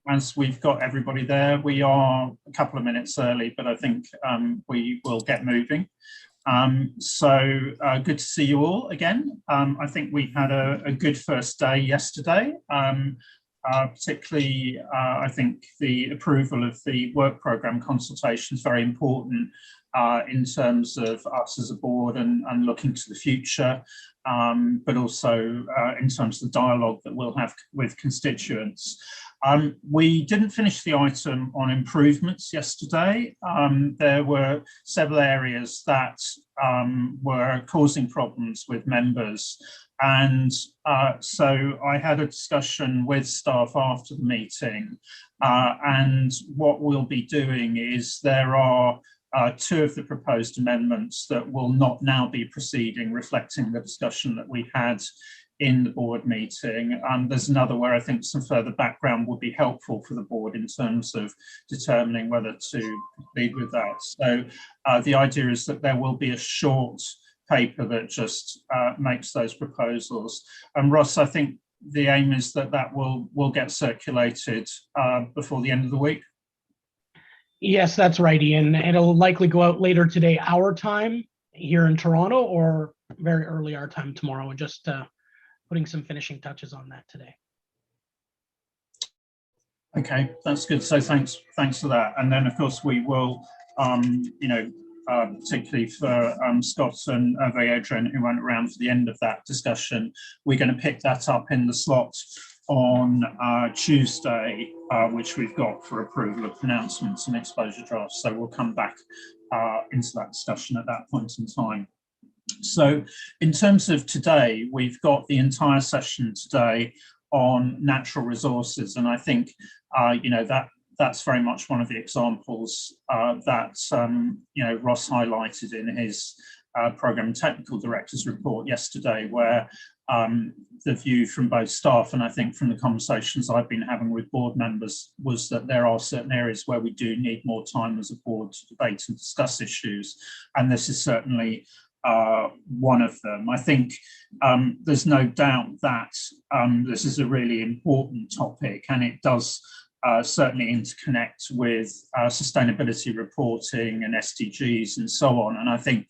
as we've got everybody there. We are a couple of minutes early, but I think we will get moving. Good to see you all again. I think we had a good first day yesterday. Particularly, I think the approval of the work programme consultation is very important in terms of us as a board and looking to the future, but also in terms of the dialogue that we'll have with constituents. We didn't finish the item on improvements yesterday. There were several areas that were causing problems with members. And so I had a discussion with staff after the meeting, and what we'll be doing is there are two of the proposed amendments that will not now be proceeding, reflecting the discussion that we had in the board meeting. There's another where I think some further background would be helpful for the board in terms of determining whether to proceed with that. So the idea is that there will be a short paper that just makes those proposals. And Ross, I think the aim is that that will get circulated before the end of the week. Yes, that's right, Ian. It'll likely go out later today, our time here in Toronto, or very early our time tomorrow, and just putting some finishing touches on that today. Okay, that's good. So thanks for that. And then of course we will, particularly for Scott and Adrian, who went around for the end of that discussion, we're going to pick that up in the slot on Tuesday, which we've got for approval of pronouncements and exposure drafts. So we'll come back into that discussion at that point in time. So in terms of today, we've got the entire session today on natural resources. And I think, that's very much one of the examples that, Ross highlighted in his Programme and Technical Director's report yesterday, where the view from both staff and I think from the conversations I've been having with board members was that there are certain areas where we do need more time as a board to debate and discuss issues. And this is certainly one of them. I think there's no doubt that this is a really important topic, and it does certainly interconnect with sustainability reporting and SDGs and so on. And I think,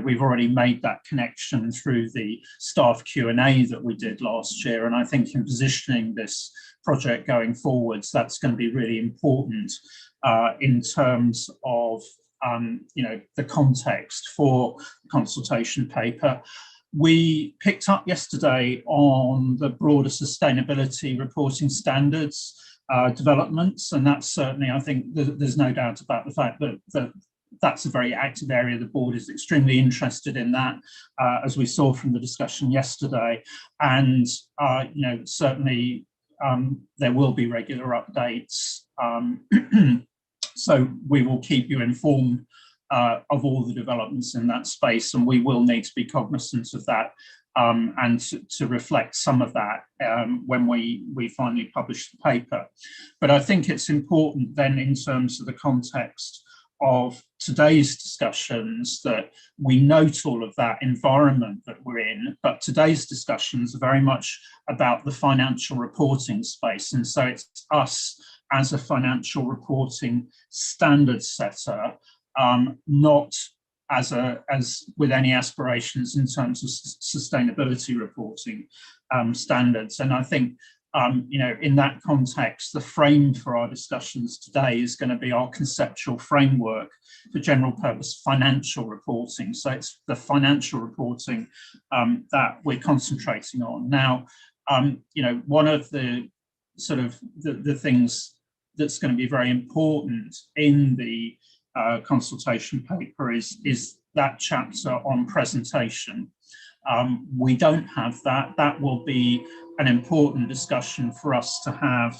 we've already made that connection through the staff Q&A that we did last year. And I think in positioning this project going forwards, that's going to be really important in terms of the context for the consultation paper. We picked up yesterday on the broader sustainability reporting standards developments, and that's certainly, I think there's no doubt about the fact that that's a very active area. The board is extremely interested in that, as we saw from the discussion yesterday, and certainly there will be regular updates. So we will keep you informed of all the developments in that space, and we will need to be cognizant of that and to reflect some of that when we finally publish the paper. But I think it's important then, in terms of the context of today's discussions, that we note all of that environment that we're in, but today's discussions are very much about the financial reporting space. And so it's us as a financial reporting standard setter, not as with any aspirations in terms of sustainability reporting standards. And I think, in that context, the frame for our discussions today is going to be our conceptual framework for general purpose financial reporting. So it's the financial reporting that we're concentrating on. Now, one of the sort of the things that's going to be very important in the consultation paper is that chapter on presentation. We don't have that. That will be an important discussion for us to have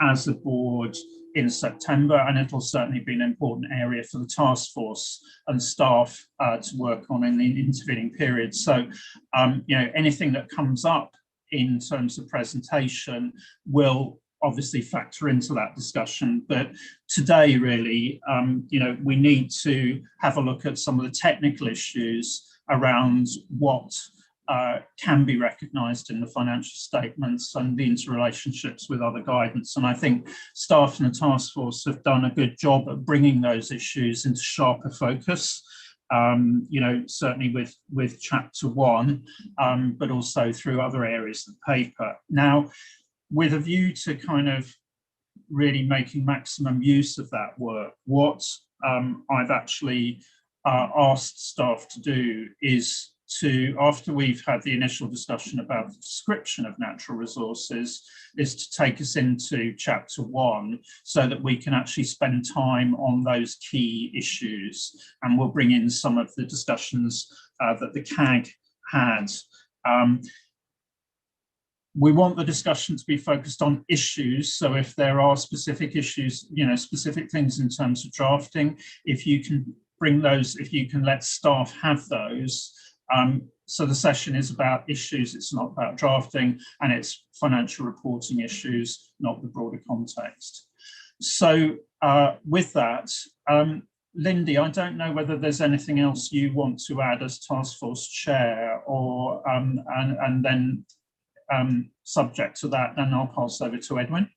as a board in September, and it'll certainly be an important area for the task force and staff to work on in the intervening period. So, anything that comes up in terms of presentation will obviously factor into that discussion. But today, really, we need to have a look at some of the technical issues around what can be recognised in the financial statements and the interrelationships with other guidance. And I think staff in the task force have done a good job at bringing those issues into sharper focus. You know, certainly with chapter 1, but also through other areas of the paper. Now, with a view to kind of really making maximum use of that work, what I've actually asked staff to do is to, after we've had the initial discussion about the description of natural resources, is to take us into chapter 1 so that we can actually spend time on those key issues. And we'll bring in some of the discussions that the CAG had. We want the discussion to be focused on issues. So if there are specific issues, you know, specific things in terms of drafting, if you can bring those, if you can let staff have those. So the session is about issues, it's not about drafting, and it's financial reporting issues, not the broader context. So with that, Lindy, I don't know whether there's anything else you want to add as task force chair, or and then subject to that, then I'll pass over to Edwin.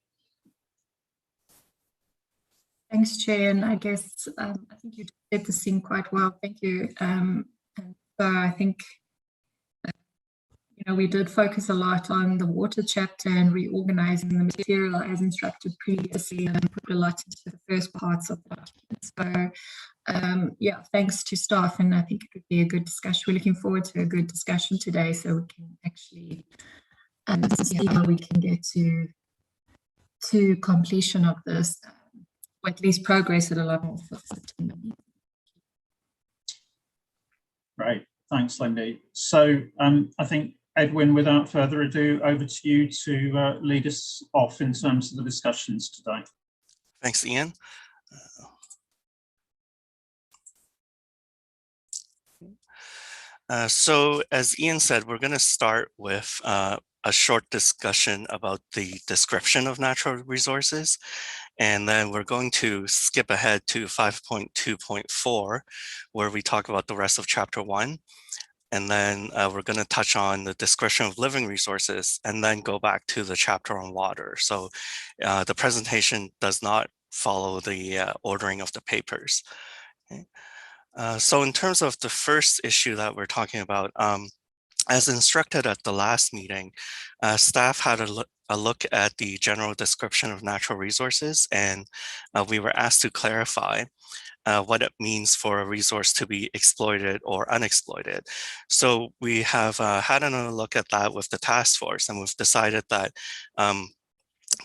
Thanks, Chair, and I guess I think you did the scene quite well. Thank you. And so I think you know, we did focus a lot on the water chapter and reorganizing the material as instructed previously, and put a lot into the first parts of the document. So yeah, thanks to staff, and I think it would be a good discussion. We're looking forward to a good discussion today, so we can actually see how we can get to completion of this, or at least progress at a lot more for September. Great, thanks, Lindy. So I think, Edwin, without further ado, over to you to lead us off in terms of the discussions today. Thanks, Ian. So as Ian said, we're going to start with a short discussion about the description of natural resources, and then we're going to skip ahead to 5.2.4, where we talk about the rest of chapter 1. And then we're going to touch on the description of living resources, and then go back to the chapter on water. So the presentation does not follow the ordering of the papers. Okay. So in terms of the first issue that we're talking about, as instructed at the last meeting, staff had a look at the general description of natural resources, and we were asked to clarify what it means for a resource to be exploited or unexploited. So we have had another look at that with the task force, and we've decided that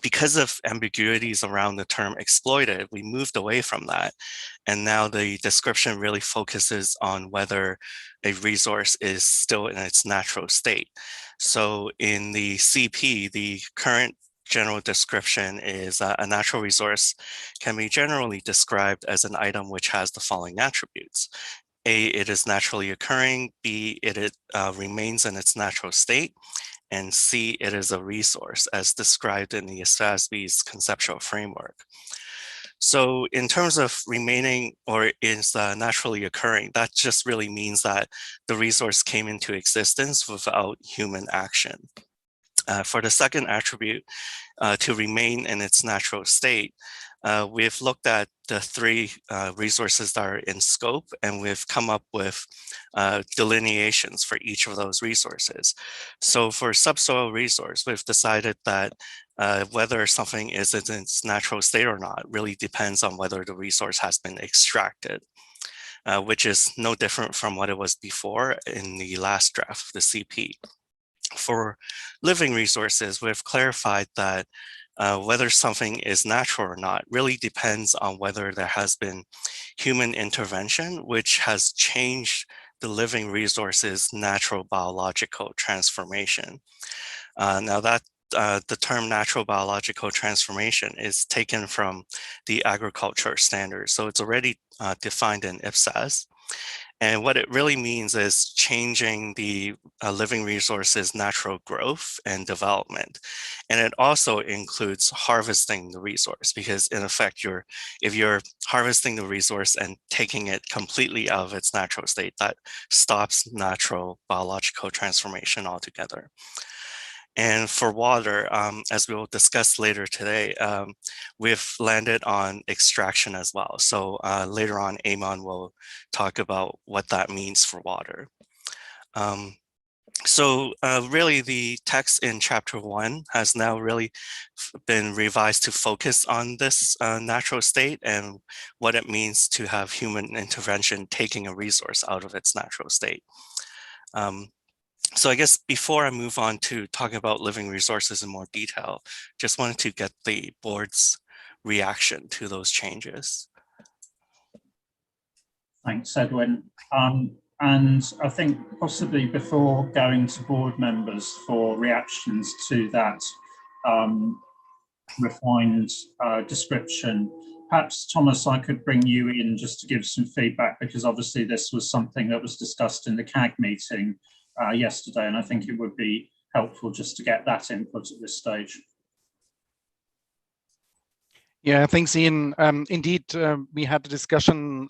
because of ambiguities around the term exploited, we moved away from that. And now the description really focuses on whether a resource is still in its natural state. So in the CP, the current general description is a natural resource can be generally described as an item which has the following attributes. A, it is naturally occurring. B, it remains in its natural state. And C, it is a resource as described in the IPSASB's conceptual framework. So in terms of remaining or is naturally occurring, that just really means that the resource came into existence without human action. For the second attribute, to remain in its natural state, we've looked at the three resources that are in scope, and we've come up with delineations for each of those resources. So for subsoil resource, we've decided that whether something is in its natural state or not really depends on whether the resource has been extracted, which is no different from what it was before in the last draft of the CP. For living resources, we've clarified that whether something is natural or not really depends on whether there has been human intervention, which has changed the living resource's natural biological transformation. Now that the term natural biological transformation is taken from the agriculture standards, so it's already defined in IPSAS. And what it really means is changing the living resources natural growth and development. And it also includes harvesting the resource, because in effect, if you're harvesting the resource and taking it completely out of its natural state, that stops natural biological transformation altogether. And for water, as we will discuss later today, we've landed on extraction as well. So later on, Eamon will talk about what that means for water. So really the text in chapter 1 has now really been revised to focus on this natural state and what it means to have human intervention taking a resource out of its natural state. So I guess before I move on to talking about living resources in more detail, just wanted to get the board's reaction to those changes. Thanks, Edwin. And I think possibly before going to board members for reactions to that refined description, perhaps, Thomas, I could bring you in just to give some feedback, because obviously this was something that was discussed in the CAG meeting yesterday, and I think it would be helpful just to get that input at this stage. Yeah, thanks, Ian. Indeed, we had a discussion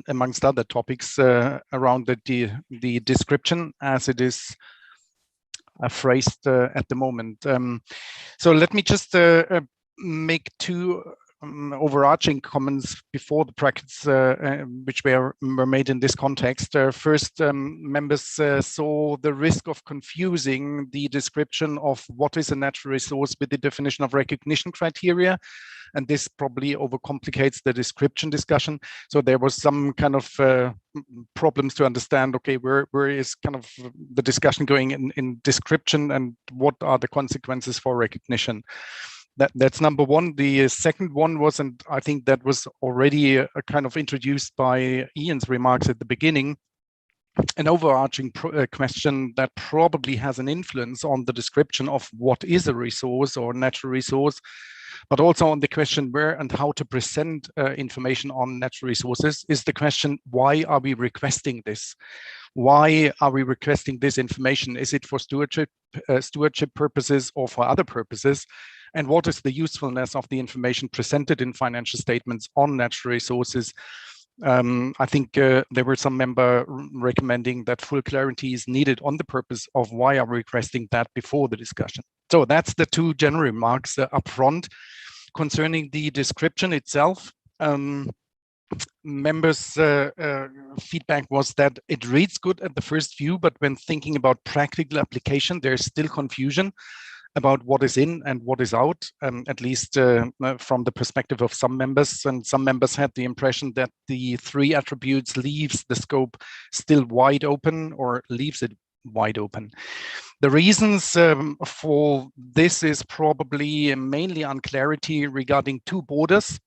amongst other topics around the description as it is phrased at the moment. So let me just make two overarching comments before the brackets which were made in this context. First, members saw the risk of confusing the description of what is a natural resource with the definition of recognition criteria, and this probably overcomplicates the description discussion. So there was some kind of problems to understand, okay, where is kind of the discussion going in description and what are the consequences for recognition. That's number one. The second one was, and I think that was already kind of introduced by Ian's remarks at the beginning, an overarching question that probably has an influence on the description of what is a resource or natural resource, but also on the question where and how to present information on natural resources is the question, why are we requesting this? Why are we requesting this information? Is it for stewardship purposes or for other purposes? And what is the usefulness of the information presented in financial statements on natural resources? I think there were some members recommending that full clarity is needed on the purpose of why I'm requesting that before the discussion. So that's the two general remarks up front. Concerning the description itself, members' feedback was that it reads good at the first view, but when thinking about practical application, there's still confusion about what is in and what is out, at least from the perspective of some members. And some members had the impression that the three attributes leaves the scope still wide open or leaves it wide open. The reasons for this is probably mainly unclarity regarding two borders.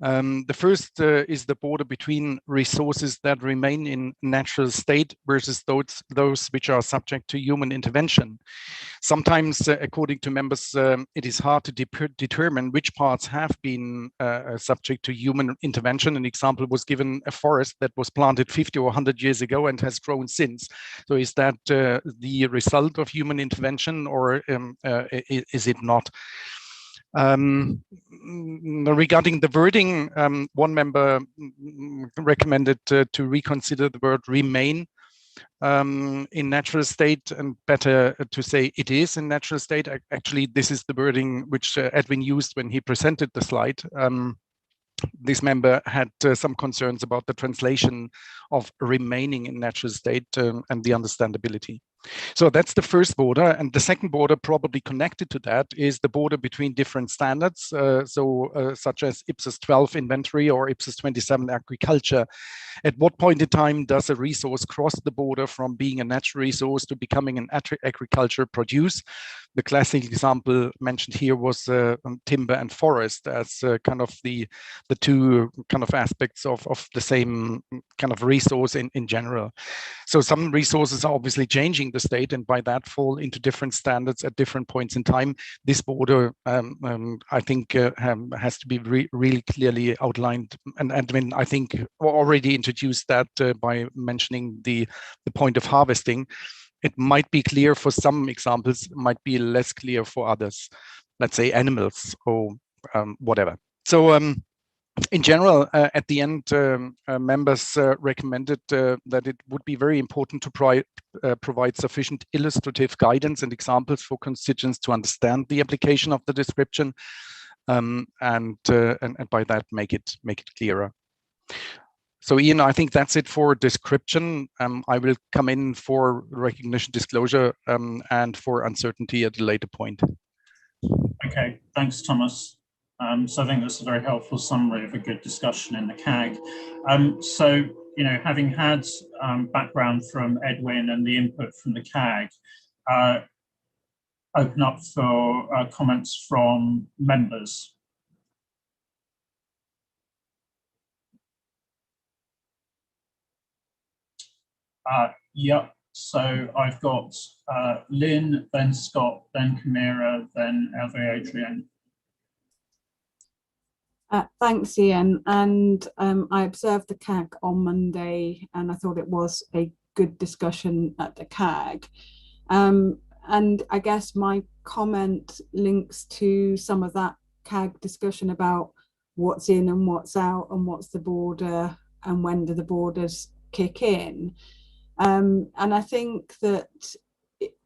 The first is the border between resources that remain in natural state versus those which are subject to human intervention. Sometimes, according to members, it is hard to determine which parts have been subject to human intervention. An example was given: a forest that was planted 50 or 100 years ago and has grown since. So is that the result of human intervention, or is it not? Regarding the wording, one member recommended to reconsider the word remain in natural state, and better to say it is in natural state. Actually, this is the wording which Edwin used when he presented the slide. This member had some concerns about the translation of remaining in natural state and the understandability. So that's the first border. And the second border, probably connected to that, is the border between different standards, such as IPSAS 12 inventory or IPSAS 27 agriculture. At what point in time does a resource cross the border from being a natural resource to becoming an agriculture produce? The classic example mentioned here was timber and forest as kind of the two kind of aspects of the same kind of resource in general. So some resources are obviously changing the state, and by that fall into different standards at different points in time. This border, I think, has to be really clearly outlined. And I mean, I think we already introduced that by mentioning the point of harvesting. It might be clear for some examples, might be less clear for others, let's say animals or whatever. So in general, at the end, members recommended that it would be very important to provide sufficient illustrative guidance and examples for constituents to understand the application of the description, and by that make it clearer. So Ian, I think that's it for description. I will come in for recognition disclosure and for uncertainty at a later point. Okay, thanks, Thomas. So I think that's a very helpful summary of a good discussion in the CAG. So, you know, having had background from Edwin and the input from the CAG, open up for comments from members. Yep, so I've got Lynn, then Scott, then Camira, then Adrienne. Thanks, Ian. And I observed the CAG on Monday, and I thought it was a good discussion at the CAG. And I guess my comment links to some of that CAG discussion about what's in and what's out, and what's the border, and when do the borders kick in. And I think that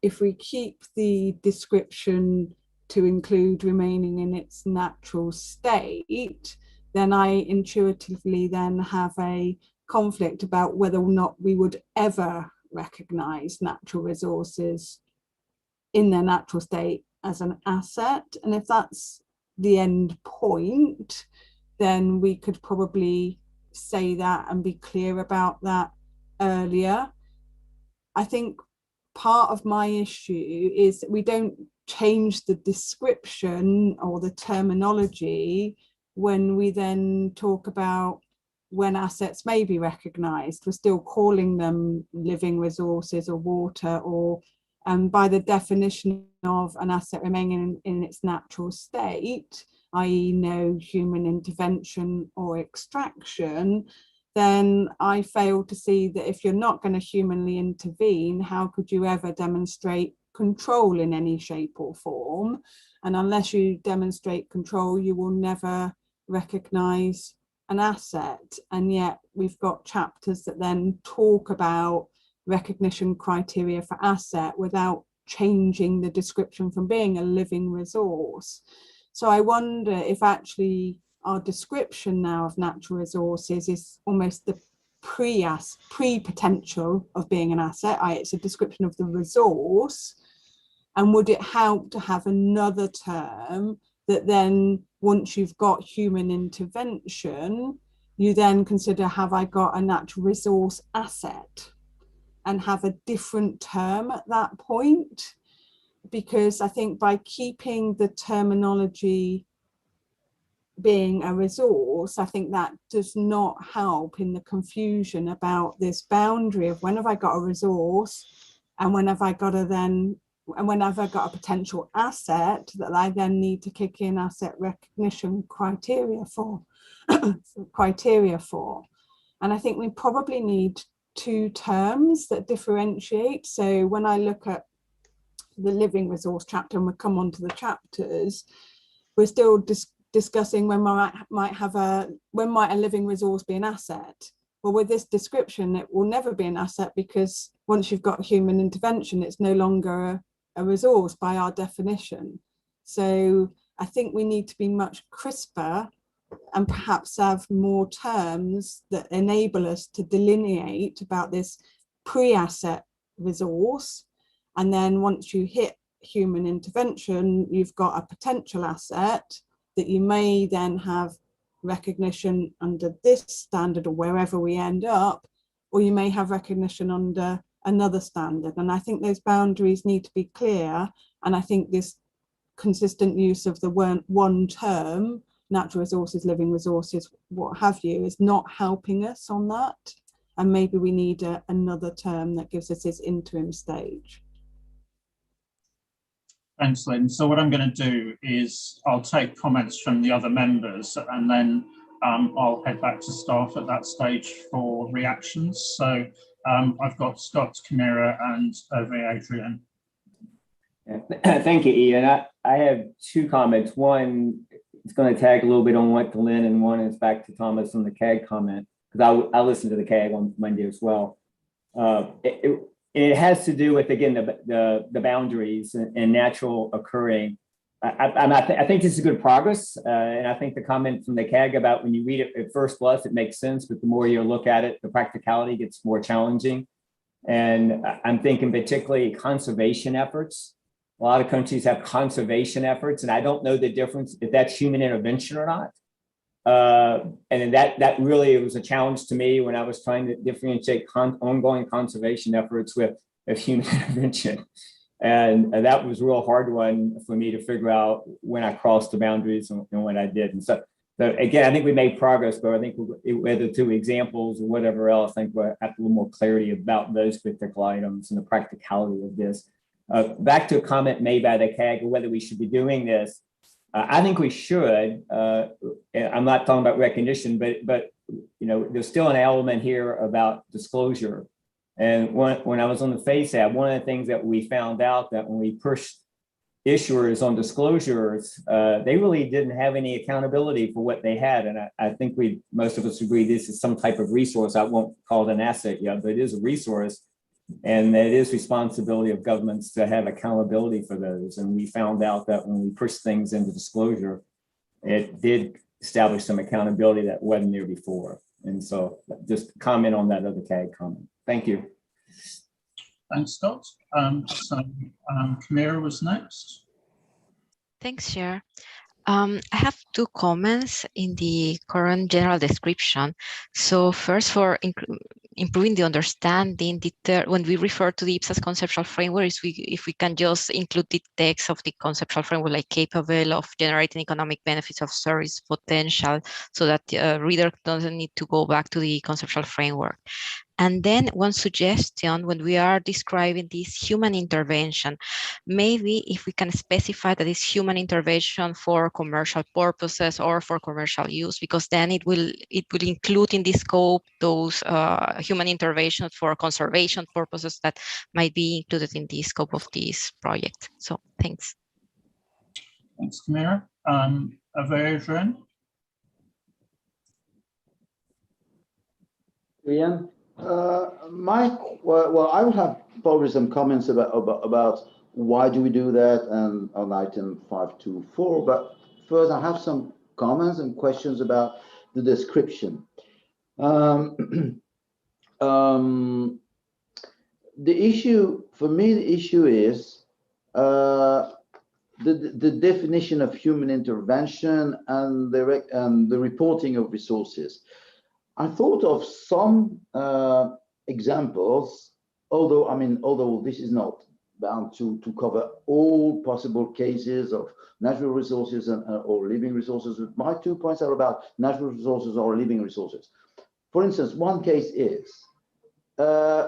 if we keep the description to include remaining in its natural state, then I intuitively then have a conflict about whether or not we would ever recognise natural resources in their natural state as an asset. And if that's the end point, then we could probably say that and be clear about that earlier. I think part of my issue is that we don't change the description or the terminology when we then talk about when assets may be recognised. We're still calling them living resources or water, or by the definition of an asset remaining in its natural state, i.e. no human intervention or extraction, then I fail to see that if you're not going to humanly intervene, how could you ever demonstrate control in any shape or form? And unless you demonstrate control, you will never recognise an asset. And yet we've got chapters that then talk about recognition criteria for asset without changing the description from being a living resource. So I wonder if actually our description now of natural resources is almost the pre-potential of being an asset, i.e. it's a description of the resource. And would it help to have another term that then, once you've got human intervention, you then consider, have I got a natural resource asset? And have a different term at that point? Because I think by keeping the terminology being a resource, I think that does not help in the confusion about this boundary of when have I got a resource and when have I got a potential asset that I then need to kick in asset recognition criteria for. And I think we probably need two terms that differentiate. So when I look at the living resource chapter, and we'll come on to the chapters, we're still discussing when might a living resource be an asset. Well, with this description, it will never be an asset, because once you've got human intervention, it's no longer a resource by our definition. So I think we need to be much crisper and perhaps have more terms that enable us to delineate about this pre-asset resource. And then once you hit human intervention, you've got a potential asset that you may then have recognition under this standard or wherever we end up, or you may have recognition under another standard. And I think those boundaries need to be clear. And I think this consistent use of the one term, natural resources, living resources, what have you, is not helping us on that. And maybe we need another term that gives us this interim stage. Thanks, Lynn. So what I'm going to do is I'll take comments from the other members, and then I'll head back to staff at that stage for reactions. So I've got Scott, Camilla, and Adrian. Thank you, Ian. I have two comments. One is going to tag a little bit on what to Lynn, and one is back to Thomas on the CAG comment, because I listened to the CAG on Monday as well. It has to do with, again, the boundaries and natural occurring. I think this is good progress, and I think the comment from the CAG about when you read it at first blush, it makes sense, but the more you look at it, the practicality gets more challenging. And I'm thinking particularly conservation efforts. A lot of countries have conservation efforts, and I don't know the difference if that's human intervention or not. And that really was a challenge to me when I was trying to differentiate ongoing conservation efforts with human intervention. And that was a real hard one for me to figure out when I crossed the boundaries and when I did. And so again, I think we made progress, but I think whether through examples or whatever else, I think we'll have a little more clarity about those particular items and the practicality of this. Back to a comment made by the CAG, whether we should be doing this. I think we should. I'm not talking about recognition, but you know, there's still an element here about disclosure. And when I was on the FASAB, one of the things that we found out that when we pushed issuers on disclosures, they really didn't have any accountability for what they had. And I think most of us agree this is some type of resource. I won't call it an asset yet, but it is a resource. And it is responsibility of governments to have accountability for those. And we found out that when we pushed things into disclosure, it did establish some accountability that wasn't there before. And so just comment on that other CAG comment. Thank you. Thanks, Scott. Camilla was next. Thanks, Chair. I have two comments in the current general description. So first, for improving the understanding, when we refer to the IPSAS conceptual framework, if we can just include the text of the conceptual framework, like capable of generating economic benefits of service potential, so that the reader doesn't need to go back to the conceptual framework. And then one suggestion, when we are describing this human intervention, maybe if we can specify that it's human intervention for commercial purposes or for commercial use, because then it will include in the scope those human interventions for conservation purposes that might be included in the scope of this project. So thanks. Thanks, Camilla. Adrian. Ian? Well, I would have probably some comments about why do we do that and on item 524, but first I have some comments and questions about the description. The issue, for me, the issue is the definition of human intervention and the reporting of resources. I thought of some examples, although this is not bound to cover all possible cases of natural resources or living resources. My 2 points are about natural resources or living resources. For instance, one case is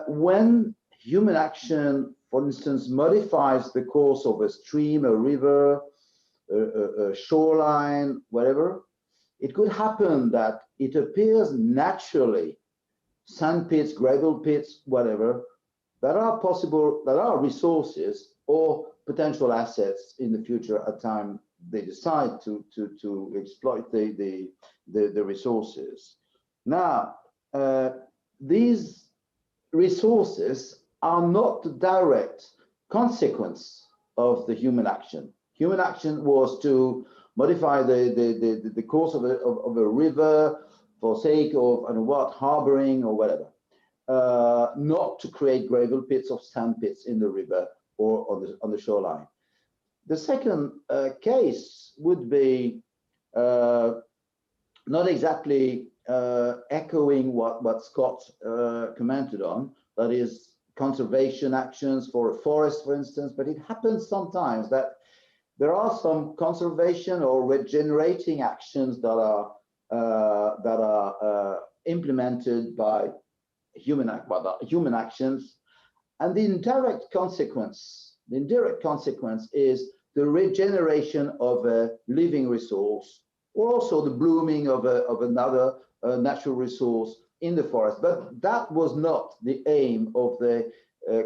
when human action, for instance, modifies the course of a stream, a river, a shoreline, whatever. It could happen that it appears naturally, sand pits, gravel pits, whatever, that are possible, that are resources or potential assets in the future at time they decide to exploit the resources. Now, these resources are not the direct consequence of the human action. Human action was to modify the course of a river for sake of harboring or whatever, not to create gravel pits or sand pits in the river or on the shoreline. The second case would be not exactly echoing what Scott commented on, that is conservation actions for a forest, for instance, but it happens sometimes that there are some conservation or regenerating actions that are implemented by human actions, and the indirect consequence is the regeneration of a living resource, or also the blooming of another natural resource in the forest. But that was not the aim of the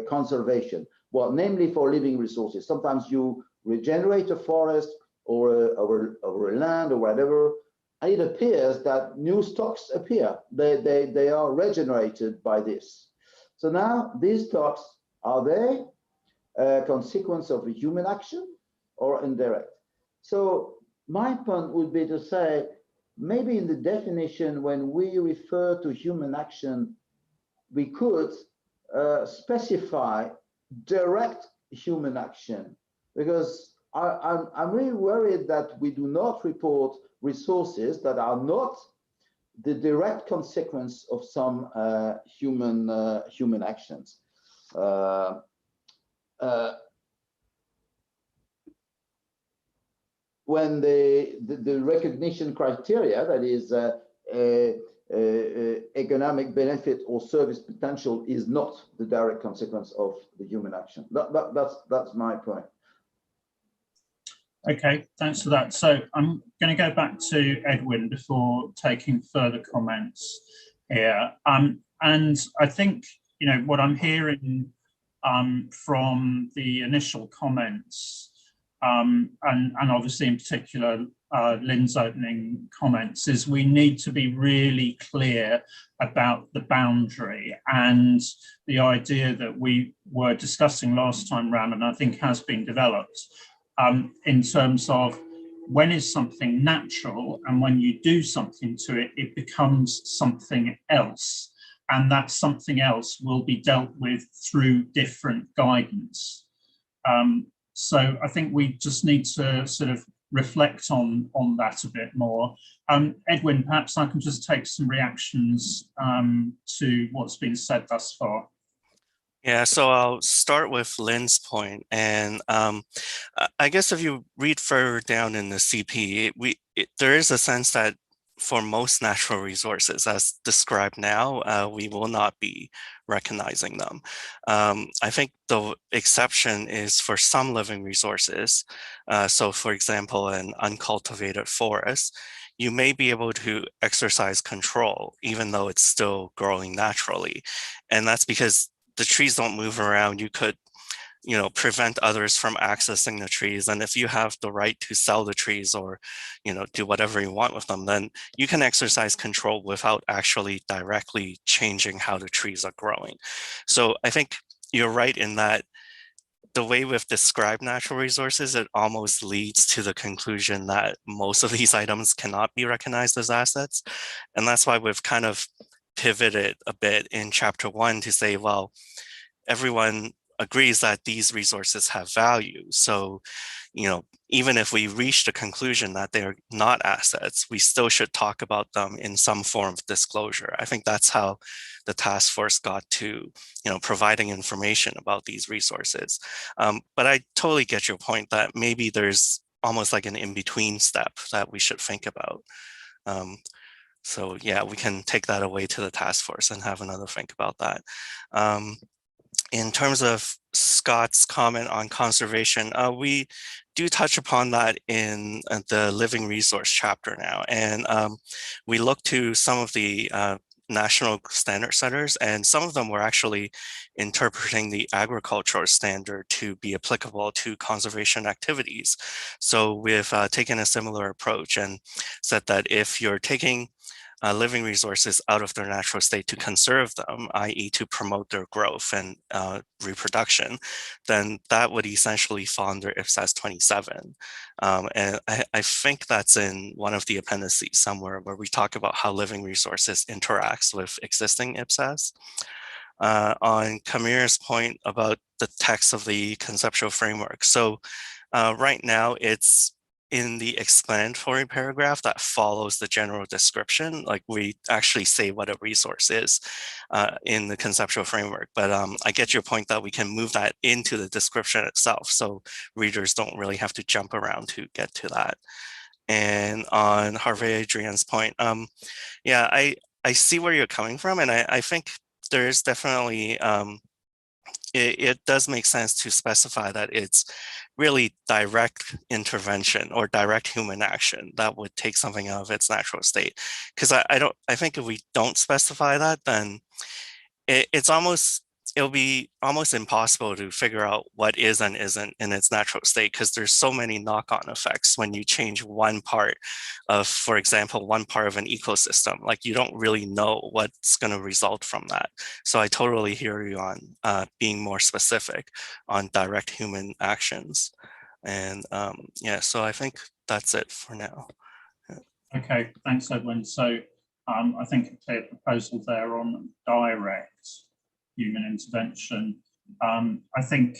conservation. Well, namely for living resources. Sometimes you regenerate a forest or a land or whatever, and it appears that new stocks appear. They are regenerated by this. So now these stocks, are they a consequence of a human action or indirect? So my point would be to say, maybe in the definition, when we refer to human action, we could specify direct human action, because I'm really worried that we do not report resources that are not the direct consequence of some human actions. When the recognition criteria, that is economic benefit or service potential, is not the direct consequence of the human action. That's my point. Okay, thanks for that. So I'm going to go back to Edwin before taking further comments here. And I think, you know, what I'm hearing from the initial comments, and obviously in particular Lynn's opening comments, is we need to be really clear about the boundary, and the idea that we were discussing last time round, and I think has been developed, in terms of when is something natural, and when you do something to it, it becomes something else. And that something else will be dealt with through different guidance. So I think we just need to sort of reflect on that a bit more. Edwin, perhaps I can just take some reactions to what's been said thus far. Yeah, so I'll start with Lynn's point, and I guess if you read further down in the CP, there is a sense that for most natural resources, as described now, we will not be recognizing them. I think the exception is for some living resources. So for example, an uncultivated forest, you may be able to exercise control, even though it's still growing naturally. And that's because the trees don't move around. You could, you know, prevent others from accessing the trees. And if you have the right to sell the trees or, you know, do whatever you want with them, then you can exercise control without actually directly changing how the trees are growing. So I think you're right in that the way we've described natural resources, it almost leads to the conclusion that most of these items cannot be recognized as assets. And that's why we've kind of pivoted a bit in chapter 1 to say, well, everyone agrees that these resources have value. So, you know, even if we reach the conclusion that they're not assets, we still should talk about them in some form of disclosure. I think that's how the task force got to, you know, providing information about these resources. But I totally get your point that maybe there's almost like an in-between step that we should think about. So yeah, we can take that away to the task force and have another think about that. In terms of Scott's comment on conservation, we do touch upon that in the living resource chapter now. And we look to some of the national standard setters, and some of them were actually interpreting the agricultural standard to be applicable to conservation activities. So we've taken a similar approach and said that if you're taking living resources out of their natural state to conserve them, i.e. to promote their growth and reproduction, then that would essentially fall under IPSASB 27. And I think that's in one of the appendices somewhere where we talk about how living resources interacts with existing IPSASB. On Kamira's point about the text of the conceptual framework. So right now it's in the explanatory paragraph that follows the general description, like we actually say what a resource is in the conceptual framework. But I get your point that we can move that into the description itself, so readers don't really have to jump around to get to that. And on Harvey Adrian's point, yeah, I see where you're coming from, and I think there is definitely it does make sense to specify that it's really direct intervention or direct human action that would take something out of its natural state. Because I think if we don't specify that, then it'll be almost impossible to figure out what is and isn't in its natural state, because there's so many knock-on effects when you change one part of, for example, one part of an ecosystem. Like, you don't really know what's going to result from that. So I totally hear you on being more specific on direct human actions. And yeah, so I think that's it for now. Okay, thanks, Edwin. So I think a clear proposal there on direct human intervention. I think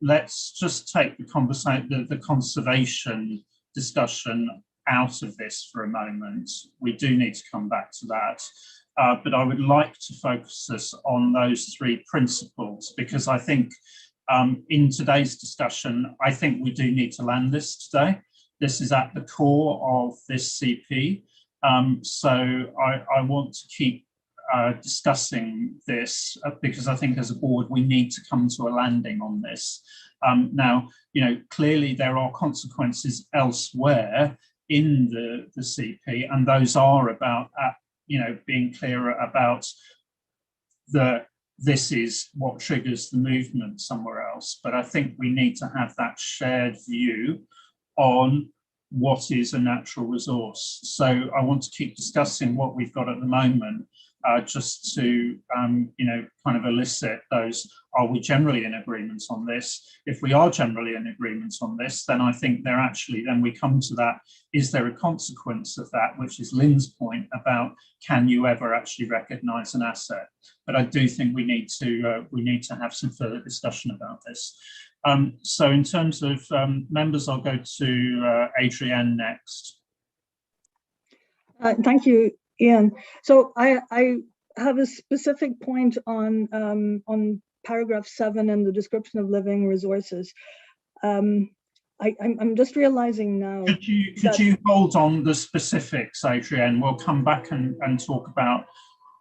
let's just take the conservation discussion out of this for a moment. We do need to come back to that, but I would like to focus us on those three principles, because I think in today's discussion, I think we do need to land this today. This is at the core of this CP. So I want to keep discussing this because I think as a board we need to come to a landing on this. Now, clearly there are consequences elsewhere in the CP, and those are about being clearer about this is what triggers the movement somewhere else. But I think we need to have that shared view on what is a natural resource. So I want to keep discussing what we've got at the moment, just to kind of elicit those, are we generally in agreement on this? If we are generally in agreement on this, then I think then we come to that, is there a consequence of that, which is Lynn's point about, can you ever actually recognize an asset? But I do think we need to have some further discussion about this. So in terms of members, I'll go to Adrienne next. Thank you, Ian. So I have a specific point on paragraph 7 in the description of living resources. I'm just realizing now. Could you hold on the specifics, Adrienne? We'll come back and talk about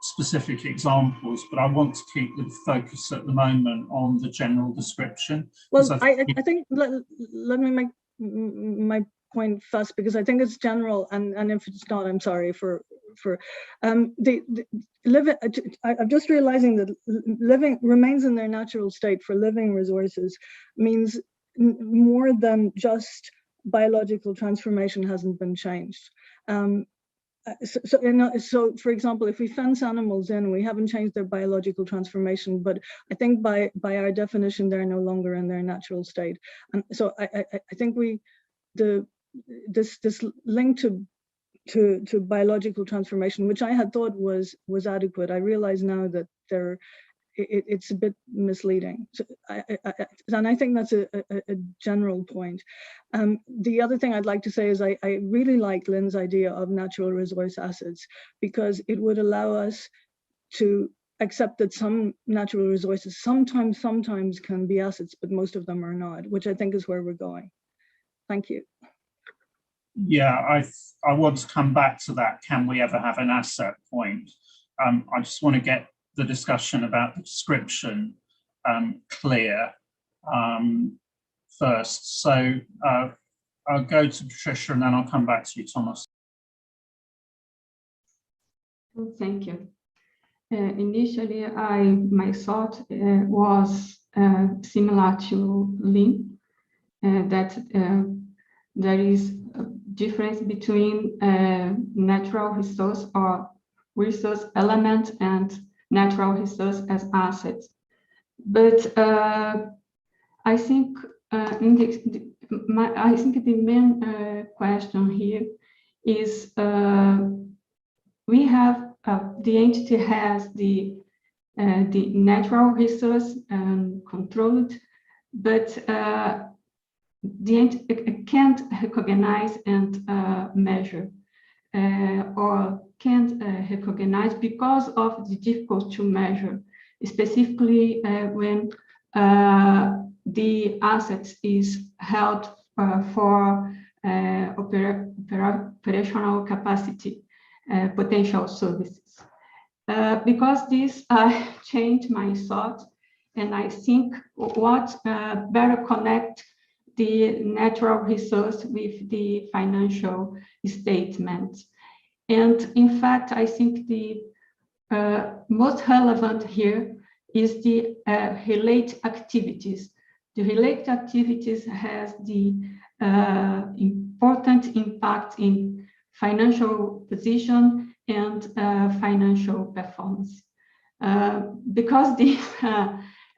specific examples, but I want to keep the focus at the moment on the general description. Well, I think let me make my point first, because I think it's general, and if it's not, I'm sorry for I'm just realizing that living remains in their natural state for living resources means more than just biological transformation hasn't been changed. So for example, if we fence animals in, we haven't changed their biological transformation, but I think by our definition, they're no longer in their natural state. And so I think this link to biological transformation, which I had thought was adequate, I realize now that it's a bit misleading. So and I think that's a general point. The other thing I'd like to say is I really like Lynn's idea of natural resource assets, because it would allow us to accept that some natural resources sometimes can be assets, but most of them are not, which I think is where we're going. Thank you. Yeah, I want to come back to that. Can we ever have an asset point? I just want to get the discussion about the description clear first. So I'll go to Patricia and then I'll come back to you, Thomas. Thank you. Initially, my thought was similar to Lynn, that there is a difference between natural resource or resource element and natural resource as assets. But I think I think the main question here is we have the entity has the natural resource controlled, but the entity can't recognize and measure, or can't recognize because of the difficult to measure, specifically when the assets is held for operational capacity, potential services. Because this changed my thought, And I think what better connect the natural resource with the financial statement. And in fact, I think the most relevant here is the relate activities. The relate activities has the important impact in financial position and financial performance. Because the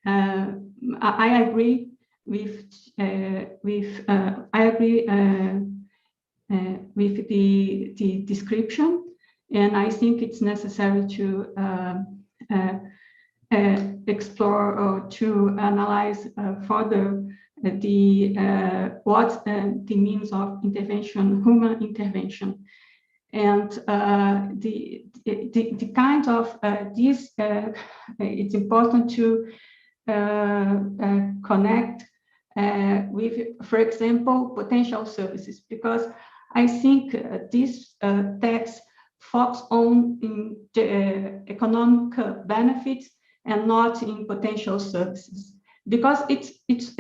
I agree with the description, and I think it's necessary to explore or to analyze further the what the means of intervention, human intervention, and the kind of this. It's important to connect with, for example, potential services, because I think this text focuses on the economic benefits and not in potential services, because it is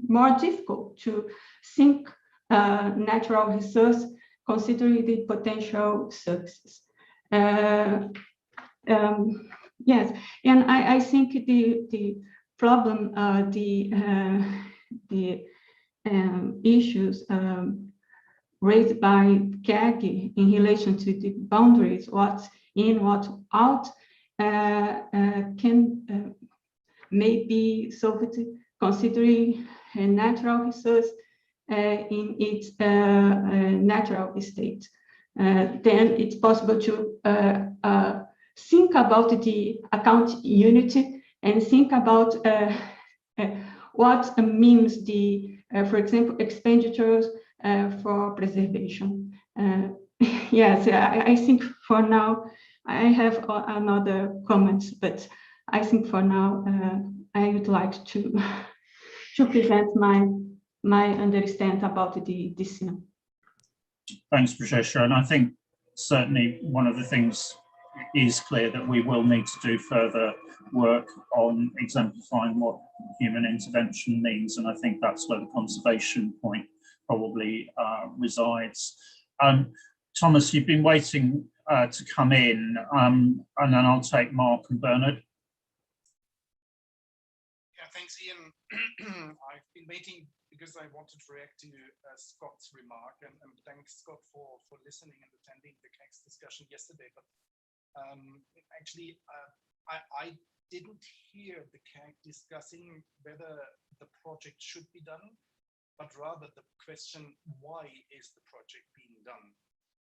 more difficult to think natural resource considering the potential services. Yes, and I think the problem, the issues raised by CAG in relation to the boundaries, what's in, what's out, can maybe solved considering a natural resource in its natural state. Then it's possible to think about the account unity and think about what means the, for example, expenditures for preservation. Yes, I think for now, I have another comments, but I think for now, I would like to present my understanding about the DCM. Thanks, Patricia. And I think certainly one of the things is clear that we will need to do further work on exemplifying what human intervention means. And I think that's where the conservation point probably resides. Thomas, you've been waiting to come in, and then I'll take Mark and Bernard. Yeah, thanks, Ian. I've been waiting because I wanted to react to Scott's remark, and thanks, Scott, for listening and attending the CAG's discussion yesterday. But actually, I didn't hear the CAG discussing whether the project should be done, but rather the question, why is the project being done?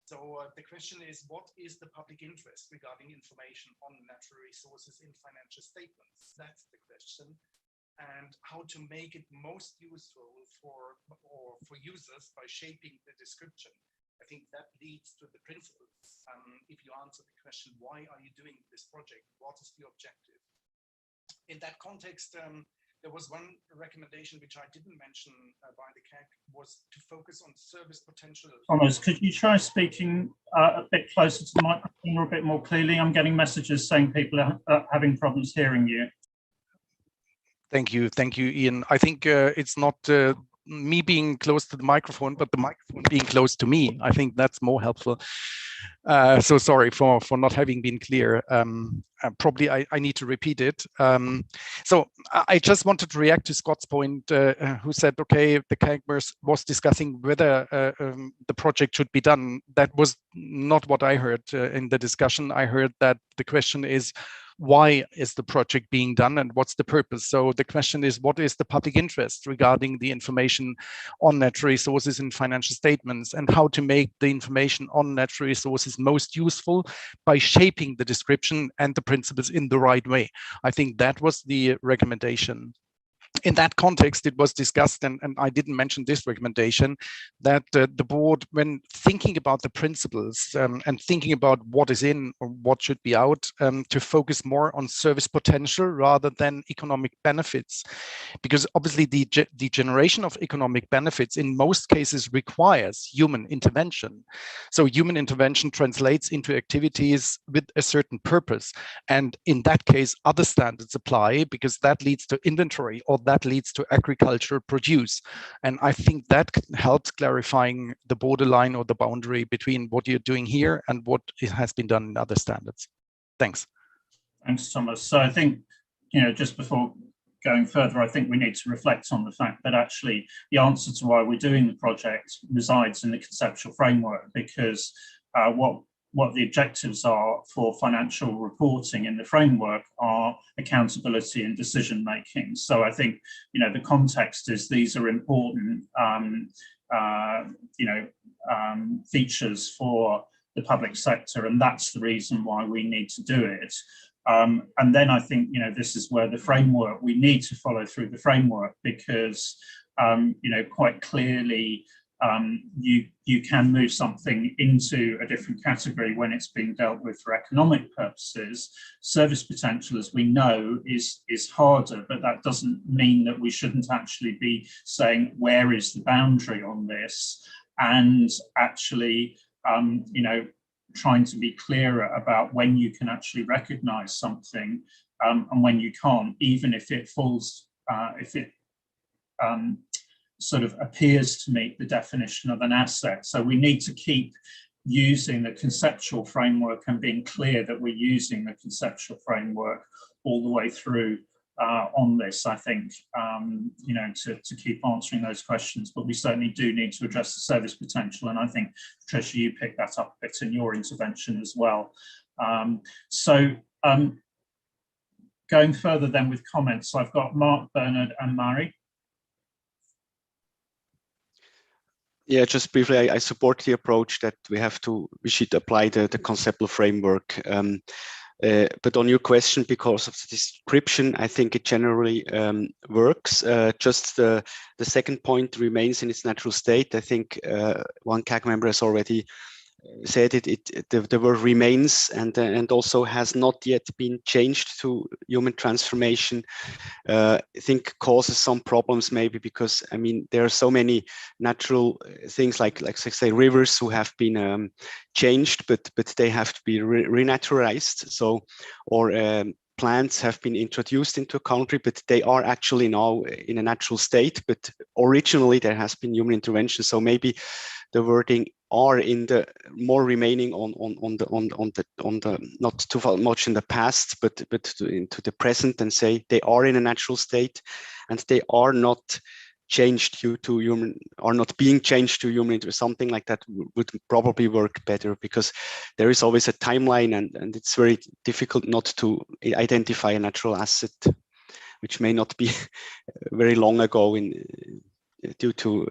So the question is, what is the public interest regarding information on natural resources in financial statements? That's the question. And how to make it most useful for users by shaping the description. I think that leads to the principles. If you answer the question, why are you doing this project? What is the objective? In that context, there was one recommendation which I didn't mention by the CAG, was to focus on service potential. Thomas, could you try speaking a bit closer to the microphone or a bit more clearly? I'm getting messages saying people are having problems hearing you. Thank you, Ian. I think it's not me being close to the microphone, but the microphone being close to me. I think that's more helpful. So sorry for not having been clear. Probably I need to repeat it. So I just wanted to react to Scott's point, who said, okay, the CAG was discussing whether the project should be done. That was not what I heard in the discussion. I heard that the question is, why is the project being done and what's the purpose? So the question is, what is the public interest regarding the information on natural resources in financial statements, and how to make the information on natural resources most useful by shaping the description and the principles in the right way. I think that was the recommendation. in that context, it was discussed, and I didn't mention this recommendation, that the board, when thinking about the principles and thinking about what is in or what should be out, to focus more on service potential rather than economic benefits. Because obviously the generation of economic benefits in most cases requires human intervention. So human intervention translates into activities with a certain purpose. And in that case, other standards apply, because that leads to inventory or that leads to agricultural produce. And I think that helps clarifying the borderline or the boundary between what you're doing here and what has been done in other standards. Thanks. Thanks, Thomas. So I think, just before going further, I think we need to reflect on the fact that actually the answer to why we're doing the project resides in the conceptual framework, because what the objectives are for financial reporting in the framework are accountability and decision making. So I think, the context is these are important, features for the public sector, and that's the reason why we need to do it. And then I think, this is where the framework, we need to follow through the framework, because, quite clearly, you can move something into a different category when it's being dealt with for economic purposes. Service potential, as we know, is harder, but that doesn't mean that we shouldn't actually be saying where is the boundary on this, and actually, trying to be clearer about when you can actually recognize something and when you can't, even if it falls, sort of appears to meet the definition of an asset. So we need to keep using the conceptual framework and being clear that we're using the conceptual framework all the way through on this, I think, to keep answering those questions. But we certainly do need to address the service potential. And I think, Patricia, you picked that up a bit in your intervention as well. Going further then with comments, I've got Mark, Bernard and Mari. Yeah, just briefly, I support the approach that we should apply the conceptual framework. But on your question, because of the description, I think it generally works. Just the second point remains in its natural state. I think one CAG member has already said the word remains and also has not yet been changed to human transformation. I think causes some problems maybe because there are so many natural things like say rivers who have been changed, but they have to be renaturalized. So plants have been introduced into a country, but they are actually now in a natural state. But originally there has been human intervention. So maybe the wording are in the more remaining on the not too much in the past, but into the present, and say they are in a natural state, and they are not changed due to human, or not being changed to human intervention. Something like that would probably work better, because there is always a timeline, and it's very difficult not to identify a natural asset, which may not be very long ago due to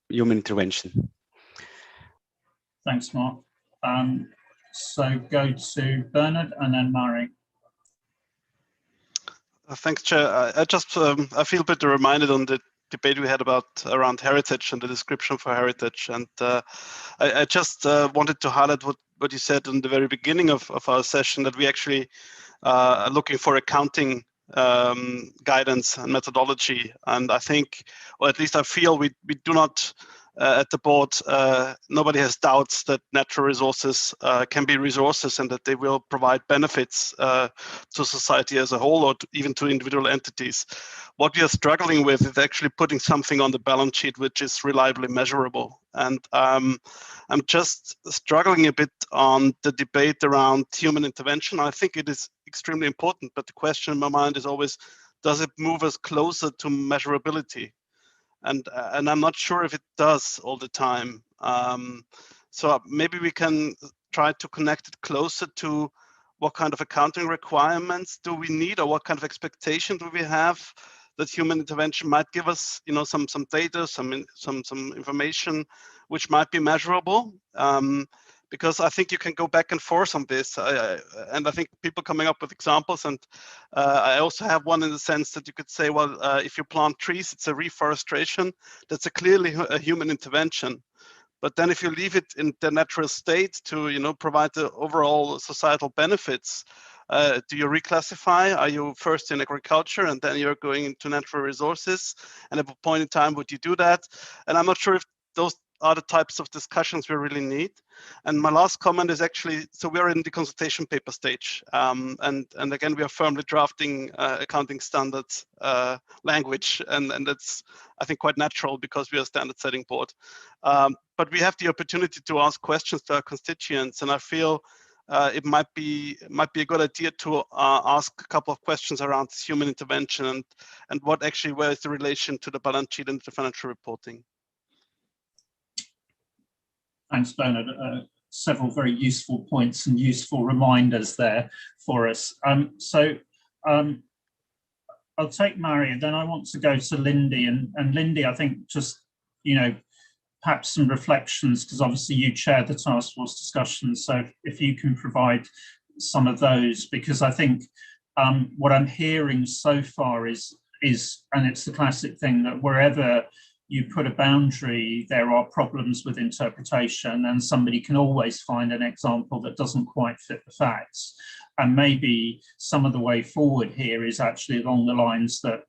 human intervention. Thanks, Mark. So go to Bernard and then Mari. Thanks, Chair. I just I feel a bit reminded on the debate we had around heritage and the description for heritage, and I just wanted to highlight what you said in the very beginning of our session, that we actually are looking for accounting guidance and methodology, and I think, or at least I feel, we do not at the board, nobody has doubts that natural resources can be resources and that they will provide benefits to society as a whole, or even to individual entities. What we are struggling with is actually putting something on the balance sheet which is reliably measurable. And I'm just struggling a bit on the debate around human intervention. I think it is extremely important, but the question in my mind is always, does it move us closer to measurability? And I'm not sure if it does all the time. So maybe we can try to connect it closer to what kind of accounting requirements do we need, or what kind of expectation do we have that human intervention might give us, some data, some information which might be measurable. because I think you can go back and forth on this. And I think people coming up with examples, and I also have one in the sense that you could say, well, if you plant trees, it's a reforestation. That's clearly a human intervention. But then if you leave it in the natural state to, you know, provide the overall societal benefits, do you reclassify? Are you first in agriculture and then you're going into natural resources? And at what point in time would you do that? And I'm not sure if those are the types of discussions we really need. And my last comment is actually, so we're in the consultation paper stage. And again, we are firmly drafting accounting standards language. And that's, I think, quite natural because we are a standard setting board. But we have the opportunity to ask questions to our constituents. And I feel it might be a good idea to ask a couple of questions around human intervention and what actually, where is the relation to the balance sheet and the financial reporting. Thanks, Bernard. Several very useful points and useful reminders there for us. I'll take Mari, and then I want to go to Lindy. And Lindy, I think just, you know, perhaps some reflections, because obviously you chair the task force discussions. So if you can provide some of those, because I think what I'm hearing so far is, and it's the classic thing that wherever you put a boundary, there are problems with interpretation, and somebody can always find an example that doesn't quite fit the facts. And maybe some of the way forward here is actually along the lines that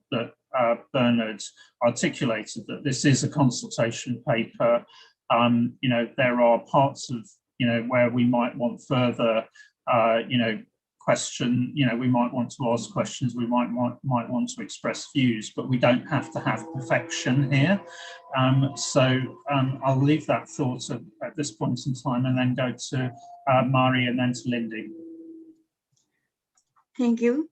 Bernard articulated, that this is a consultation paper. You know, there are parts of, you know, where we might want further, you know, question, you know, we might want to ask questions, we might want to express views, but we don't have to have perfection here. I'll leave that thought at this point in time and then go to Mari and then to Lindy. Thank you.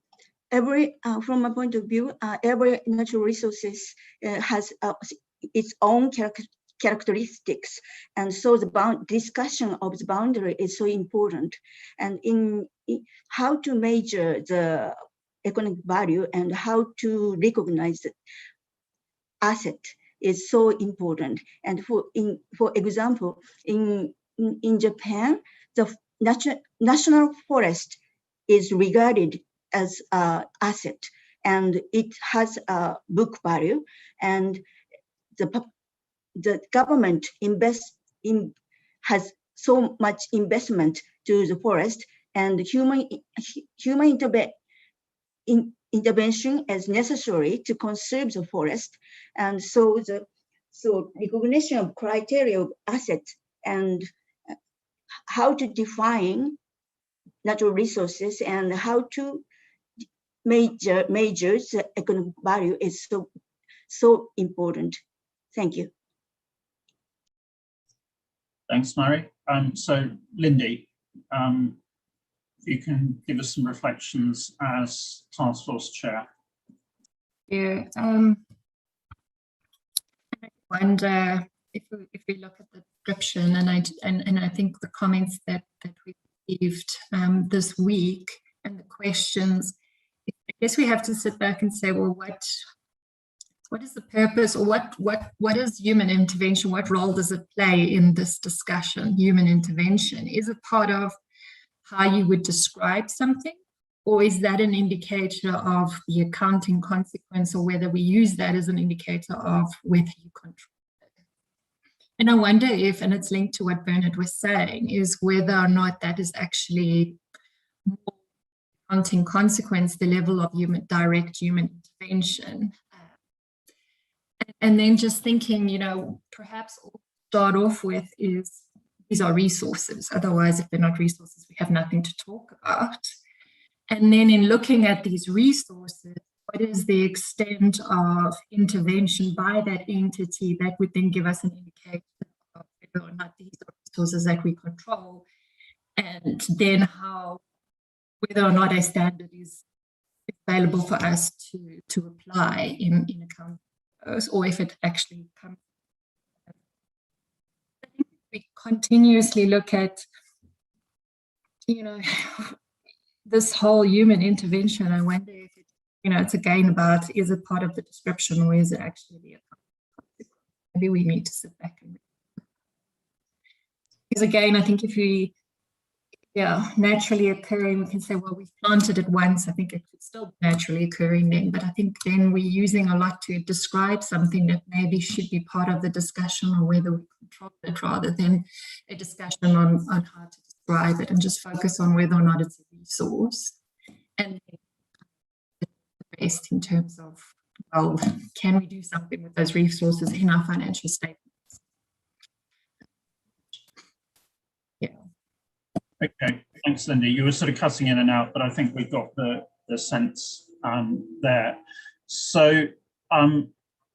From my point of view, every natural resources has its own characteristics, and so the discussion of the boundary is so important. And in how to measure the economic value and how to recognize the asset is so important. And for example, in Japan, the national forest is regarded as an asset, and it has a book value, and the government has so much investment to the forest, and human intervention is necessary to conserve the forest. And so recognition of criteria of asset and how to define natural resources and how to measure the economic value is so important. Thank you. Thanks, Mari. So Lindy, if you can give us some reflections as task force chair. Yeah, I wonder if we look at the description, and I think the comments that we received this week and the questions, I guess we have to sit back and say, well, what is the purpose, or what is human intervention? What role does it play in this discussion? Human intervention, is it part of how you would describe something, or is that an indicator of the accounting consequence, or whether we use that as an indicator of whether you control it? And I wonder if, and it's linked to what Bernard was saying, is whether or not that is actually more accounting consequence, the level of direct human intervention. And then just thinking, you know, perhaps start off with is, these are resources. Otherwise, if they're not resources, we have nothing to talk about. And then in looking at these resources, what is the extent of intervention by that entity that would then give us an indication of whether or not these are resources that we control, and then whether or not a standard is available for us to apply in accounting, or if it actually comes. I think we continuously look at, you know, this whole human intervention. I wonder if it, you know, it's again about, is it part of the description, or is it actually the accounting consequence? Maybe we need to sit back and Because again, I think if we, naturally occurring, we can say, well, we've planted it once. I think it could still be naturally occurring then, but I think then we're using a lot to describe something that maybe should be part of the discussion on whether we control it, rather than a discussion on how to describe it, and just focus on whether or not it's a resource. And based in terms of, well, can we do something with those resources in our financial statements? Okay, thanks, Linda. You were sort of cutting in and out, but I think we've got the sense there. So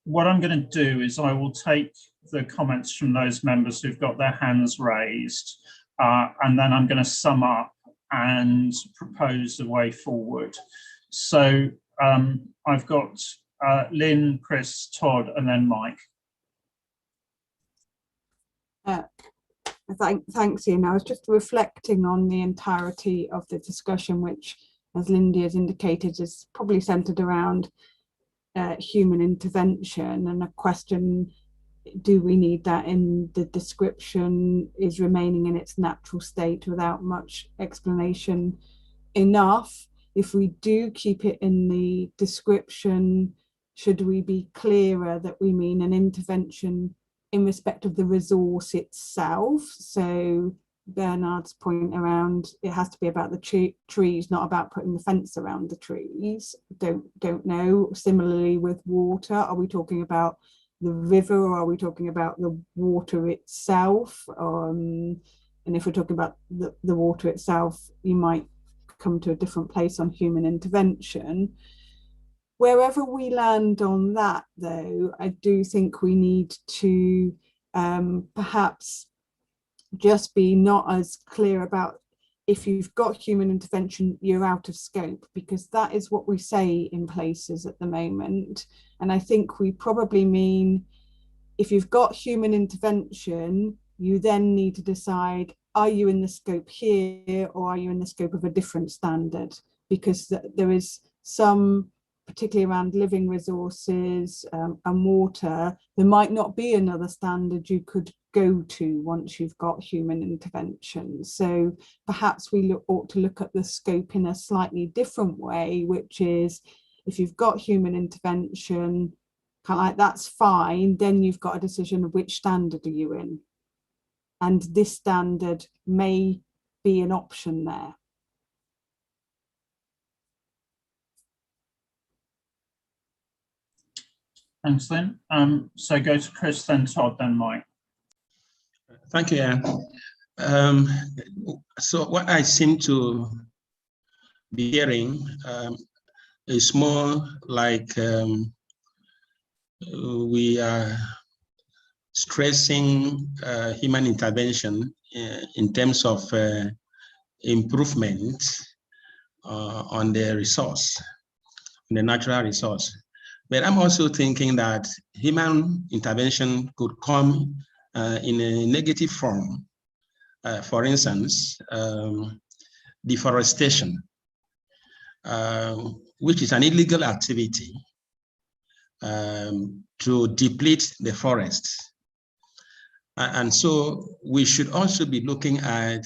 what I'm going to do is I will take the comments from those members who've got their hands raised, and then I'm going to sum up and propose a way forward. So I've got Lynn, Chris, Todd, and then Mike. Thanks, Ian. I was just reflecting on the entirety of the discussion, which, as Lindy has indicated, is probably centered around human intervention, and a question, do we need that in the description? Is remaining in its natural state without much explanation enough? If we do keep it in the description, should we be clearer that we mean an intervention in respect of the resource itself? So Bernard's point around it has to be about the trees, not about putting the fence around the trees. Don't know. Similarly with water, are we talking about the river, or are we talking about the water itself? And if we're talking about the water itself, you might come to a different place on human intervention. Wherever we land on that, though, I do think we need to perhaps just be not as clear about, if you've got human intervention, you're out of scope, because that is what we say in places at the moment. And I think we probably mean, if you've got human intervention, you then need to decide, are you in the scope here, or are you in the scope of a different standard? Because there is some, particularly around living resources and water, there might not be another standard you could go to once you've got human intervention. So perhaps we ought to look at the scope in a slightly different way, which is, if you've got human intervention, kind of like, that's fine, then you've got a decision of which standard are you in. And this standard may be an option there. Thanks, Lynn. So go to Chris, then Todd, then Mike. Thank you, Anne. So what I seem to be hearing is more like we are stressing human intervention in terms of improvement on the resource, on the natural resource. But I'm also thinking that human intervention could come in a negative form. For instance, deforestation, which is an illegal activity to deplete the forests. And so we should also be looking at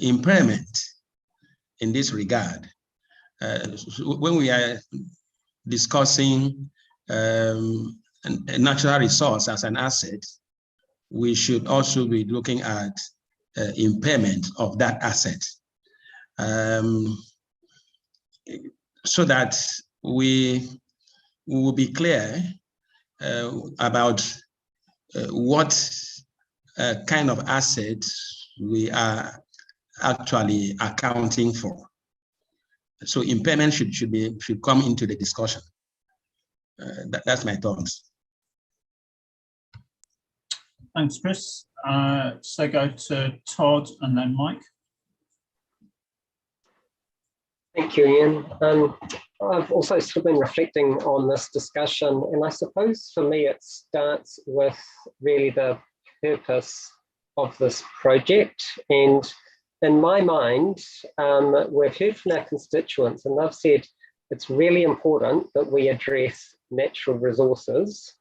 impairment in this regard. When we are discussing a natural resource as an asset, we should also be looking at impairment of that asset, so that we will be clear about what kind of assets we are actually accounting for. So impairment should come into the discussion. That's my thoughts. Thanks, Chris. So go to Todd and then Mike. Thank you, Ian. I've also sort of been reflecting on this discussion, and I suppose for me it starts with really the purpose of this project. And in my mind, we've heard from our constituents, and they've said it's really important that we address natural resources.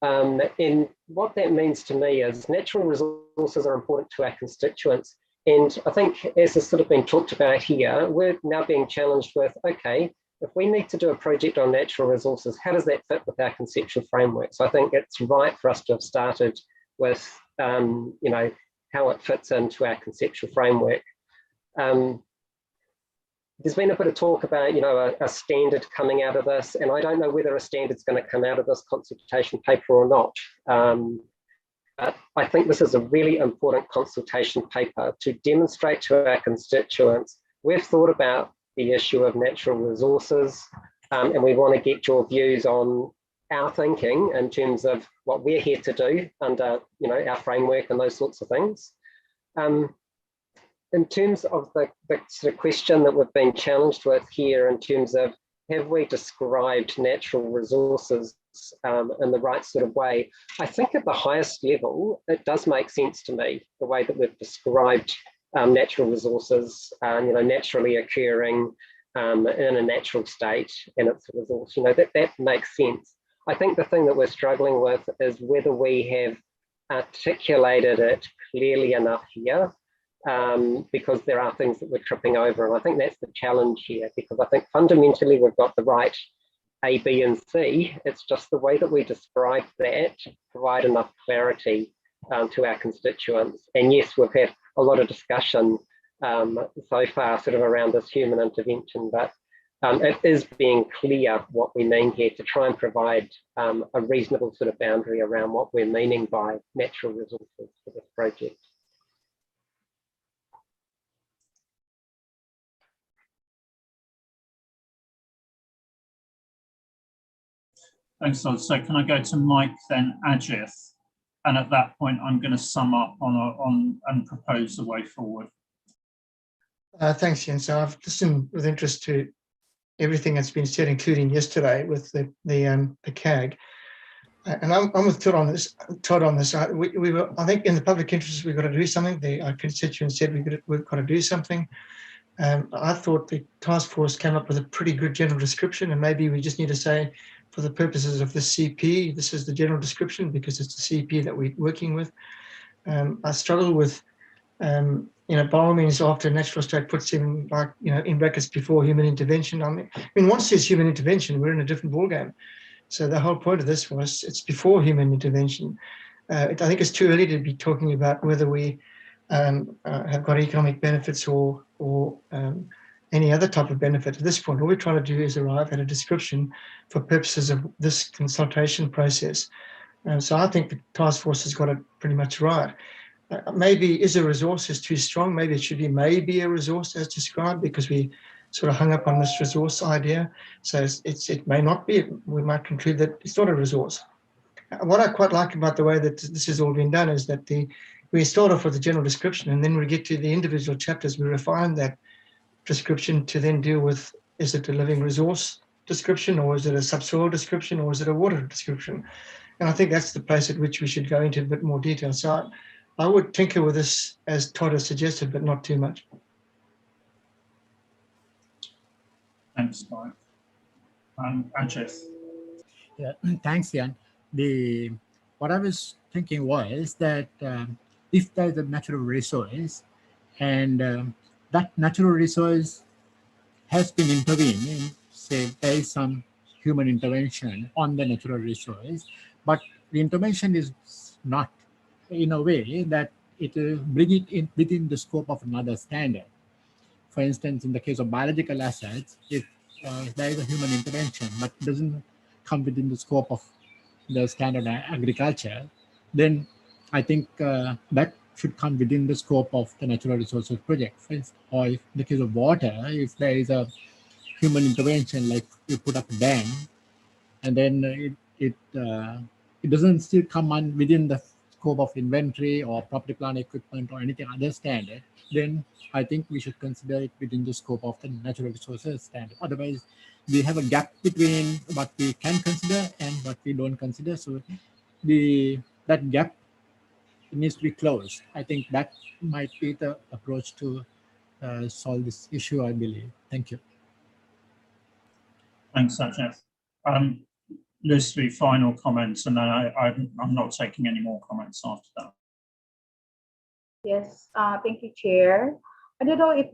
And what that means to me is natural resources are important to our constituents. And I think, as has sort of been talked about here, we're now being challenged with, okay, if we need to do a project on natural resources, how does that fit with our conceptual framework? So I think it's right for us to have started with, you know, how it fits into our conceptual framework. There's been a bit of talk about, you know, a standard coming out of this, and I don't know whether a standard's going to come out of this consultation paper or not. But I think this is a really important consultation paper to demonstrate to our constituents we've thought about the issue of natural resources, and we want to get your views on our thinking in terms of what we're here to do under, you know, our framework and those sorts of things. In terms of the sort of question that we've been challenged with here in terms of, have we described natural resources in the right sort of way? I think at the highest level, it does make sense to me, the way that we've described natural resources, you know, naturally occurring in a natural state, and it's a resource, you know, that makes sense. I think the thing that we're struggling with is whether we have articulated it clearly enough here, because there are things that we're tripping over. And I think that's the challenge here, because I think fundamentally we've got the right A, B, and C. It's just the way that we describe that to provide enough clarity to our constituents. And yes, we've had a lot of discussion so far sort of around this human intervention, but it is being clear what we mean here to try and provide a reasonable sort of boundary around what we're meaning by natural resources for this project. Thanks, Todd. So can I go to Mike, then Ajith? And at that point, I'm going to sum up on and propose the way forward. Thanks, Ian. So I've listened with interest to everything that's been said, including yesterday with the CAG. And I'm with Todd on this. We were, I think, in the public interest, we've got to do something. Our constituents said we've got to do something. I thought the task force came up with a pretty good general description, and maybe we just need to say, for the purposes of the CP, this is the general description because it's the CP that we're working with. I struggle with, you know, by all means, after natural state puts in, like, you know, in brackets before human intervention. I mean, once there's human intervention, we're in a different ballgame. So the whole point of this was it's before human intervention. I think it's too early to be talking about whether we have got economic benefits or any other type of benefit at this point. All we're trying to do is arrive at a description for purposes of this consultation process. So I think the task force has got it pretty much right. Maybe is a resource is too strong. Maybe it should be maybe a resource as described, because we sort of hung up on this resource idea. So it may not be. We might conclude that it's not a resource. What I quite like about the way that this has all been done is that we start off with a general description, and then we get to the individual chapters. We refine that description to then deal with, is it a living resource description, or is it a subsoil description, or is it a water description? And I think that's the place at which we should go into a bit more detail. So I would tinker with this as Todd has suggested, but not too much. Thanks, Mike. Ajith. Yeah, thanks, Ian. What I was thinking was that if there's a natural resource and that natural resource has been intervened in, say there is some human intervention on the natural resource, but the intervention is not in a way that it will bring it in within the scope of another standard. For instance, in the case of biological assets, if there is a human intervention but doesn't come within the scope of the standard agriculture, then I think that should come within the scope of the natural resources project. Or if in the case of water, if there is a human intervention, like you put up a dam, and then it doesn't still come on within the scope of inventory or property plant equipment or anything other standard, then I think we should consider it within the scope of the natural resources standard. Otherwise, we have a gap between what we can consider and what we don't consider. So that gap needs to be closed. I think that might be the approach to solve this issue, I believe. Thank you. Thanks, Ajith. Lucy, final comments, and then I'm not taking any more comments after that. Yes, thank you, Chair. I don't know if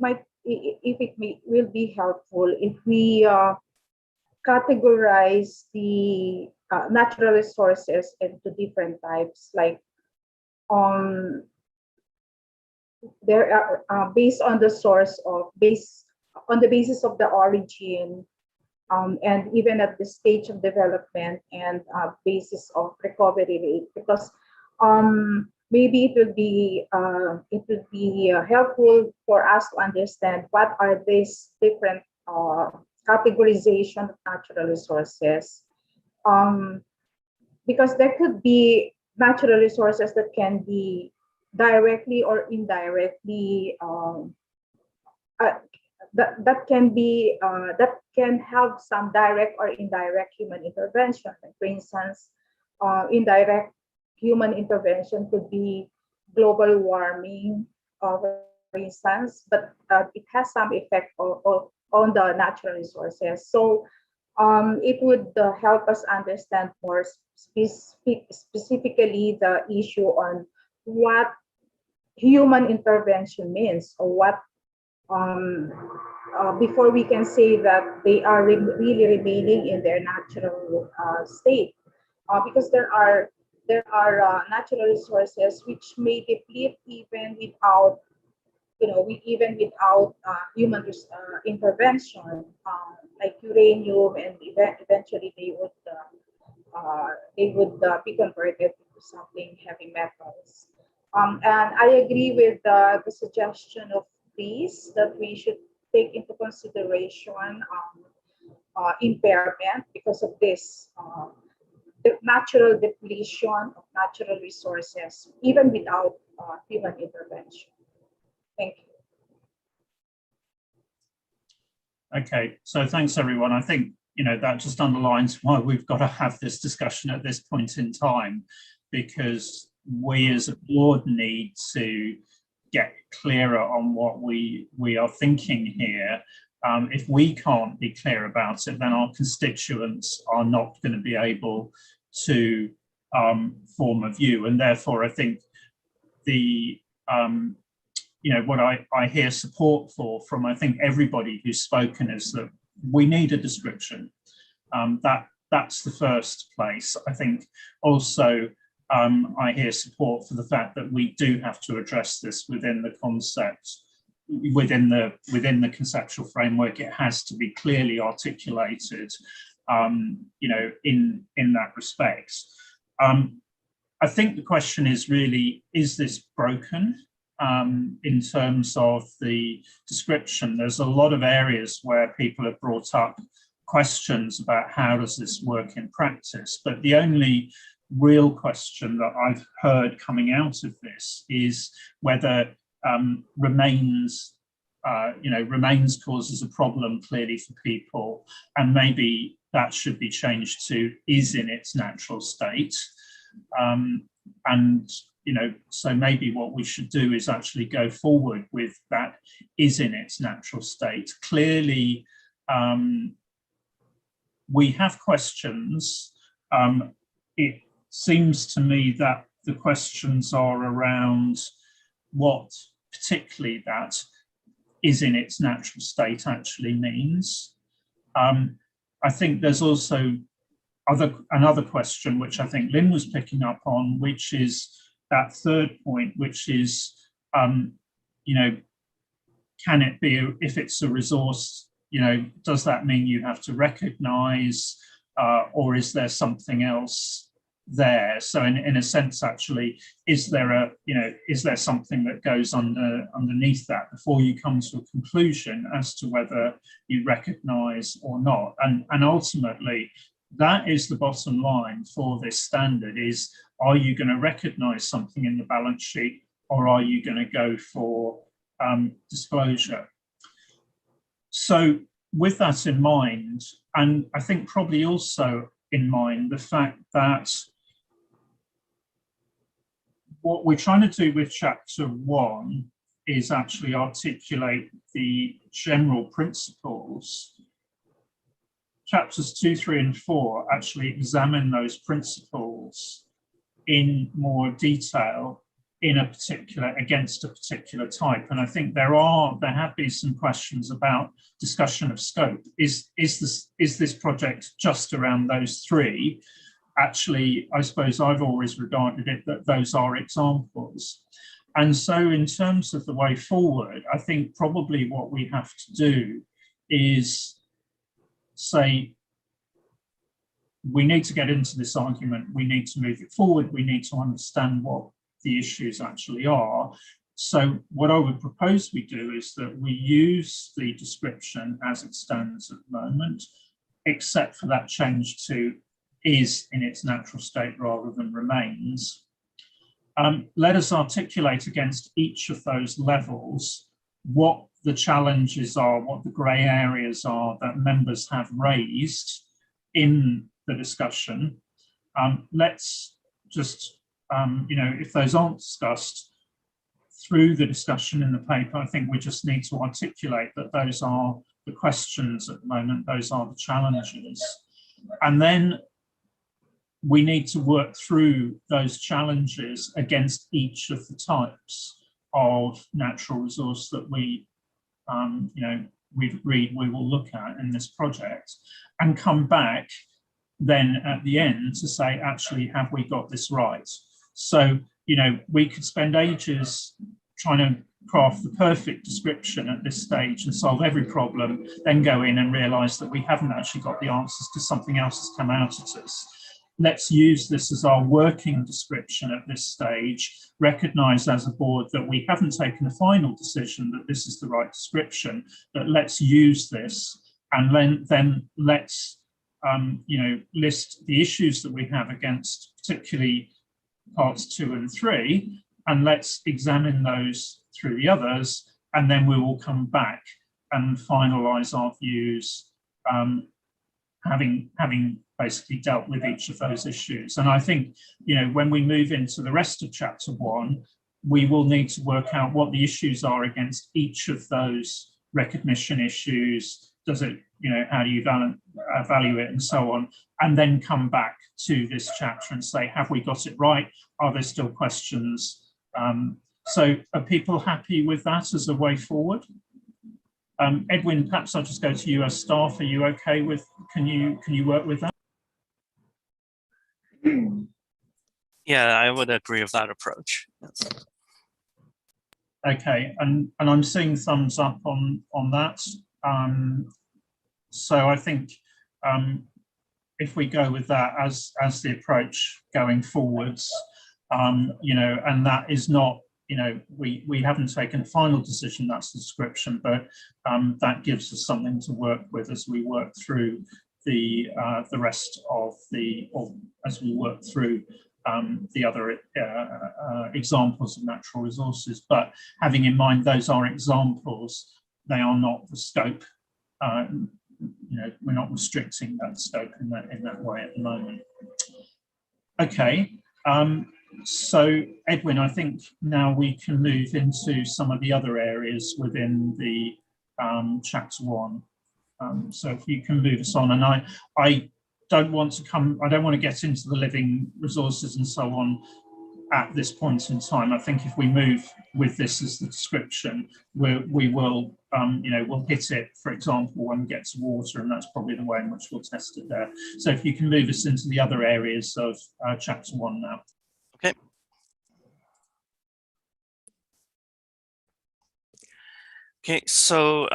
will be helpful if we categorize the natural resources into different types, like there are based on the basis of the origin, and even at the stage of development, and basis of recovery rate, because maybe it will be helpful for us to understand what are these different categorization of natural resources, because there could be natural resources that can be directly or indirectly that can have some direct or indirect human intervention. Like for instance, indirect human intervention could be global warming, for instance, but it has some effect on the natural resources. So it would help us understand more specifically the issue on what human intervention means, or what before we can say that they are really remaining in their natural state, because there are natural resources which may deplete even without human intervention, like uranium, and eventually they would be converted into something heavy metals. And I agree with the suggestion of these, that we should take into consideration impairment because of this the natural depletion of natural resources, even without human intervention. Thank you. Okay, so thanks everyone. I think that just underlines why we've got to have this discussion at this point in time, because we as a board need to get clearer on what we are thinking here. If we can't be clear about it, then our constituents are not going to be able to form a view. And therefore, I think the what I hear support for from I think everybody who's spoken is that we need a description. That's the first place. I think also I hear support for the fact that we do have to address this within the concept, within the conceptual framework. It has to be clearly articulated, in that respect. I think the question is really, is this broken? In terms of the description, there's a lot of areas where people have brought up questions about how does this work in practice, but the only real question that I've heard coming out of this is whether remains causes a problem clearly for people, and maybe that should be changed to is in its natural state. And so maybe what we should do is actually go forward with that is in its natural state. Clearly, we have questions. It seems to me that the questions are around what particularly that is in its natural state actually means. I think there's also another question, which I think Lynn was picking up on, which is that third point, which is, can it be, if it's a resource, does that mean you have to recognize, or is there something else there? So in a sense, actually, is there something that goes underneath that before you come to a conclusion as to whether you recognize or not? And ultimately, that is the bottom line for this standard is, are you going to recognize something in the balance sheet, or are you going to go for disclosure? So with that in mind, and I think probably also in mind the fact that what we're trying to do with chapter 1 is actually articulate the general principles chapters 2, 3, and 4 actually examine those principles in more detail in a particular, against a particular type. And I think there have been some questions about discussion of scope. Is this project just around those three? Actually, I suppose I've always regarded it that those are examples. And so in terms of the way forward, I think probably what we have to do is say, we need to get into this argument, we need to move it forward, we need to understand what the issues actually are. So what I would propose we do is that we use the description as it stands at the moment, except for that change to is in its natural state rather than remains. Let us articulate against each of those levels what the challenges are, what the grey areas are that members have raised in the discussion. Let's just, if those aren't discussed through the discussion in the paper, I think we just need to articulate that those are the questions at the moment, those are the challenges. And then we need to work through those challenges against each of the types of natural resource that we've agreed we will look at in this project, and come back then at the end to say, actually, have we got this right? So, we could spend ages trying to craft the perfect description at this stage and solve every problem, then go in and realize that we haven't actually got the answers because something else has come out at us. Let's use this as our working description at this stage, recognize as a board that we haven't taken a final decision that this is the right description, but let's use this, and then let's list the issues that we have against particularly parts 2 and 3, and let's examine those through the others, and then we will come back and finalize our views, having basically dealt with each of those issues. And I think, when we move into the rest of chapter 1, we will need to work out what the issues are against each of those recognition issues. Does it, how do you value it, and so on, and then come back to this chapter and say, have we got it right? Are there still questions? So are people happy with that as a way forward? Edwin, perhaps I'll just go to you as staff. Are you okay with, can you work with that? Yeah, I would agree with that approach. Yes. Okay, and I'm seeing thumbs up on that. So I think if we go with that as the approach going forwards, and that is not, we haven't taken a final decision, that's the description, but that gives us something to work with as we work through the rest of or as we work through the other examples of natural resources. But having in mind those are examples, they are not the scope. We're not restricting that scope in that way at the moment. Okay, so Edwin, I think now we can move into some of the other areas within the chapter 1. So if you can move us on, and I don't want to get into the living resources and so on at this point in time. I think if we move with this as the description, we will, we'll hit it, for example, when we get to water, and that's probably the way in which we'll test it there. So if you can move us into the other areas of chapter 1 now. Okay. Okay, so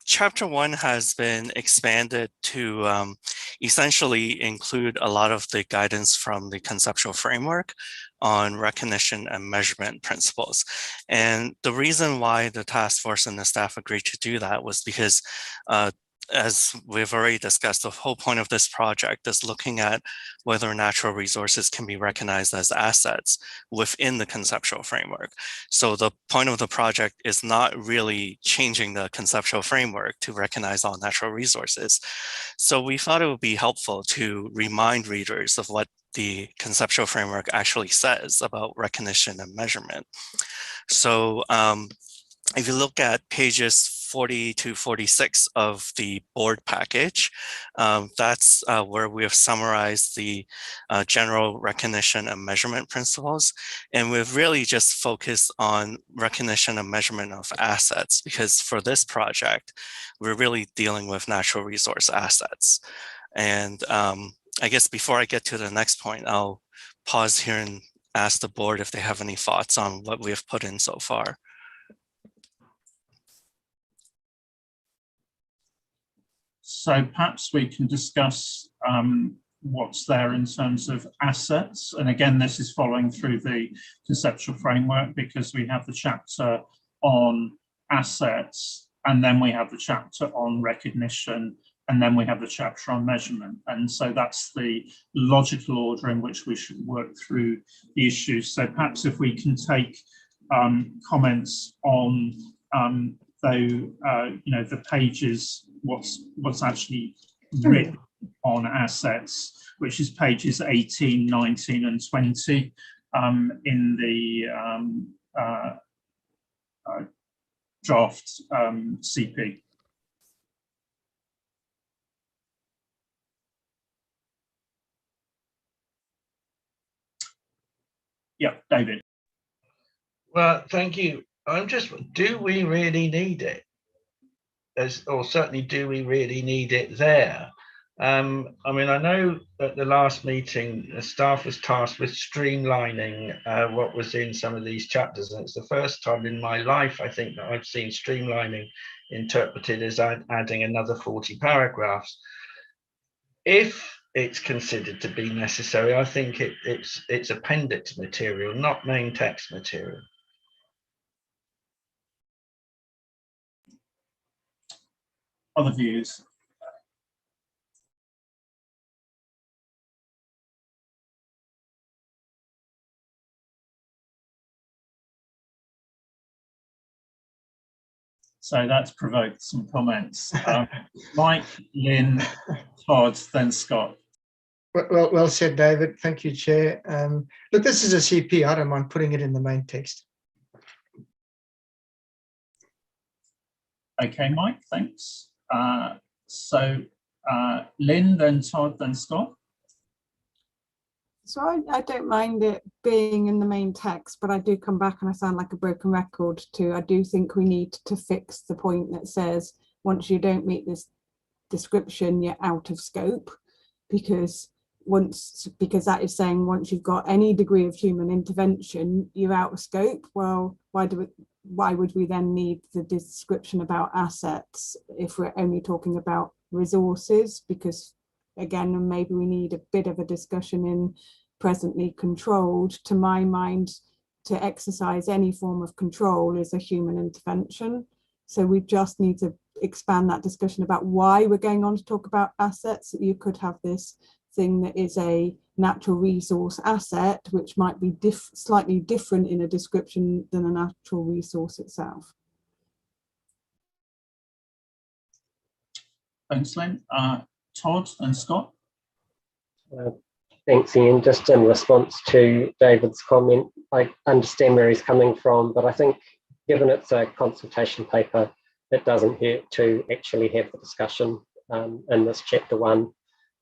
chapter 1 has been expanded to essentially include a lot of the guidance from the conceptual framework on recognition and measurement principles. And the reason why the task force and the staff agreed to do that was because, as we've already discussed, the whole point of this project is looking at whether natural resources can be recognized as assets within the conceptual framework. So the point of the project is not really changing the conceptual framework to recognize all natural resources. So we thought it would be helpful to remind readers of what the conceptual framework actually says about recognition and measurement. So if you look at pages 40 to 46 of the board package. That's where we have summarized the general recognition and measurement principles. And we've really just focused on recognition and measurement of assets, because for this project, we're really dealing with natural resource assets. And I guess before I get to the next point, I'll pause here and ask the board if they have any thoughts on what we have put in so far. So perhaps we can discuss what's there in terms of assets. And again, this is following through the conceptual framework, because we have the chapter on assets, and then we have the chapter on recognition, and then we have the chapter on measurement. And so that's the logical order in which we should work through the issues. So perhaps if we can take comments on the pages, what's actually written on assets, which is pages 18, 19, and 20 in the draft CP. Yeah, David. Well, thank you. Do we really need it? Or certainly, do we really need it there? I mean, I know at the last meeting, the staff was tasked with streamlining what was in some of these chapters. And it's the first time in my life, I think, that I've seen streamlining interpreted as adding another 40 paragraphs. If it's considered to be necessary, I think it's appendix material, not main text material. Other views? So that's provoked some comments. Mike, Lynn, Todd, then Scott. Well said, David. Thank you, Chair. Look, this is a CP. I don't mind putting it in the main text. Okay, Mike, thanks. Lynn, then Todd, then Scott. So I don't mind it being in the main text, but I do come back and I sound like a broken record too. I do think we need to fix the point that says once you don't meet this description, you're out of scope, because that is saying once you've got any degree of human intervention, you're out of scope. Well, why would we then need the description about assets if we're only talking about resources? Because again, maybe we need a bit of a discussion in presently controlled. To my mind, to exercise any form of control is a human intervention. So we just need to expand that discussion about why we're going on to talk about assets. You could have this thing that is a natural resource asset, which might be slightly different in a description than a natural resource itself. Thanks, Lynn. Todd and Scott. Thanks, Ian. Just in response to David's comment, I understand where he's coming from, but I think given it's a consultation paper, it doesn't hurt to actually have the discussion in this chapter 1,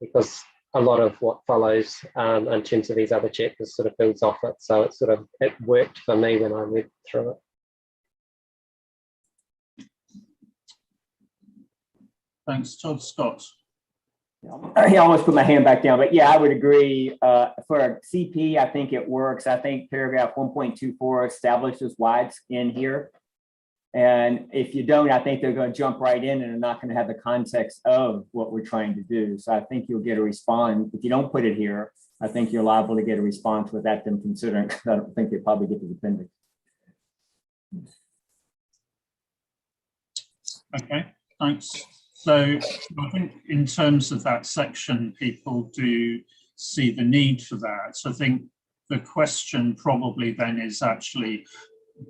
because a lot of what follows in terms of these other chapters sort of builds off it. So it worked for me when I read through it. Thanks, Todd. Scott. I almost put my hand back down, but yeah, I would agree. For a CP, I think it works. I think paragraph 1.24 establishes why it's in here. And if you don't, I think they're going to jump right in and are not going to have the context of what we're trying to do. So I think you'll get a response. If you don't put it here, I think you're liable to get a response without them considering. I don't think they probably get the appendix. Okay, thanks. So I think in terms of that section, people do see the need for that. So I think the question probably then is actually,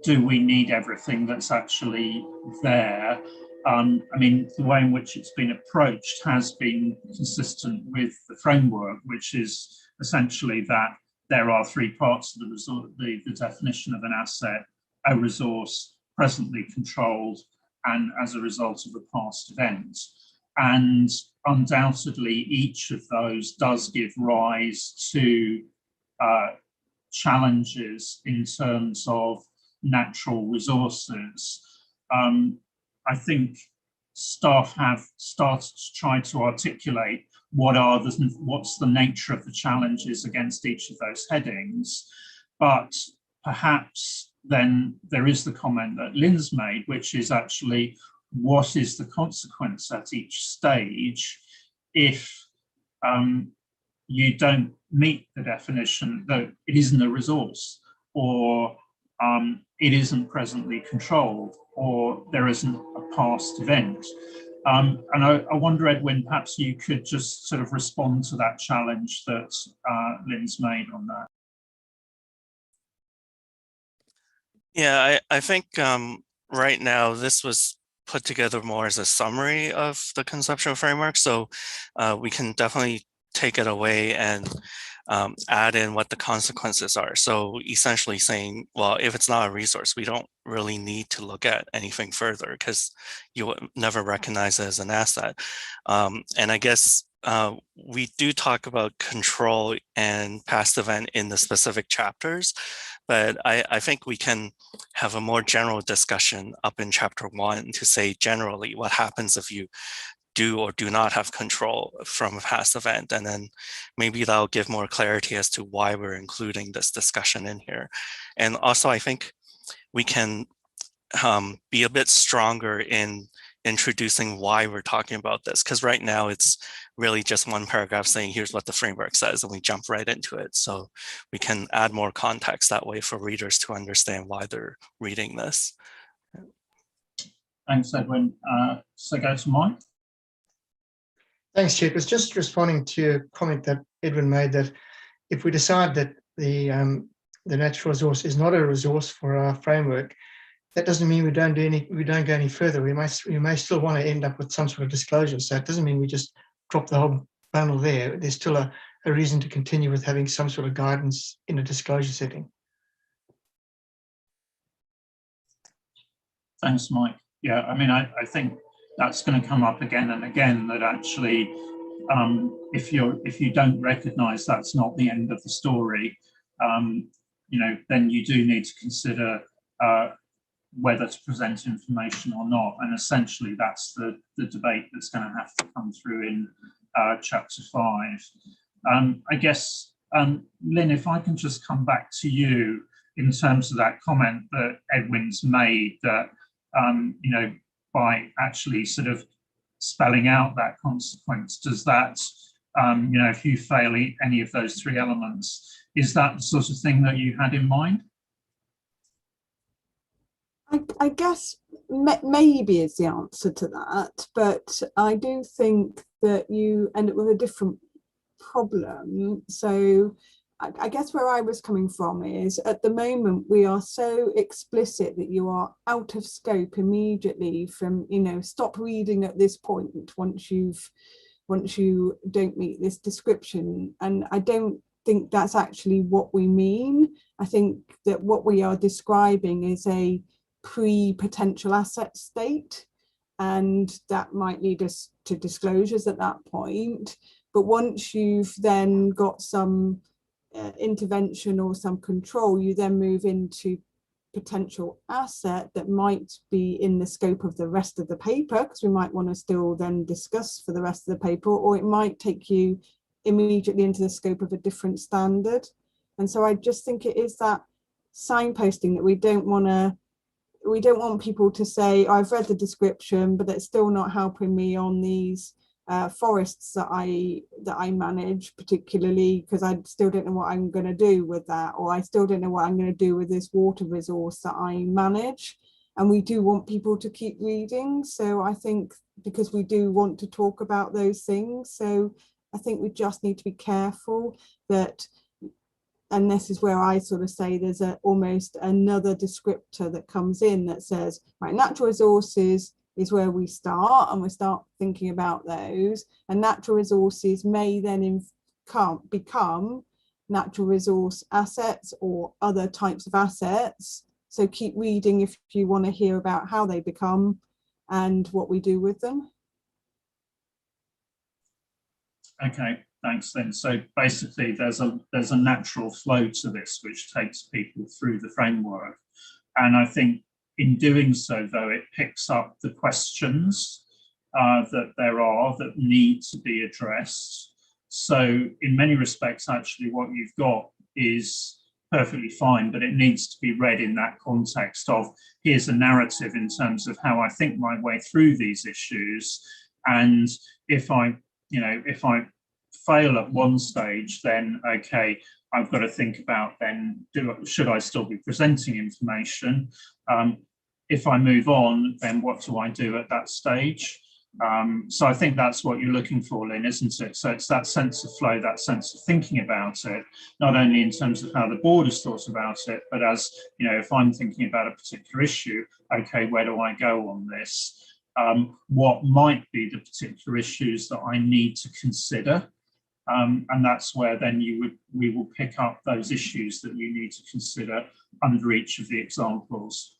do we need everything that's actually there? I mean, the way in which it's been approached has been consistent with the framework, which is essentially that there are 3 parts of the resource, the definition of an asset, a resource, presently controlled, and as a result of a past event. And undoubtedly, each of those does give rise to challenges in terms of natural resources. I think staff have started to try to articulate what's the nature of the challenges against each of those headings, but perhaps then there is the comment that Lynn's made, which is actually what is the consequence at each stage if you don't meet the definition that it isn't a resource, or it isn't presently controlled, or there isn't a past event. And I wonder, Edwin, perhaps you could just sort of respond to that challenge that Lynn's made on that. Yeah, I think right now this was put together more as a summary of the conceptual framework. So we can definitely take it away and add in what the consequences are. So essentially saying, well, if it's not a resource, we don't really need to look at anything further because you would never recognize it as an asset. And I guess we do talk about control and past event in the specific chapters, but I think we can have a more general discussion up in chapter 1 to say generally what happens if you do or do not have control from a past event. And then maybe that'll give more clarity as to why we're including this discussion in here. And also, I think we can be a bit stronger in introducing why we're talking about this, because right now it's really just one paragraph saying, here's what the framework says, and we jump right into it. So we can add more context that way for readers to understand why they're reading this. Thanks, Edwin. So go to Mike. Thanks, Chair. It was just responding to a comment that Edwin made, that if we decide that the natural resource is not a resource for our framework, that doesn't mean we don't go any further. We may still want to end up with some sort of disclosure. So it doesn't mean we just drop the whole bundle there. There's still a reason to continue with having some sort of guidance in a disclosure setting. Thanks, Mike. Yeah, I mean, I think that's going to come up again and again, that actually, if you don't recognise that's not the end of the story, then you do need to consider whether to present information or not. And essentially, that's the debate that's going to have to come through in chapter 5. I guess, Lynn, if I can just come back to you in terms of that comment that Edwin's made, that by actually sort of spelling out that consequence, does that, if you fail any of those 3 elements, is that the sort of thing that you had in mind? I guess maybe is the answer to that, but I do think that you end up with a different problem. So I guess where I was coming from is, at the moment we are so explicit that you are out of scope immediately from, stop reading at this point once you don't meet this description. And I don't think that's actually what we mean. I think that what we are describing is a pre-potential asset state, and that might lead us to disclosures at that point. But once you've then got some intervention or some control, you then move into potential asset that might be in the scope of the rest of the paper, because we might want to still then discuss for the rest of the paper, or it might take you immediately into the scope of a different standard. And so I just think it is that signposting that we don't want people to say, I've read the description, but it's still not helping me on these forests that I manage, particularly because I still don't know what I'm going to do with that, or I still don't know what I'm going to do with this water resource that I manage. And we do want people to keep reading. So I think, because we do want to talk about those things, so I think we just need to be careful that, and this is where I sort of say there's almost another descriptor that comes in that says, right, natural resources is where we start, and we start thinking about those, and natural resources may then become natural resource assets or other types of assets. So keep reading if you want to hear about how they become. and what we do with them. Okay, thanks then. So basically there's a natural flow to this which takes people through the framework. And I think in doing so, though, it picks up the questions that there are that need to be addressed. So in many respects, actually, what you've got is perfectly fine, but it needs to be read in that context of here's a narrative in terms of how I think my way through these issues. And if I fail at one stage, then okay, I've got to think about then, should I still be presenting information? If I move on, then what do I do at that stage? So I think that's what you're looking for, Lynn, isn't it? So it's that sense of flow, that sense of thinking about it, not only in terms of how the board has thought about it, but as, you know, if I'm thinking about a particular issue, okay, where do I go on this? What might be the particular issues that I need to consider? And that's where then we will pick up those issues that you need to consider under each of the examples.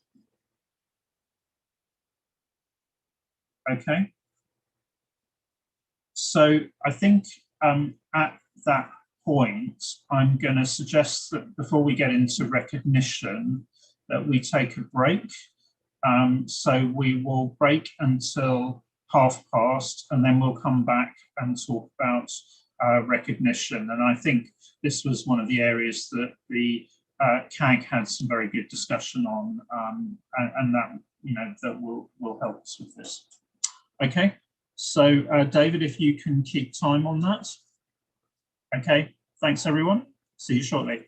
Okay. So I think at that point, I'm going to suggest that before we get into recognition, that we take a break. So we will break until past, and then we'll come back and talk about recognition. And I think this was one of the areas that the CAG had some very good discussion on, and that, you know, that will help us with this. Okay, so David, if you can keep time on that. Okay, thanks everyone. See you shortly.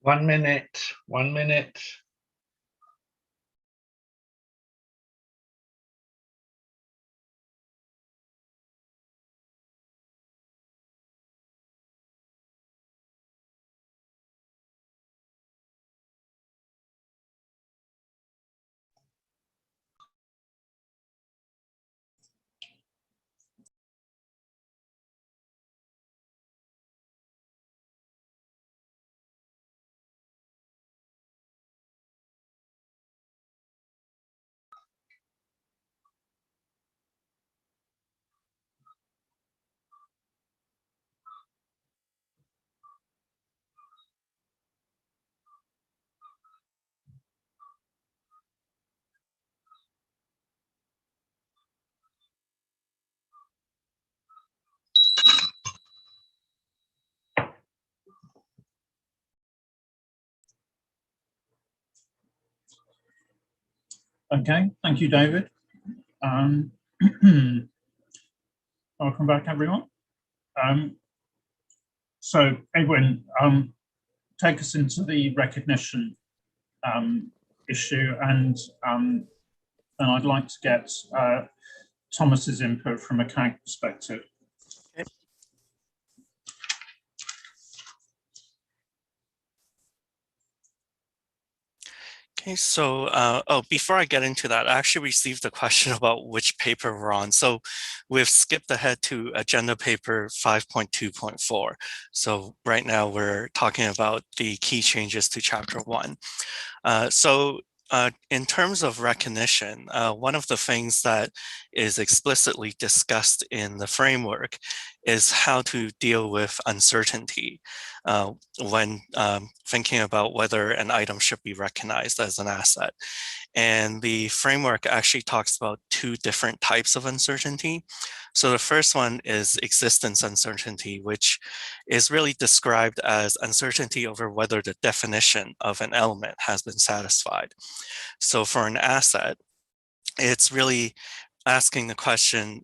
1 minute, 1 minute. Okay, thank you, David. Welcome back, everyone. So, Edwin, take us into the recognition issue, and I'd like to get Thomas's input from a CAG perspective. Okay, so before I get into that, I actually received a question about which paper we're on. So we've skipped ahead to agenda paper 5.2.4. So right now we're talking about the key changes to chapter 1. In terms of recognition, one of the things that is explicitly discussed in the framework is how to deal with uncertainty when thinking about whether an item should be recognized as an asset. And the framework actually talks about 2 different types of uncertainty. So the first one is existence uncertainty, which is really described as uncertainty over whether the definition of an element has been satisfied. So for an asset, it's really asking the question,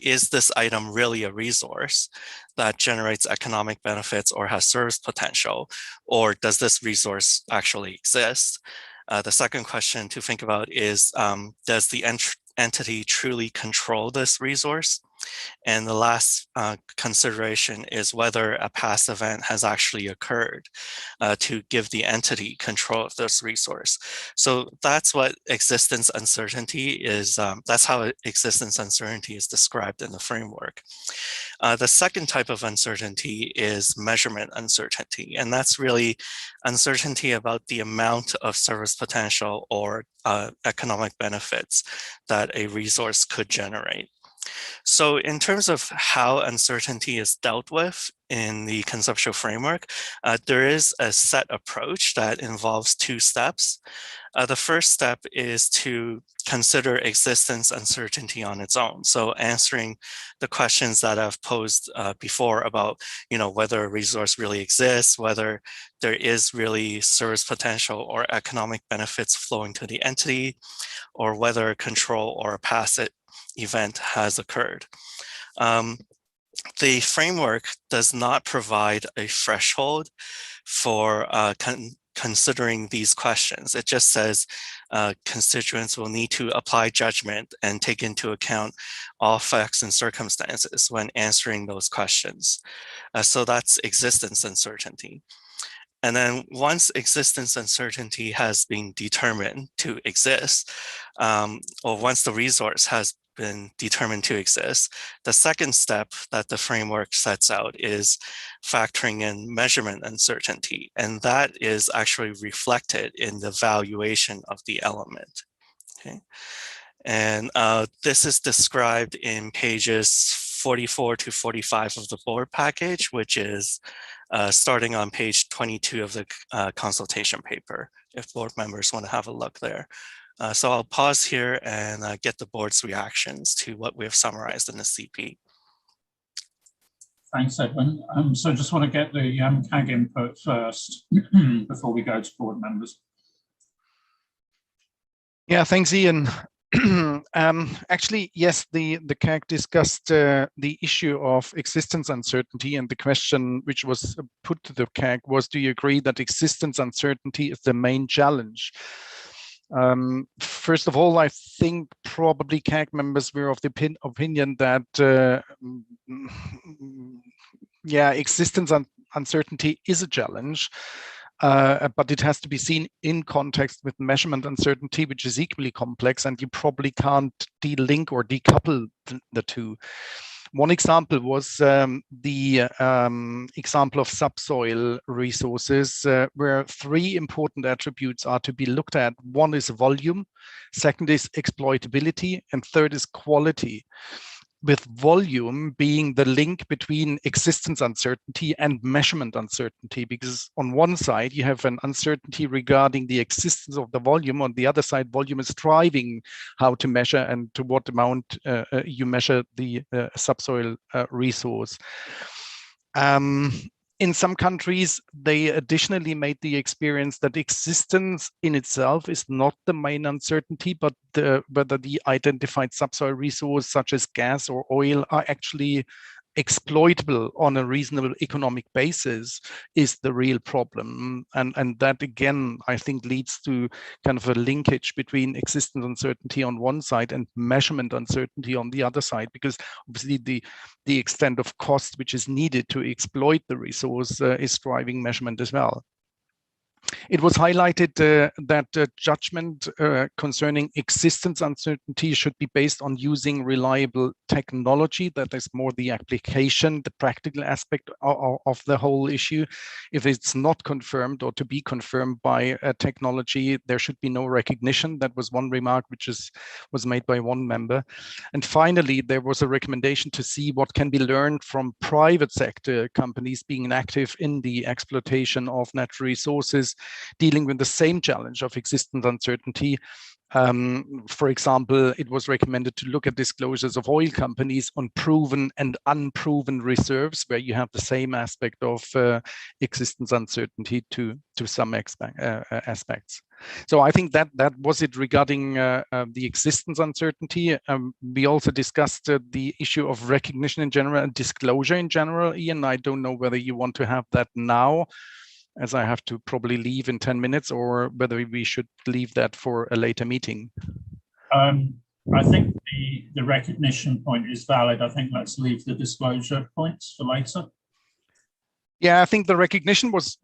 is this item really a resource that generates economic benefits or has service potential, or does this resource actually exist? The second question to think about is, does the entity truly control this resource? And the last consideration is whether a past event has actually occurred to give the entity control of this resource. So that's what existence uncertainty is. That's how existence uncertainty is described in the framework. The second type of uncertainty is measurement uncertainty, and that's really uncertainty about the amount of service potential or economic benefits that a resource could generate. So in terms of how uncertainty is dealt with in the conceptual framework, there is a set approach that involves 2 steps. The first step is to consider existence uncertainty on its own. So answering the questions that I've posed before about, whether a resource really exists, whether there is really service potential or economic benefits flowing to the entity, or whether control or a past event has occurred. The framework does not provide a threshold for considering these questions. It just says constituents will need to apply judgment and take into account all facts and circumstances when answering those questions. So that's existence uncertainty. And then once existence uncertainty has been determined to exist, or once the resource has been determined to exist, the second step that the framework sets out is factoring in measurement uncertainty. And that is actually reflected in the valuation of the element. Okay. And this is described in pages 44 to 45 of the board package, which is starting on page 22 of the consultation paper, if board members want to have a look there. So I'll pause here and get the board's reactions to what we've summarized in the CP. Thanks, Edwin. So I just want to get the CAG input first before we go to board members. Yeah, thanks, Ian. Actually, yes, the CAG discussed the issue of existence uncertainty, and the question which was put to the CAG was, do you agree that existence uncertainty is the main challenge? First of all, I think probably CAG members were of the opinion that yeah, existence uncertainty is a challenge. But it has to be seen in context with measurement uncertainty, which is equally complex, and you probably can't de-link or decouple the two. One example was the example of subsoil resources, where three important attributes are to be looked at. One is volume, second is exploitability, and third is quality, with volume being the link between existence uncertainty and measurement uncertainty, because on one side you have an uncertainty regarding the existence of the volume, on the other side volume is driving how to measure and to what amount you measure the subsoil resource. In some countries, they additionally made the experience that existence in itself is not the main uncertainty, but whether the identified subsoil resource, such as gas or oil, are actually exploitable on a reasonable economic basis is the real problem. And that, again, I think leads to kind of a linkage between existence uncertainty on one side and measurement uncertainty on the other side, because obviously the extent of cost which is needed to exploit the resource is driving measurement as well. It was highlighted that judgment concerning existence uncertainty should be based on using reliable technology. That is more the application, the practical aspect of the whole issue. If it's not confirmed or to be confirmed by a technology, there should be no recognition. That was one remark which was made by one member. And finally, there was a recommendation to see what can be learned from private sector companies being active in the exploitation of natural resources, dealing with the same challenge of existence uncertainty. For example, it was recommended to look at disclosures of oil companies on proven and unproven reserves, where you have the same aspect of existence uncertainty to some aspects. So I think that was it regarding the existence uncertainty. We also discussed the issue of recognition in general and disclosure in general. Ian, I don't know whether you want to have that now, as I have to probably leave in 10 minutes, or whether we should leave that for a later meeting. I think the recognition point is valid. I think let's leave the disclosure points for later. Yeah, I think the recognition was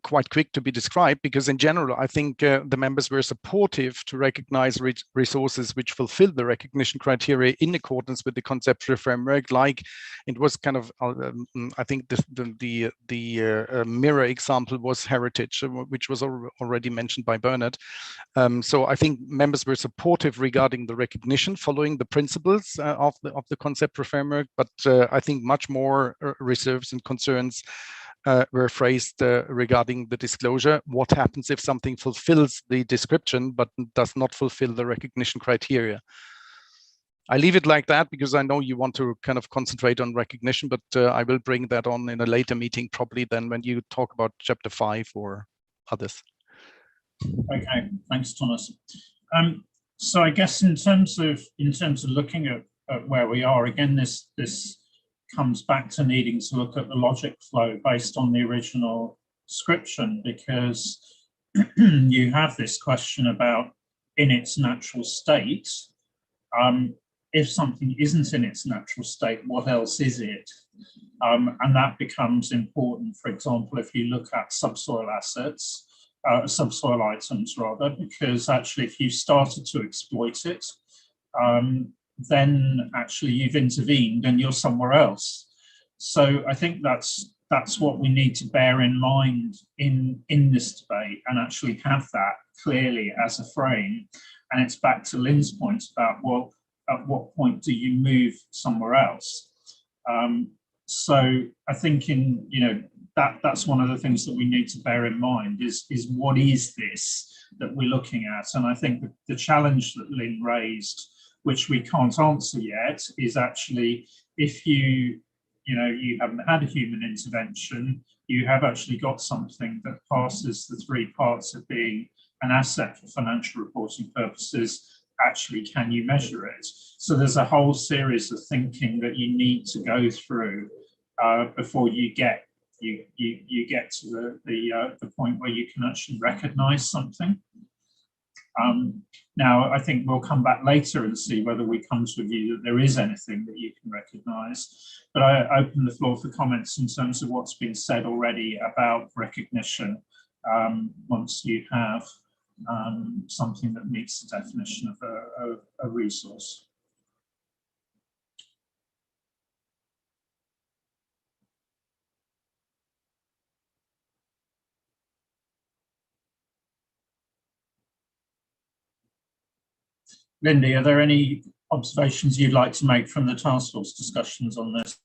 quite quick to be described, because in general, I think the members were supportive to recognize resources which fulfill the recognition criteria in accordance with the conceptual framework. Like it was kind of, I think the mirror example was heritage, which was already mentioned by Bernard. So I think members were supportive regarding the recognition following the principles of the conceptual framework, but I think much more reserves and concerns were phrased regarding the disclosure. What happens if something fulfills the description but does not fulfill the recognition criteria? I leave it like that because I know you want to kind of concentrate on recognition, but I will bring that on in a later meeting, probably then when you talk about chapter 5 or others. Okay, thanks, Thomas. So I guess in terms of looking at where we are, again, this comes back to needing to look at the logic flow based on the original description, because you have this question about in its natural state. If something isn't in its natural state, what else is it? And that becomes important, for example, if you look at subsoil assets, subsoil items rather, because actually if you started to exploit it, then actually you've intervened and you're somewhere else. So I think that's what we need to bear in mind in this debate, and actually have that clearly as a frame. And it's back to Lynn's point about, well, at what point do you move somewhere else? So I think that's one of the things that we need to bear in mind is what is this that we're looking at? And I think the challenge that Lynn raised, which we can't answer yet, is actually if you haven't had a human intervention, you have actually got something that passes the 3 parts of being an asset for financial reporting purposes, actually can you measure it? So there's a whole series of thinking that you need to go through before you get to the point where you can actually recognize something. Now, I think we'll come back later and see whether we come to a view that there is anything that you can recognise. But I open the floor for comments in terms of what's been said already about recognition once you have something that meets the definition of a resource. Lindy, are there any observations you'd like to make from the task force discussions on this?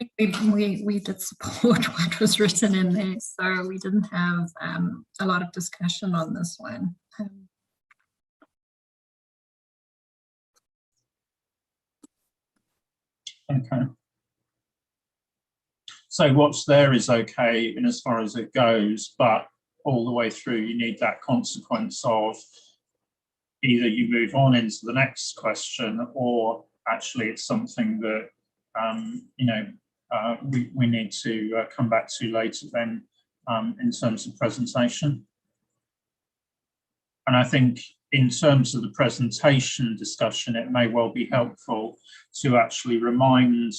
I think we did support what was written in there, so we didn't have a lot of discussion on this one. Okay. So what's there is okay in as far as it goes, but all the way through you need that consequence of either you move on into the next question, or actually it's something that you know, we need to come back to later then in terms of presentation. And I think in terms of the presentation discussion, it may well be helpful to actually remind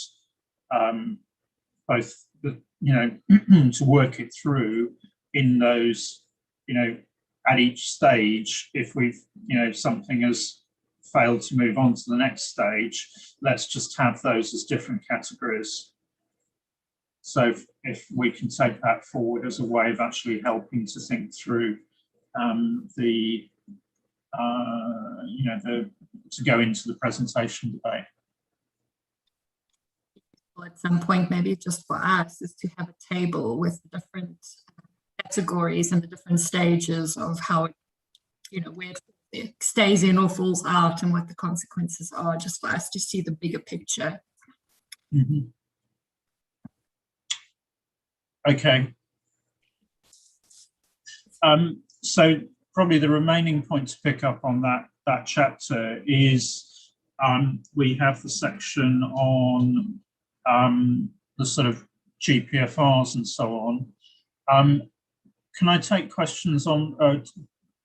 both the, you know, to work it through in those, you know, at each stage, if we've, you know, something has failed to move on to the next stage, let's just have those as different categories. So if we can take that forward as a way of actually helping to think through you know, to go into the presentation debate. At some point, maybe just for us, is to have a table with the different categories and the different stages of how it, you know, where it stays in or falls out and what the consequences are, just for us to see the bigger picture. Mm-hmm. Okay. So probably the remaining point to pick up on that chapter is we have the section on the sort of GPFRs and so on. Can I take questions on,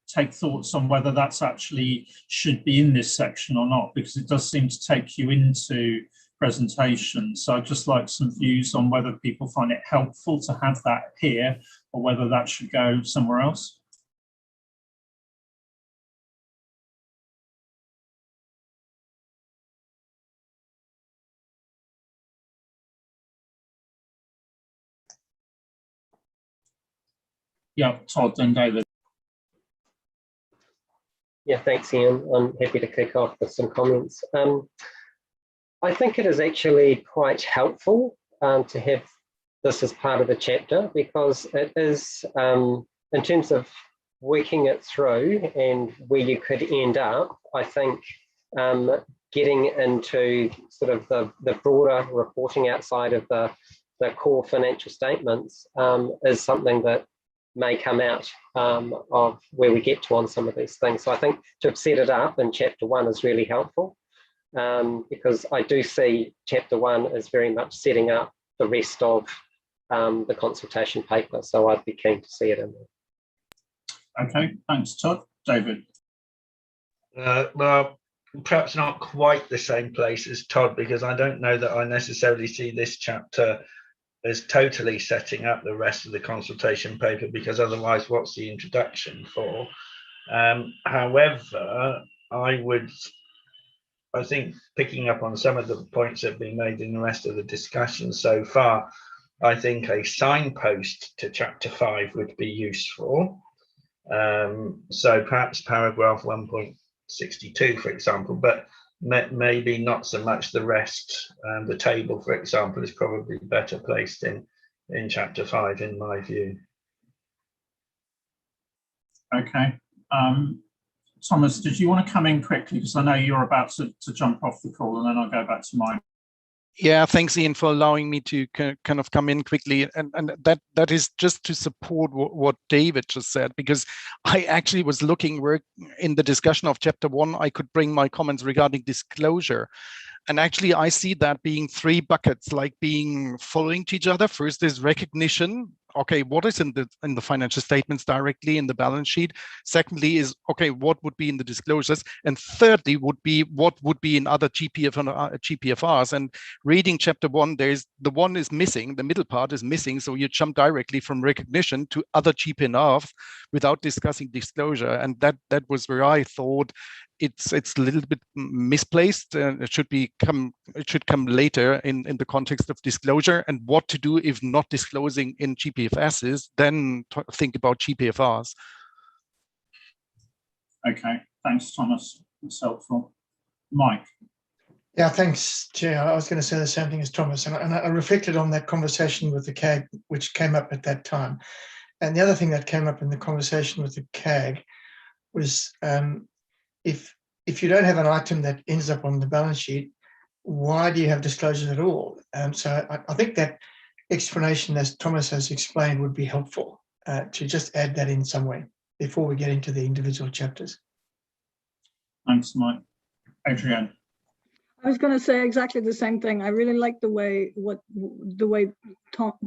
take thoughts on whether that's actually should be in this section or not, because it does seem to take you into presentation. So I'd just like some views on whether people find it helpful to have that here or whether that should go somewhere else. Yeah, Todd and David. Yeah, thanks, Ian. I'm happy to kick off with some comments. I think it is actually quite helpful to have this as part of the chapter, because it is, in terms of working it through and where you could end up, I think getting into sort of the broader reporting outside of the core financial statements is something that may come out of where we get to on some of these things. So I think to have set it up in chapter 1 is really helpful, because I do see chapter 1 as very much setting up the rest of the consultation paper. So I'd be keen to see it in there. Okay, thanks, Todd. David. Well, perhaps not quite the same place as Todd, because I don't know that I necessarily see this chapter as totally setting up the rest of the consultation paper, because otherwise what's the introduction for? However, I think picking up on some of the points that have been made in the rest of the discussion so far, I think a signpost to chapter 5 would be useful. So perhaps paragraph 1.62, for example, but maybe not so much the rest. The table, for example, is probably better placed in chapter 5, in my view. Okay. Thomas, did you want to come in quickly? Because I know you're about to jump off the call, and then I'll go back to mine. Yeah, thanks, Ian, for allowing me to kind of come in quickly. And that is just to support what David just said, because I actually was looking where in the discussion of chapter 1, I could bring my comments regarding disclosure. And actually, I see that being 3 buckets, like being following to each other. First is recognition. Okay, what is in the financial statements directly in the balance sheet? Secondly is, okay, what would be in the disclosures? And thirdly would be what would be in other GPFRs. And reading chapter 1, there's the one is missing, the middle part is missing. So you jump directly from recognition to other GPNRs without discussing disclosure. And that was where I thought it's a little bit misplaced, and it should come later in the context of disclosure and what to do if not disclosing in GPFSs, then think about GPFRs. Okay, thanks, Thomas. That's helpful. Mike. Yeah, thanks, Chair. I was going to say the same thing as Thomas, and I reflected on that conversation with the CAG, which came up at that time. And the other thing that came up in the conversation with the CAG was if you don't have an item that ends up on the balance sheet, why do you have disclosures at all? So I think that explanation, as Thomas has explained, would be helpful to just add that in some way before we get into the individual chapters. Thanks, Mike. Adrienne. I was going to say exactly the same thing. I really like the way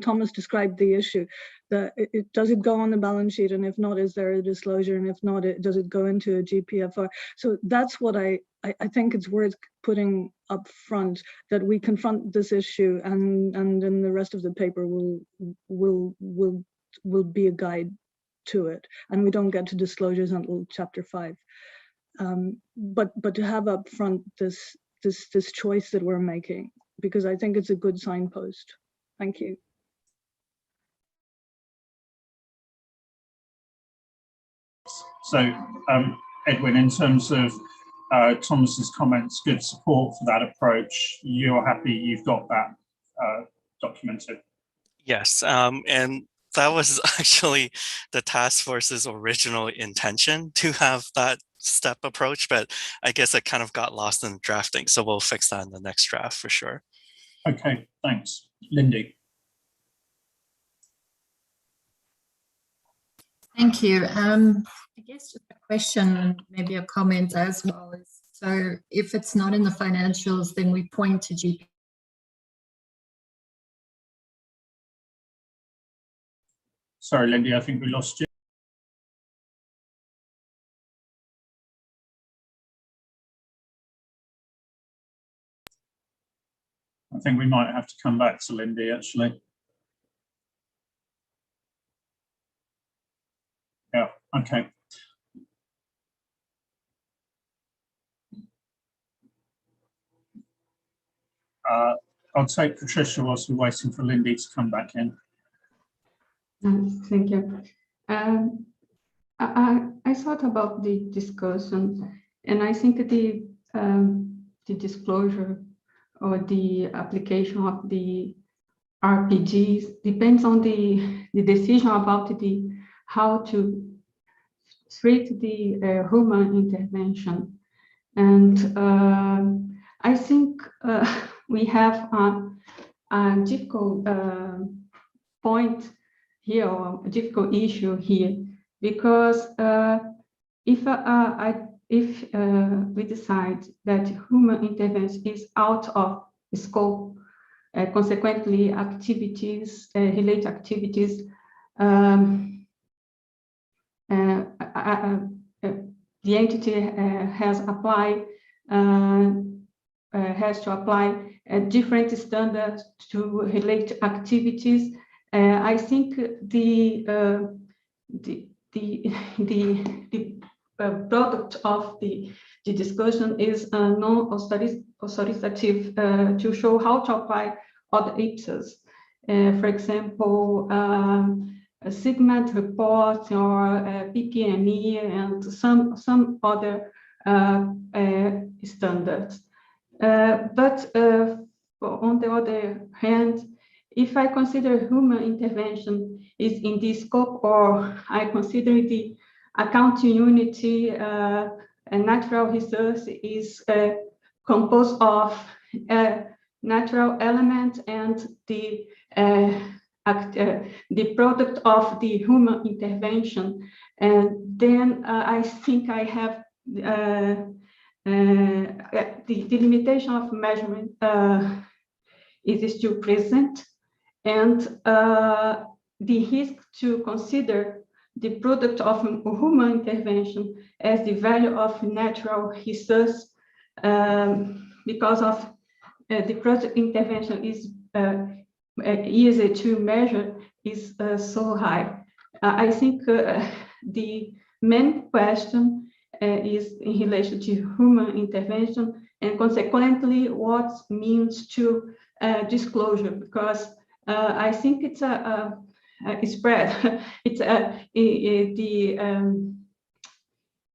Thomas described the issue. Does it go on the balance sheet, and if not, is there a disclosure, and if not, does it go into a GPFR? So that's what I think it's worth putting up front, that we confront this issue, and then the rest of the paper will be a guide to it, and we don't get to disclosures until chapter 5. But to have up front this choice that we're making, because I think it's a good signpost. Thank you. So, Edwin, in terms of Thomas's comments, good support for that approach. You're happy you've got that documented? Yes, and that was actually the task force's original intention, to have that step approach, but I guess it kind of got lost in the drafting. So we'll fix that in the next draft for sure. Okay, thanks. Lindy. Thank you. I guess just a question and maybe a comment as well. So if it's not in the financials, then we point to GP. Sorry, Lindy, I think we lost you. I think we might have to come back to Lindy, actually. Yeah, okay. I'll take Patricia whilst we're waiting for Lindy to come back in. Thank you. I thought about the discussion, and I think the disclosure or the application of the RPGs depends on the decision about how to treat the human intervention. And I think we have a difficult point here, or a difficult issue here, because if we decide that human intervention is out of scope, consequently activities, related activities, the entity has to apply different standards to related activities. I think the product of the discussion is non-authoritative to show how to apply other IPSAS. For example, a segment report or PPME and some other standards. But on the other hand, if I consider human intervention is in this scope, or I consider the accounting unity, a natural resource is composed of natural element and the product of the human intervention. And then I think I have the limitation of measurement is still present, and the risk to consider the product of human intervention as the value of natural resource because of the product intervention is easy to measure is so high. I think the main question is in relation to human intervention and consequently what means to disclosure, because I think it's a spread. It's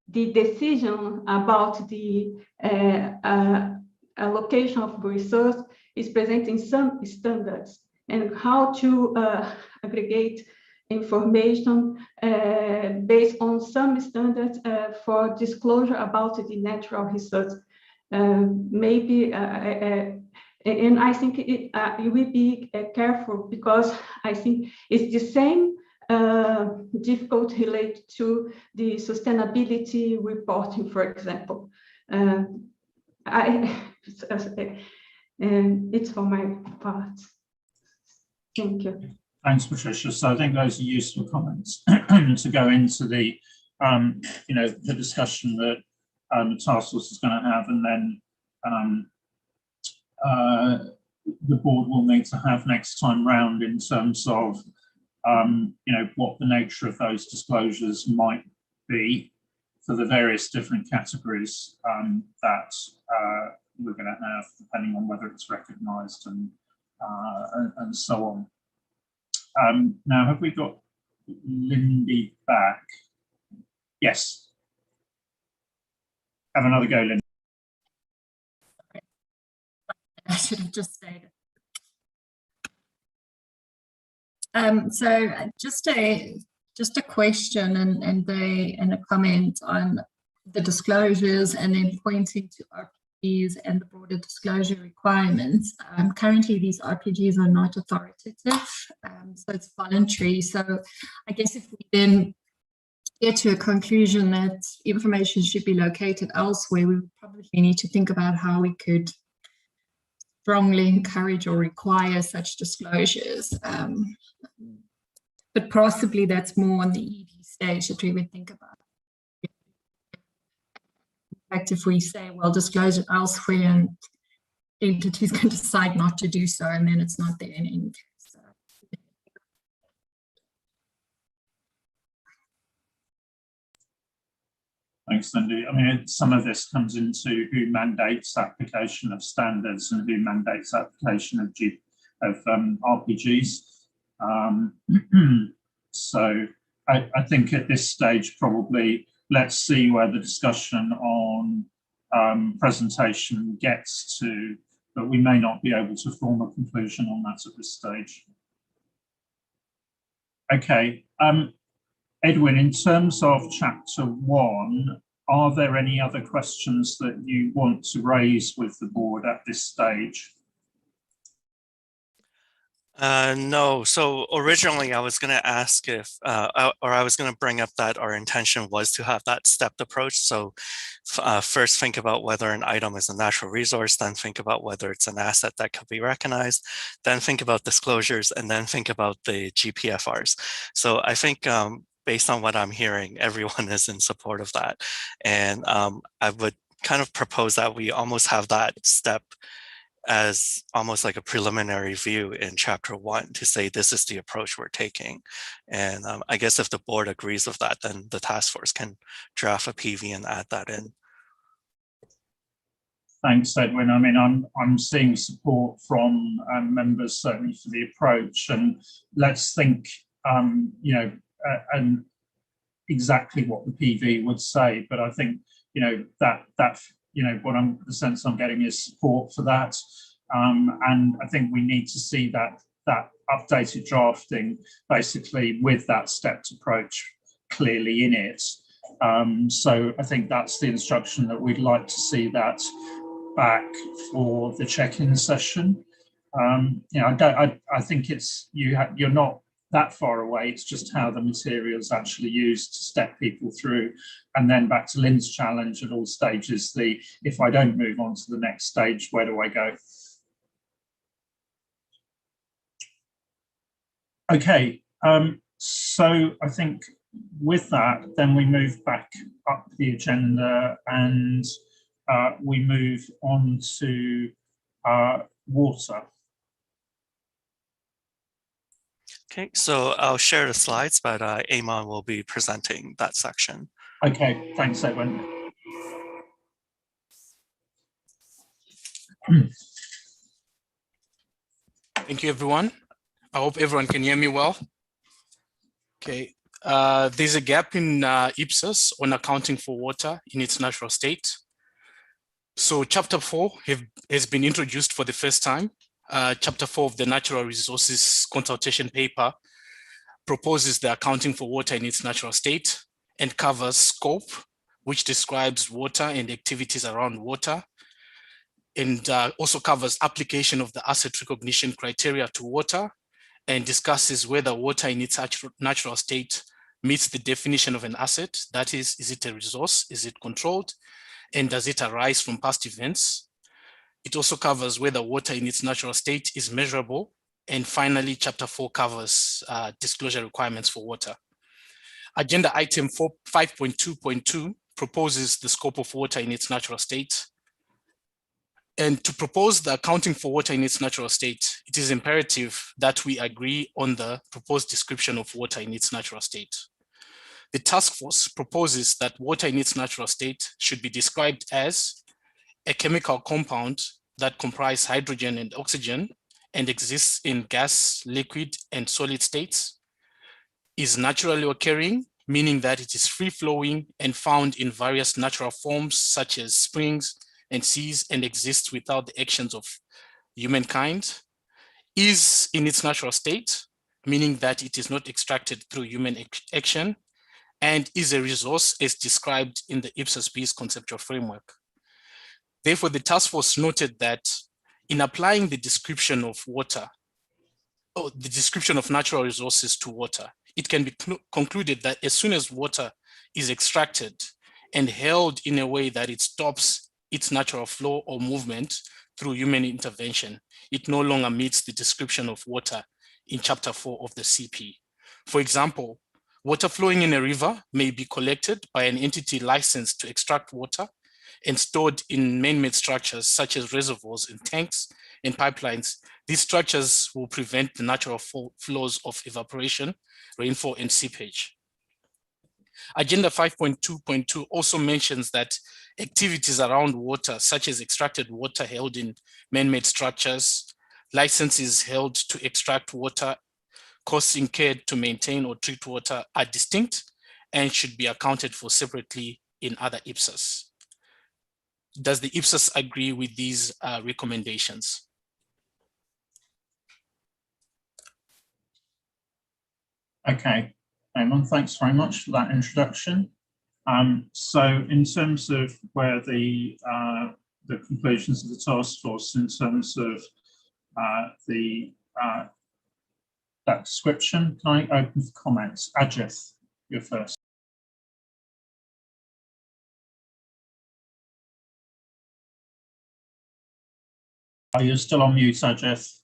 the decision about the allocation of resource is presenting some standards and how to aggregate information based on some standards for disclosure about the natural resource. Maybe, and I think it will be careful because I think it's the same difficulty related to the sustainability reporting, for example. It's for my part. Thank you. Thanks, Patricia. So I think those are useful comments to go into the, the discussion that the task force is going to have, and then the board will need to have next time round in terms of, what the nature of those disclosures might be for the various different categories that we're going to have, depending on whether it's recognised and so on. Now, have we got Lindy back? Yes. Have another go, Lindy. I should have just stayed. So just a question and a comment on the disclosures, and then pointing to RPGs and the broader disclosure requirements. Currently, these RPGs are not authoritative, so it's voluntary. So I guess if we then get to a conclusion that information should be located elsewhere, we would probably need to think about how we could strongly encourage or require such disclosures. But possibly that's more on the ED stage that we would think about. In fact, if we say, well, disclose it elsewhere, and entities can decide not to do so, and then it's not there in any case. Thanks, Lindy. I mean, some of this comes into who mandates application of standards and who mandates application of RPGs. So I think at this stage, probably let's see where the discussion on presentation gets to, but we may not be able to form a conclusion on that at this stage. Okay. Edwin, in terms of chapter 1, are there any other questions that you want to raise with the board at this stage? No. So originally I was going to ask if, or I was going to bring up that our intention was to have that stepped approach. So first think about whether an item is a natural resource, then think about whether it's an asset that could be recognized, then think about disclosures, and then think about the GPFRs. So I think based on what I'm hearing, everyone is in support of that. And I would kind of propose that we almost have that step as almost like a preliminary view in chapter 1 to say this is the approach we're taking. And I guess if the board agrees with that, then the task force can draft a PV and add that in. Thanks, Edwin. I mean, I'm seeing support from members certainly for the approach, and let's think, and exactly what the PV would say. But I think, that the sense I'm getting is support for that, and I think we need to see that updated drafting basically with that stepped approach clearly in it. So I think that's the instruction that we'd like to see that back for the check-in session. You know, I think it's you're not that far away. It's just how the material is actually used to step people through. And then back to Lynn's challenge at all stages, if I don't move on to the next stage, where do I go? Okay, so I think with that, then we move back up the agenda and we move on to water. Okay, so I'll share the slides, but Eamon will be presenting that section. Okay, thanks, Edwin. Thank you, everyone. I hope everyone can hear me well. Okay, there's a gap in IPSAS on accounting for water in its natural state. So chapter 4 has been introduced for the first time. Chapter 4 of the Natural Resources Consultation Paper proposes the accounting for water in its natural state and covers scope, which describes water and activities around water, and also covers application of the asset recognition criteria to water, and discusses whether water in its natural state meets the definition of an asset. That is it a resource? Is it controlled? And does it arise from past events? It also covers whether water in its natural state is measurable. And finally, chapter 4 covers disclosure requirements for water. Agenda item 5.2.2 proposes the scope of water in its natural state. And to propose the accounting for water in its natural state, it is imperative that we agree on the proposed description of water in its natural state. The task force proposes that water in its natural state should be described as a chemical compound that comprises hydrogen and oxygen and exists in gas, liquid, and solid states, is naturally occurring, meaning that it is free-flowing and found in various natural forms such as springs and seas, and exists without the actions of humankind, is in its natural state, meaning that it is not extracted through human action, and is a resource as described in the IPSASB's conceptual framework. Therefore, the task force noted that in applying the description of water, or the description of natural resources to water, it can be concluded that as soon as water is extracted and held in a way that it stops its natural flow or movement through human intervention, it no longer meets the description of water in chapter 4 of the CP. For example, water flowing in a river may be collected by an entity licensed to extract water and stored in man-made structures such as reservoirs and tanks and pipelines. These structures will prevent the natural flows of evaporation, rainfall, and seepage. Agenda 5.2.2 also mentions that activities around water, such as extracted water held in man-made structures, licenses held to extract water, costs incurred to maintain or treat water are distinct and should be accounted for separately in other IPSAS. Does the IPSAS agree with these recommendations? Okay, Eamon, thanks very much for that introduction. So in terms of where the conclusions of the task force in terms of that description, can I open for comments? Ajith, you're first. Are you still on mute, Ajith?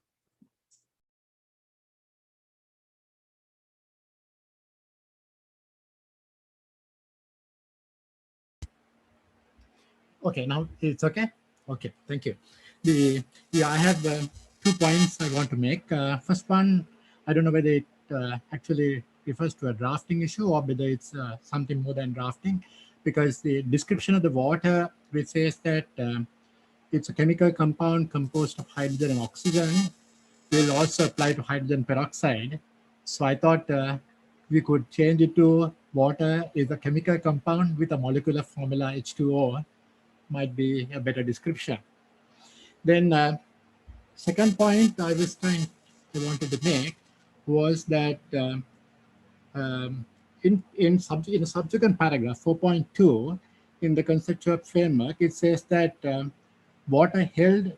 Okay, now it's okay. Okay, thank you. I have 2 points I want to make. First one, I don't know whether it actually refers to a drafting issue or whether it's something more than drafting, because the description of the water, which says that it's a chemical compound composed of hydrogen and oxygen, will also apply to hydrogen peroxide. So I thought we could change it to water is a chemical compound with a molecular formula H2O, might be a better description. Then second point I wanted to make was that in a subsequent paragraph 4.2 in the conceptual framework, it says that water held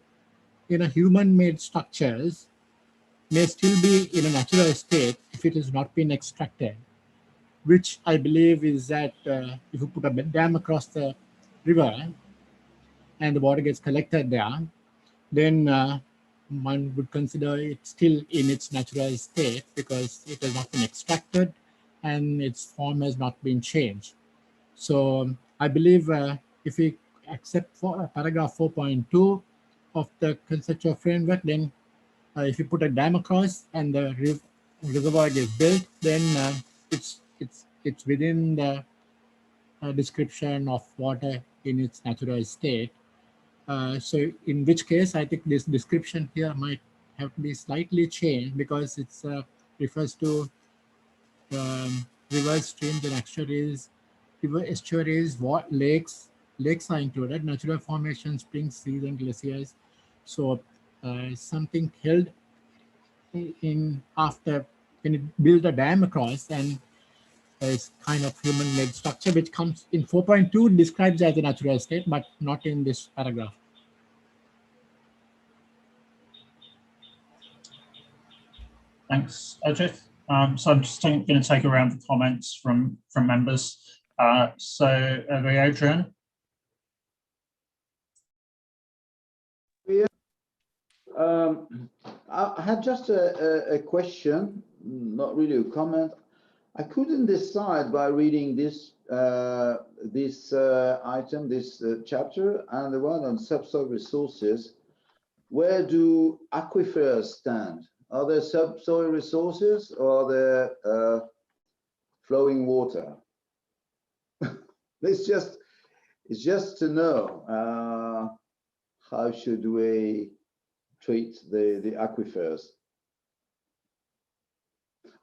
in a human-made structures may still be in a natural state if it has not been extracted, which I believe is that if you put a dam across the river and the water gets collected there, then one would consider it still in its natural state because it has not been extracted and its form has not been changed. So I believe if we accept paragraph 4.2 of the conceptual framework, then if you put a dam across and the reservoir gets built, then it's within the description of water in its natural state. So in which case, I think this description here might have to be slightly changed because it refers to rivers, streams, and estuaries. River estuaries, lakes are included, natural formations, springs, seas, and glaciers. So something held in after when you build a dam across, and is kind of human-made structure, which comes in 4.2 describes as a natural state, but not in this paragraph. Thanks, Ajit. So I'm just going to take around the comments from members. So Adrian. I had just a question, not really a comment. I couldn't decide by reading this item, this chapter, and the one on subsoil resources. Where do aquifers stand? Are there subsoil resources or are there flowing water? It's just to know how should we treat the aquifers.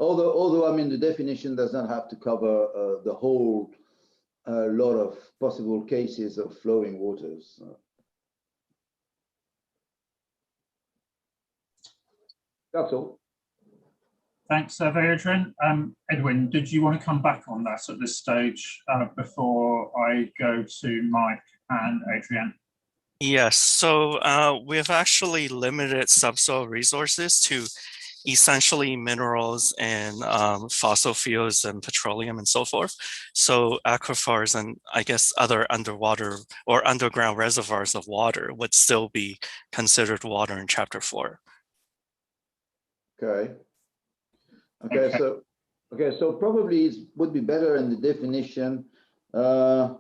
Although I mean the definition does not have to cover the whole lot of possible cases of flowing waters. That's all. Thanks, Adrian. Edwin, did you want to come back on that at this stage before I go to Mike and Adrian? Yes, so we have actually limited subsoil resources to essentially minerals and fossil fuels and petroleum and so forth. So aquifers and I guess other underwater or underground reservoirs of water would still be considered water in Chapter 4. Okay. So probably it would be better in the definition to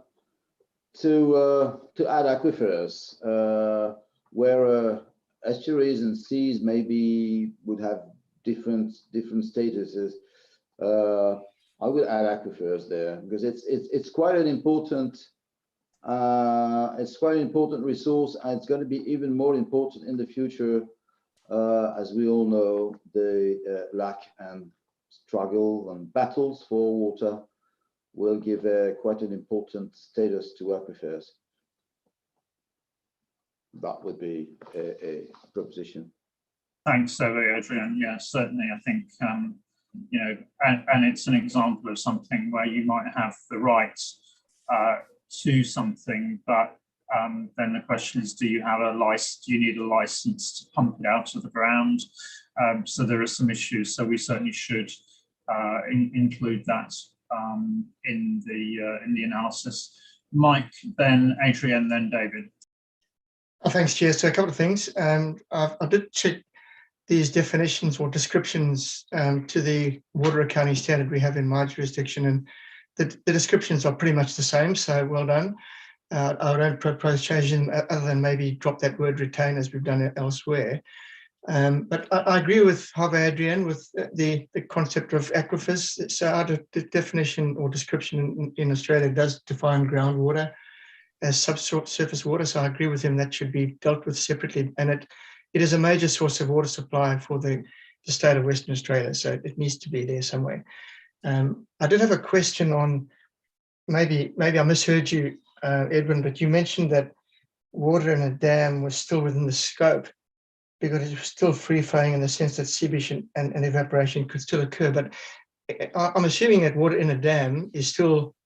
add aquifers where estuaries and seas maybe would have different statuses. I would add aquifers there because it's quite an important resource, and it's going to be even more important in the future. As we all know, the lack and struggle and battles for water will give quite an important status to aquifers. That would be a proposition. Thanks, Adrian. Yeah, certainly. I think you know, and it's an example of something where you might have the right to something, but then the question is, do you have a license? Do you need a license to pump it out of the ground? So there are some issues. So we certainly should include that in the analysis. Mike, then Adrian, then David. Thanks, Chair. So a couple of things. I did check these definitions or descriptions to the water accounting standard we have in my jurisdiction, and the descriptions are pretty much the same. So well done. I don't propose changing other than maybe drop that word retain as we've done it elsewhere. But I agree with Adrian with the concept of aquifers. So our definition or description in Australia does define groundwater as subsurface water. So I agree with him that should be dealt with separately. And it is a major source of water supply for the state of Western Australia. So it needs to be there somewhere. I did have a question on, maybe I misheard you, Edwin, but you mentioned that water in a dam was still within the scope because it was still free flowing in the sense that seepage and evaporation could still occur. But I'm assuming that water in a dam is still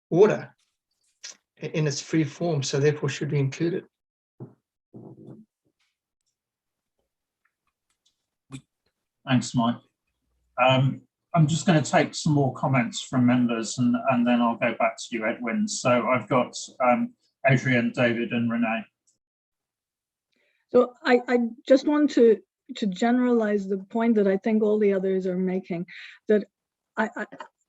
water in its free form, so therefore should be included. Thanks, Mike. I'm just going to take some more comments from members and then I'll go back to you, Edwin. So I've got Adrian, David and Renee. So I just want to generalize the point that I think all the others are making, that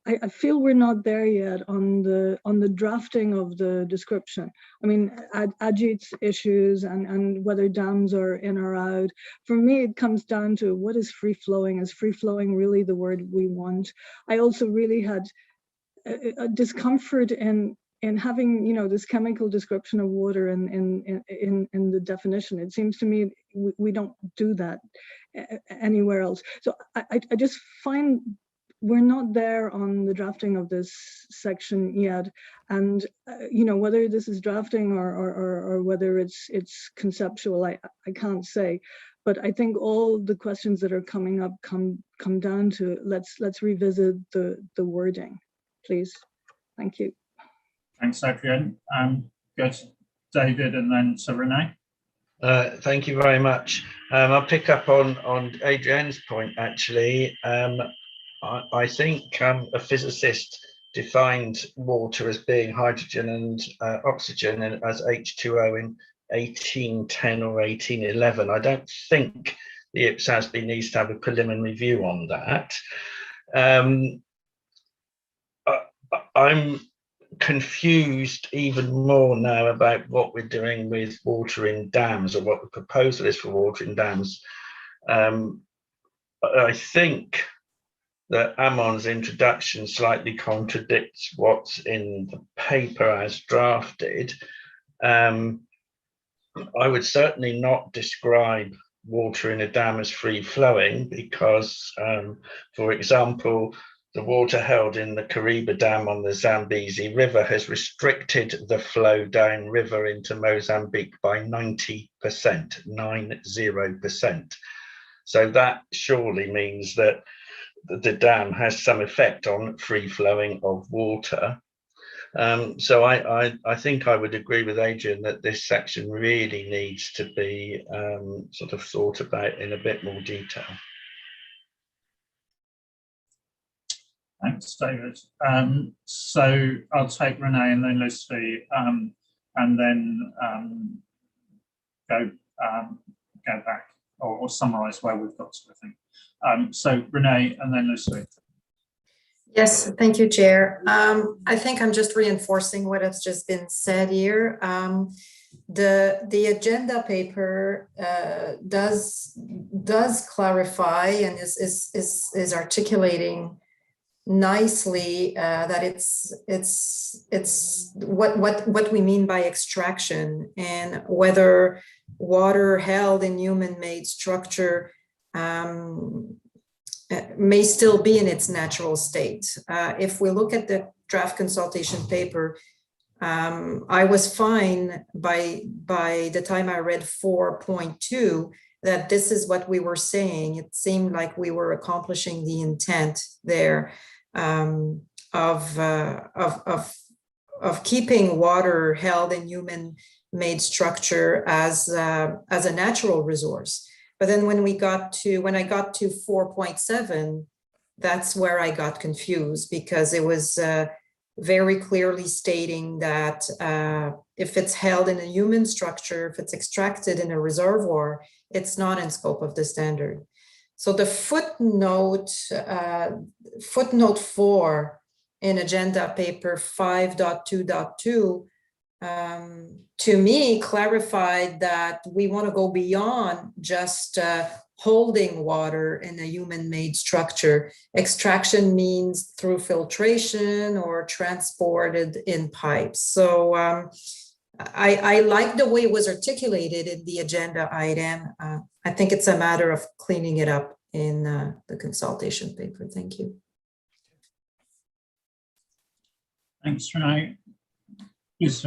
I feel we're not there yet on the drafting of the description. I mean, Ajit's issues and whether dams are in or out. For me, it comes down to what is free flowing? Is free flowing really the word we want? I also really had a discomfort in having, you know, this chemical description of water in the definition. It seems to me we don't do that anywhere else. So I just find we're not there on the drafting of this section yet, and you know, whether this is drafting or whether it's conceptual, I can't say. But I think all the questions that are coming up come down to let's revisit the wording, please. Thank you. Thanks, Adrian. Go to David and then to Renee. Thank you very much. I'll pick up on Adrian's point, actually. I think a physicist defined water as being hydrogen and oxygen as H2O in 1810 or 1811. I don't think the IPSASB needs to have a preliminary view on that. I'm confused even more now about what we're doing with water in dams, or what the proposal is for water in dams. I think that Amon's introduction slightly contradicts what's in the paper as drafted. I would certainly not describe water in a dam as free flowing because, for example, the water held in the Kariba Dam on the Zambezi River has restricted the flow downriver into Mozambique by 90%, 90%. So that surely means that the dam has some effect on free flowing of water. So I think I would agree with Adrian that this section really needs to be sort of thought about in a bit more detail. Thanks, David. So I'll take Renee and then Lucy, and then go back or summarise where we've got to, I think. So Renee and then Lucy. Yes, thank you, Chair. I think I'm just reinforcing what has just been said here. The agenda paper does clarify and is articulating nicely that it's what we mean by extraction, and whether water held in human-made structure may still be in its natural state. If we look at the draft consultation paper, I was fine by the time I read 4.2 that this is what we were saying. It seemed like we were accomplishing the intent there of keeping water held in human-made structure as a natural resource. But then when I got to 4.7, that's where I got confused, because it was very clearly stating that if it's held in a human structure, if it's extracted in a reservoir, it's not in scope of the standard. So the footnote 4 in agenda paper 5.2.2 to me clarified that we want to go beyond just holding water in a human-made structure. Extraction means through filtration or transported in pipes. So I like the way it was articulated in the agenda item. I think it's a matter of cleaning it up in the consultation paper. Thank you. Thanks, Renee. Yes,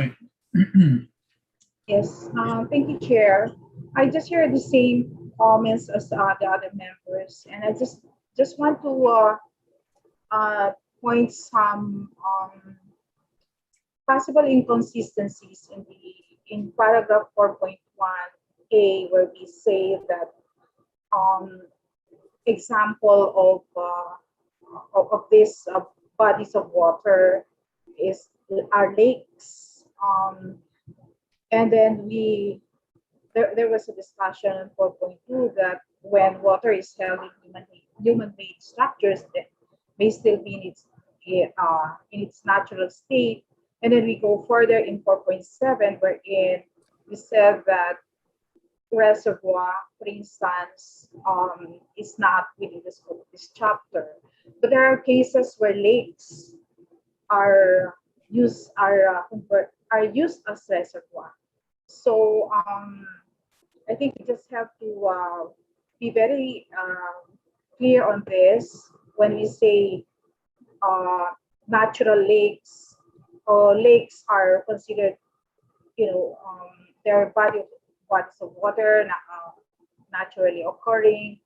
Yes, thank you, Chair. I just heard the same comments as the other members, and I just want to point some possible inconsistencies in paragraph 4.1a, where we say that example of these bodies of water are lakes. And then there was a discussion in 4.2 that when water is held in human-made structures, that may still be in its natural state. And then we go further in 4.7, wherein we said that reservoir, for instance, is not within the scope of this chapter. But there are cases where lakes are used as reservoir. So I think we just have to be very clear on this when we say natural lakes, or lakes are considered, they're bodies of water naturally occurring.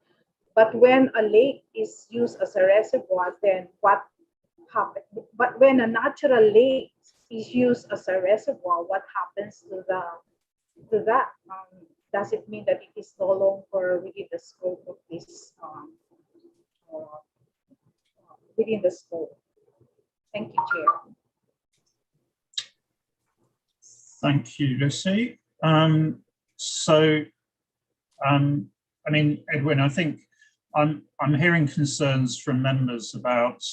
But when a lake is used as a reservoir, then what happens? But when a natural lake is used as a reservoir, what happens to that? Does it mean that it is no longer within the scope of this? Within the scope. Thank you, Chair. Thank you, Lucy. I mean, Edwin, I think I'm hearing concerns from members about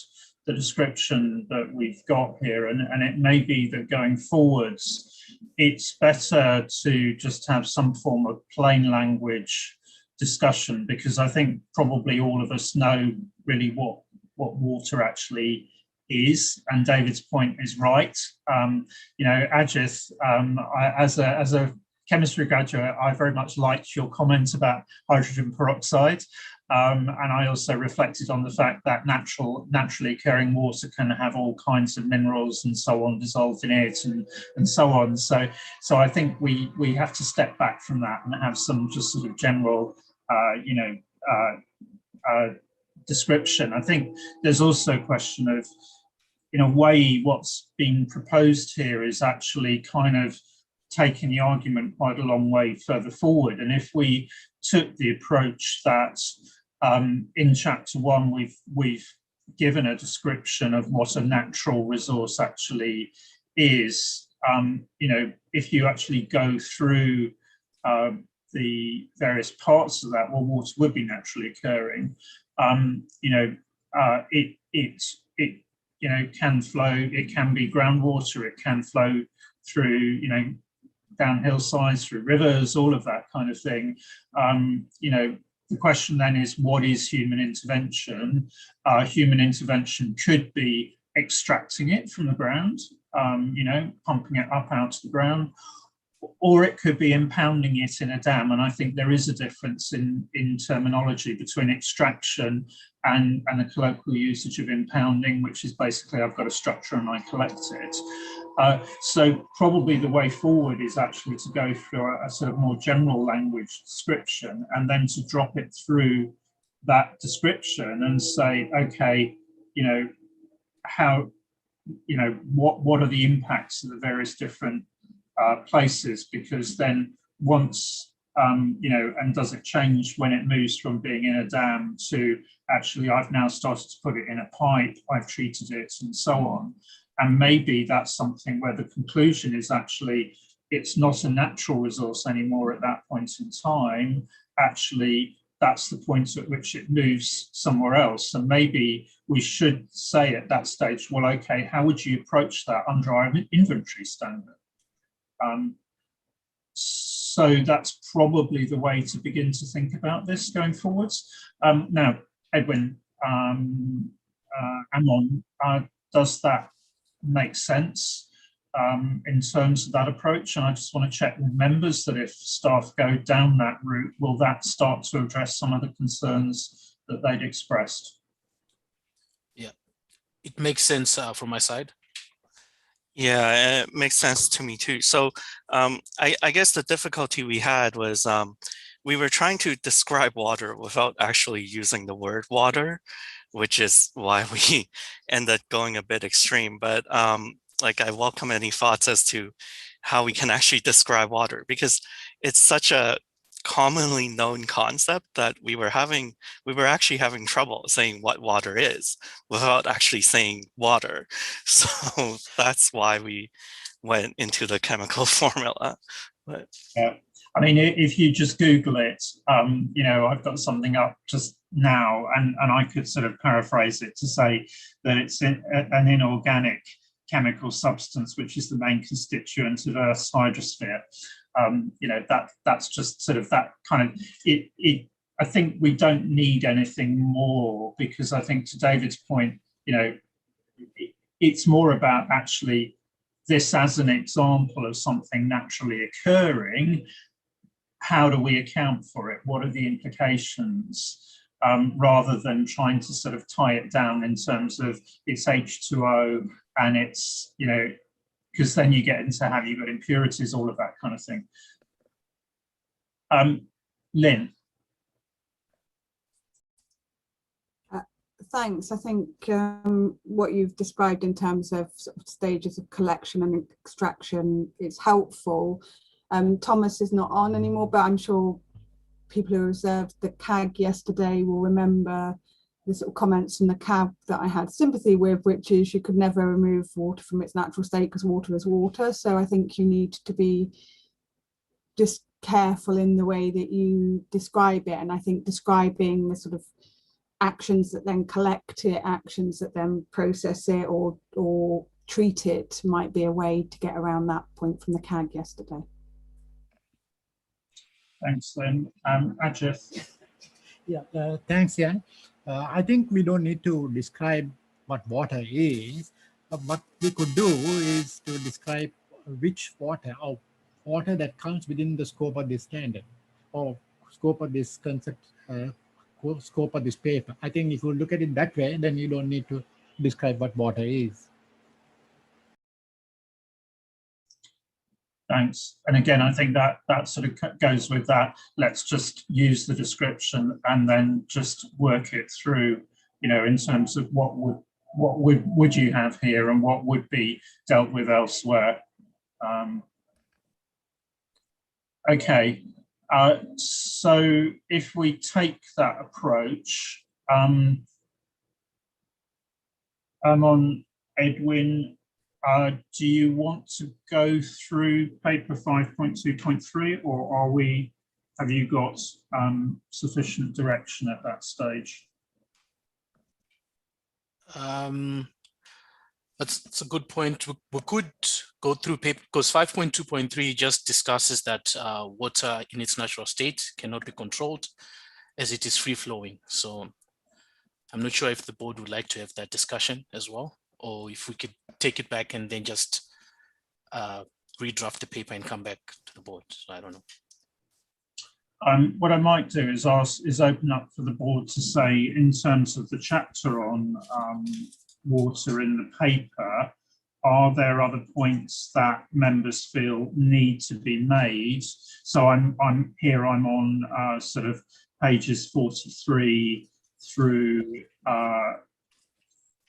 the description that we've got here, and it may be that going forwards, it's better to just have some form of plain language discussion, because I think probably all of us know really what water actually is, and David's point is right. Ajith, as a chemistry graduate, I very much liked your comment about hydrogen peroxide, and I also reflected on the fact that naturally occurring water can have all kinds of minerals and so on dissolved in it, and so on. So I think we have to step back from that and have some just sort of general, description. I think there's also a question of, in a way, what's being proposed here is actually kind of taking the argument quite a long way further forward. And if we took the approach that in chapter 1 we've given a description of what a natural resource actually is, if you actually go through the various parts of that, well, water would be naturally occurring. It can flow, it can be groundwater, it can flow through, down hillsides, through rivers, all of that kind of thing. The question then is, what is human intervention? Human intervention could be extracting it from the ground, pumping it up out to the ground, or it could be impounding it in a dam. And I think there is a difference in terminology between extraction and the colloquial usage of impounding, which is basically I've got a structure and I collect it. So probably the way forward is actually to go through a sort of more general language description, and then to drop it through that description and say, okay, what are the impacts of the various different places, because then once, and does it change when it moves from being in a dam to actually I've now started to put it in a pipe, I've treated it, and so on. And maybe that's something where the conclusion is actually it's not a natural resource anymore at that point in time. Actually, that's the point at which it moves somewhere else. And maybe we should say at that stage, well, okay, how would you approach that under our inventory standard? So that's probably the way to begin to think about this going forwards. Now, Edwin, Amon, does that make sense in terms of that approach? And I just want to check with members that if staff go down that route, will that start to address some of the concerns that they'd expressed? Yeah, it makes sense from my side. Yeah, it makes sense to me too. So I guess the difficulty we had was we were trying to describe water without actually using the word water, which is why we ended up going a bit extreme. But like, I welcome any thoughts as to how we can actually describe water, because it's such a commonly known concept that we were actually having trouble saying what water is without actually saying water. So that's why we went into the chemical formula. But yeah, I mean, if you just Google it, you know, I've got something up just now, and I could sort of paraphrase it to say that it's an inorganic chemical substance, which is the main constituent of Earth's hydrosphere. You know, that's just sort of that kind of it. I think we don't need anything more, because I think, to David's point, you know, it's more about actually this as an example of something naturally occurring. How do we account for it? What are the implications? Rather than trying to sort of tie it down in terms of it's H2O and it's, you know, because then you get into have you got impurities, all of that kind of thing. Lynn. Thanks. I think what you've described in terms of, sort of stages of collection and extraction is helpful. Thomas is not on anymore, but I'm sure people who observed the CAG yesterday will remember the sort of comments from the CAG that I had sympathy with, which is you could never remove water from its natural state because water is water. So I think you need to be just careful in the way that you describe it. And I think describing the sort of actions that then collect it, actions that then process it or treat it might be a way to get around that point from the CAG yesterday. Thanks, Lynn. Ajith. Yeah, thanks, Jan. I think we don't need to describe what water is. What we could do is to describe which water or water that comes within the scope of this standard or scope of this concept, scope of this paper. I think if you look at it that way, then you don't need to describe what water is. Thanks. And again, I think that sort of goes with that. Let's just use the description and then just work it through, you know, in terms of what would you have here and what would be dealt with elsewhere. Okay. So if we take that approach, I'm on Edwin. Do you want to go through paper 5.2.3, or have you got sufficient direction at that stage? That's a good point. We could go through paper, because 5.2.3 just discusses that water in its natural state cannot be controlled as it is free flowing. So I'm not sure if the board would like to have that discussion as well, or if we could take it back and then just redraft the paper and come back to the board. So I don't know. What I might do is open up for the board to say, in terms of the chapter on water in the paper, are there other points that members feel need to be made? So I'm on sort of pages 43 through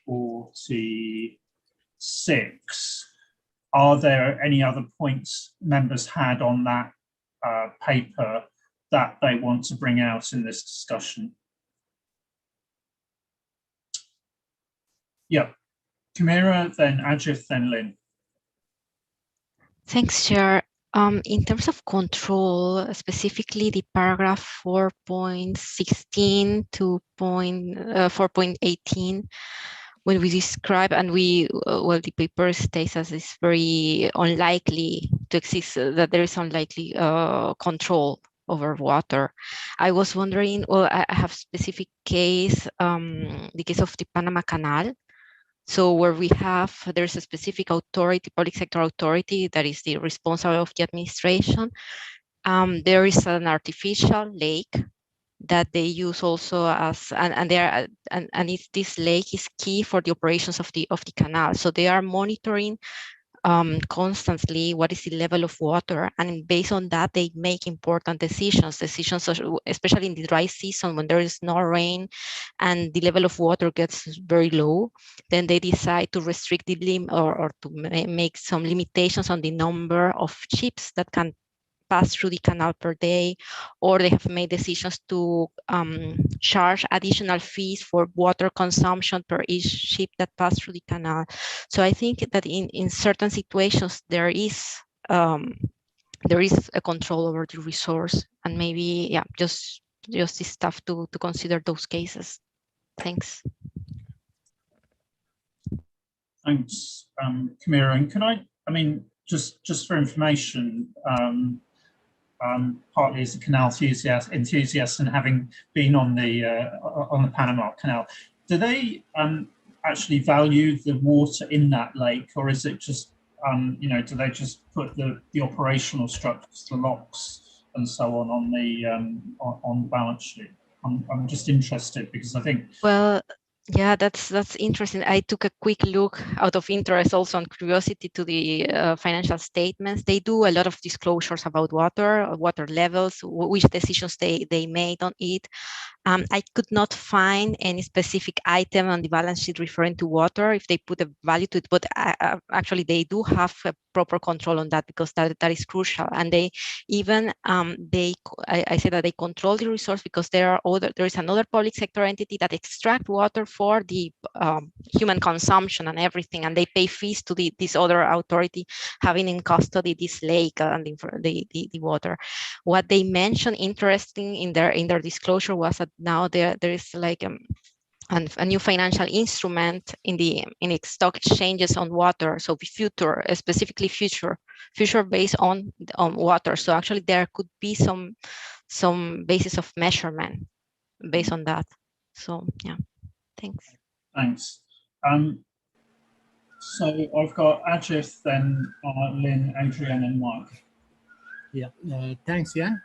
46. Are there any other points members had on that paper that they want to bring out in this discussion? Yep. Kamira, then Ajith, then Lynn. Thanks, Chair. In terms of control, specifically the paragraph 4.16 to 4.18, when we describe, and well, the paper states as it's very unlikely to exist, that there is unlikely control over water. I was wondering, well, I have specific case, the case of the Panama Canal. So where there's a specific authority, public sector authority, that is the responsible of the administration. There is an artificial lake that they use also as, this lake is key for the operations of the canal. So they are monitoring constantly what is the level of water, and based on that they make important decisions, especially in the dry season when there is no rain and the level of water gets very low. Then they decide to restrict the or to make some limitations on the number of ships that can pass through the canal per day, or they have made decisions to charge additional fees for water consumption per each ship that pass through the canal. So I think that in certain situations there is a control over the resource, and maybe just this stuff to consider those cases. Thanks. Thanks, Kamira. And can I mean, just for information, partly as a canal enthusiast and having been on the Panama Canal, do they actually value the water in that lake, or is it just do they just put the operational structures, the locks and so on the balance sheet? I'm just interested because I think. Well, yeah, that's interesting. I took a quick look out of interest, also on curiosity, to the financial statements. They do a lot of disclosures about water levels, which decisions they made on it. I could not find any specific item on the balance sheet referring to water, if they put a value to it, but actually they do have a proper control on that, because that is crucial. And they even, I say that they control the resource because there is another public sector entity that extract water for the human consumption and everything, and they pay fees to this other authority having in custody this lake and the water. What they mentioned interesting in their disclosure was that now there is like a new financial instrument in the stock exchanges on water. So future, specifically future based on water. So actually there could be some basis of measurement based on that. So yeah, thanks. Thanks. So I've got Ajith, then Lynn, Adrian, and Mark. Yeah, thanks. Yeah,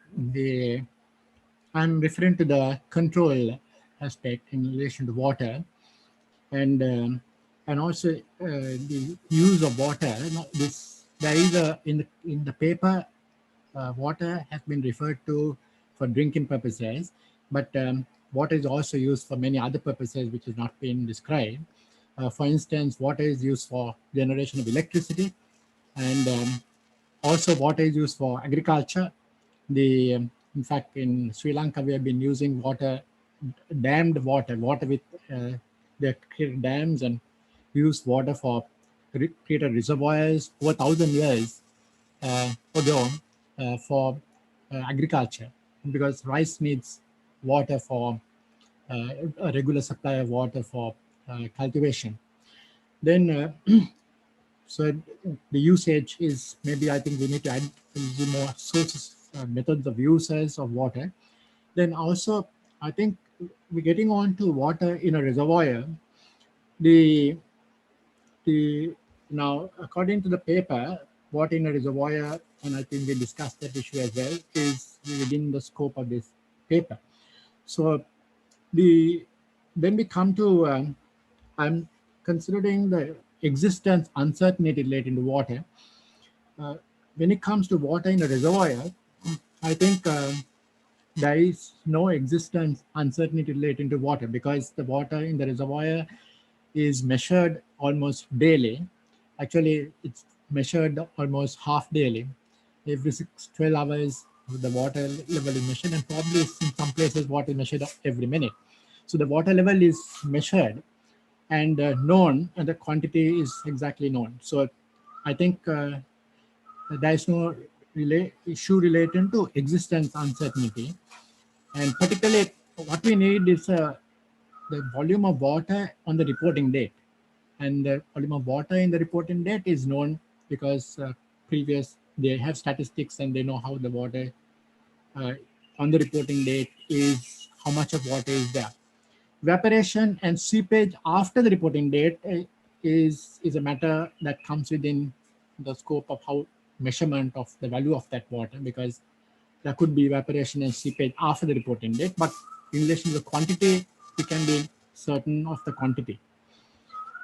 I'm referring to the control aspect in relation to water, and also the use of water. There is in the paper, water has been referred to for drinking purposes, but water is also used for many other purposes which has not been described. For instance, water is used for generation of electricity, and also water is used for agriculture. In fact, in Sri Lanka, we have been using dammed water with the dams, and used water for created reservoirs over 1,000 years ago for agriculture, because rice needs water for a regular supply of water for cultivation. Then so the usage is, maybe I think we need to add more sources, methods of uses of water. Then also, I think we're getting on to water in a reservoir. Now, according to the paper, water in a reservoir, and I think we discussed that issue as well, is within the scope of this paper. So then we come to, I'm considering the existence uncertainty related to water. When it comes to water in a reservoir, I think there is no existence uncertainty related to water, because the water in the reservoir is measured almost daily. Actually, it's measured almost half daily. Every 12 hours, the water level is measured, and probably in some places water is measured every minute. So the water level is measured and known, and the quantity is exactly known. So I think there is no issue related to existence uncertainty. And particularly what we need is the volume of water on the reporting date. And the volume of water in the reporting date is known because they have statistics and they know how the water on the reporting date is, how much of water is there. Evaporation and seepage after the reporting date is a matter that comes within the scope of how measurement of the value of that water, because there could be evaporation and seepage after the reporting date, but in relation to the quantity, we can be certain of the quantity.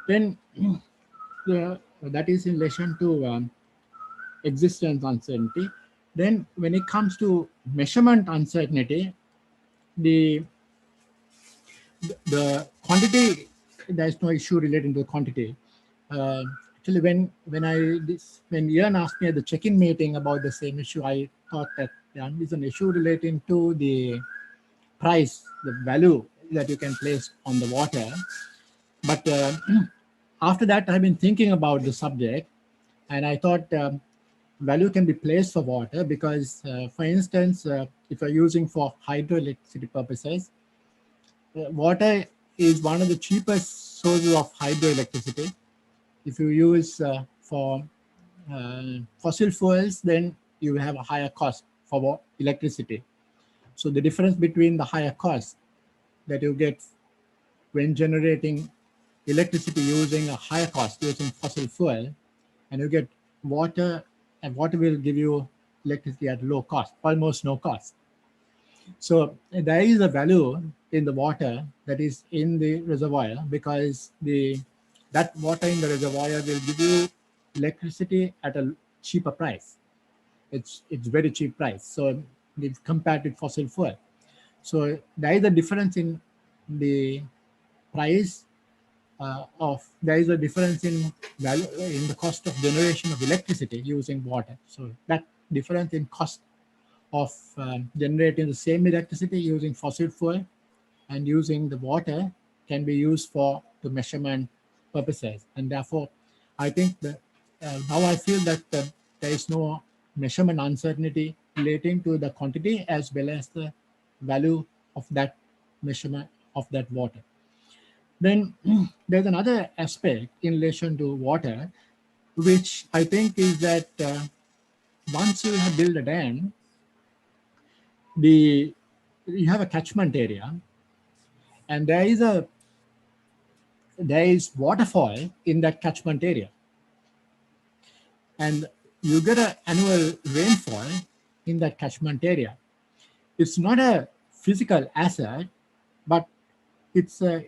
Then that is in relation to existence uncertainty. Then when it comes to measurement uncertainty, the quantity, there is no issue relating to the quantity. actually, when Ian asked me at the check-in meeting about the same issue, I thought that it's an issue relating to the price, the value that you can place on the water. But after that, I've been thinking about the subject, and I thought value can be placed for water because, for instance, if you're using for hydroelectricity purposes, water is one of the cheapest sources of hydroelectricity. If you use for fossil fuels, then you have a higher cost for electricity. So the difference between the higher cost that you get when generating electricity using a higher cost using fossil fuel, and you get water, and water will give you electricity at low cost, almost no cost. So there is a value in the water that is in the reservoir because that water in the reservoir will give you electricity at a cheaper price. It's very cheap price. So if compared to fossil fuel. So there is a difference in the price there is a difference in value in the cost of generation of electricity using water. So that difference in cost of generating the same electricity using fossil fuel and using the water can be used for the measurement purposes. And therefore, I think that now I feel that there is no measurement uncertainty relating to the quantity as well as the value of that measurement of that water. Then there's another aspect in relation to water, which I think is that once you have built a dam, you have a catchment area, and there is waterfall in that catchment area, and you get an annual rainfall in that catchment area. It's not a physical asset, but it's that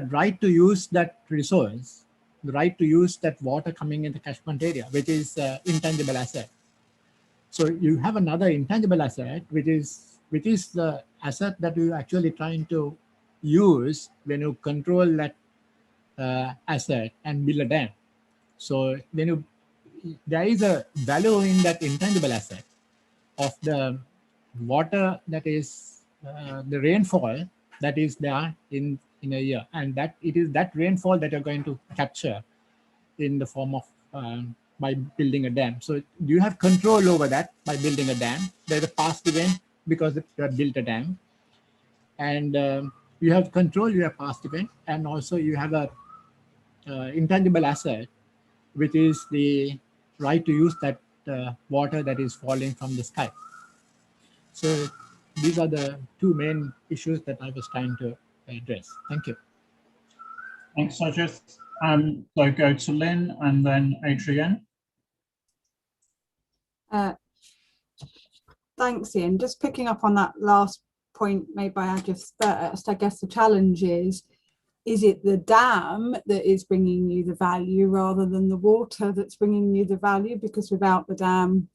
right to use that resource, the right to use that water coming in the catchment area, which is intangible asset. So you have another intangible asset, which is the asset that you're actually trying to use when you control that asset and build a dam. So when there is a value in that intangible asset of the water that is the rainfall that is there in a year, and that it is that rainfall that you're going to capture in the form of by building a dam. So you have control over that by building a dam. There's a past event because you have built a dam, and you have control your past event, and also you have a intangible asset, which is the right to use that water that is falling from the sky. So these are the two main issues that I was trying to address. Thank you. Thanks, Sajith. So go to Lynn and then Adrienne. Thanks, Ian. Just picking up on that last point made by Ajith first, I guess the challenge is it the dam that is bringing you the value rather than the water that's bringing you the value? Because without the dam,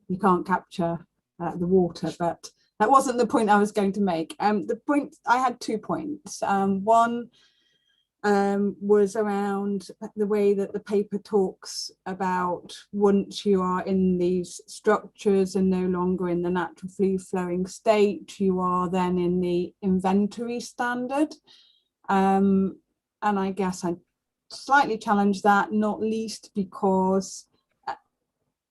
you can't capture the water. But that wasn't the point I was going to make. The point, I had 2 points. One was around the way that the paper talks about once you are in these structures and no longer in the natural free-flowing state, you are then in the inventory standard. And I guess I slightly challenge that, not least because,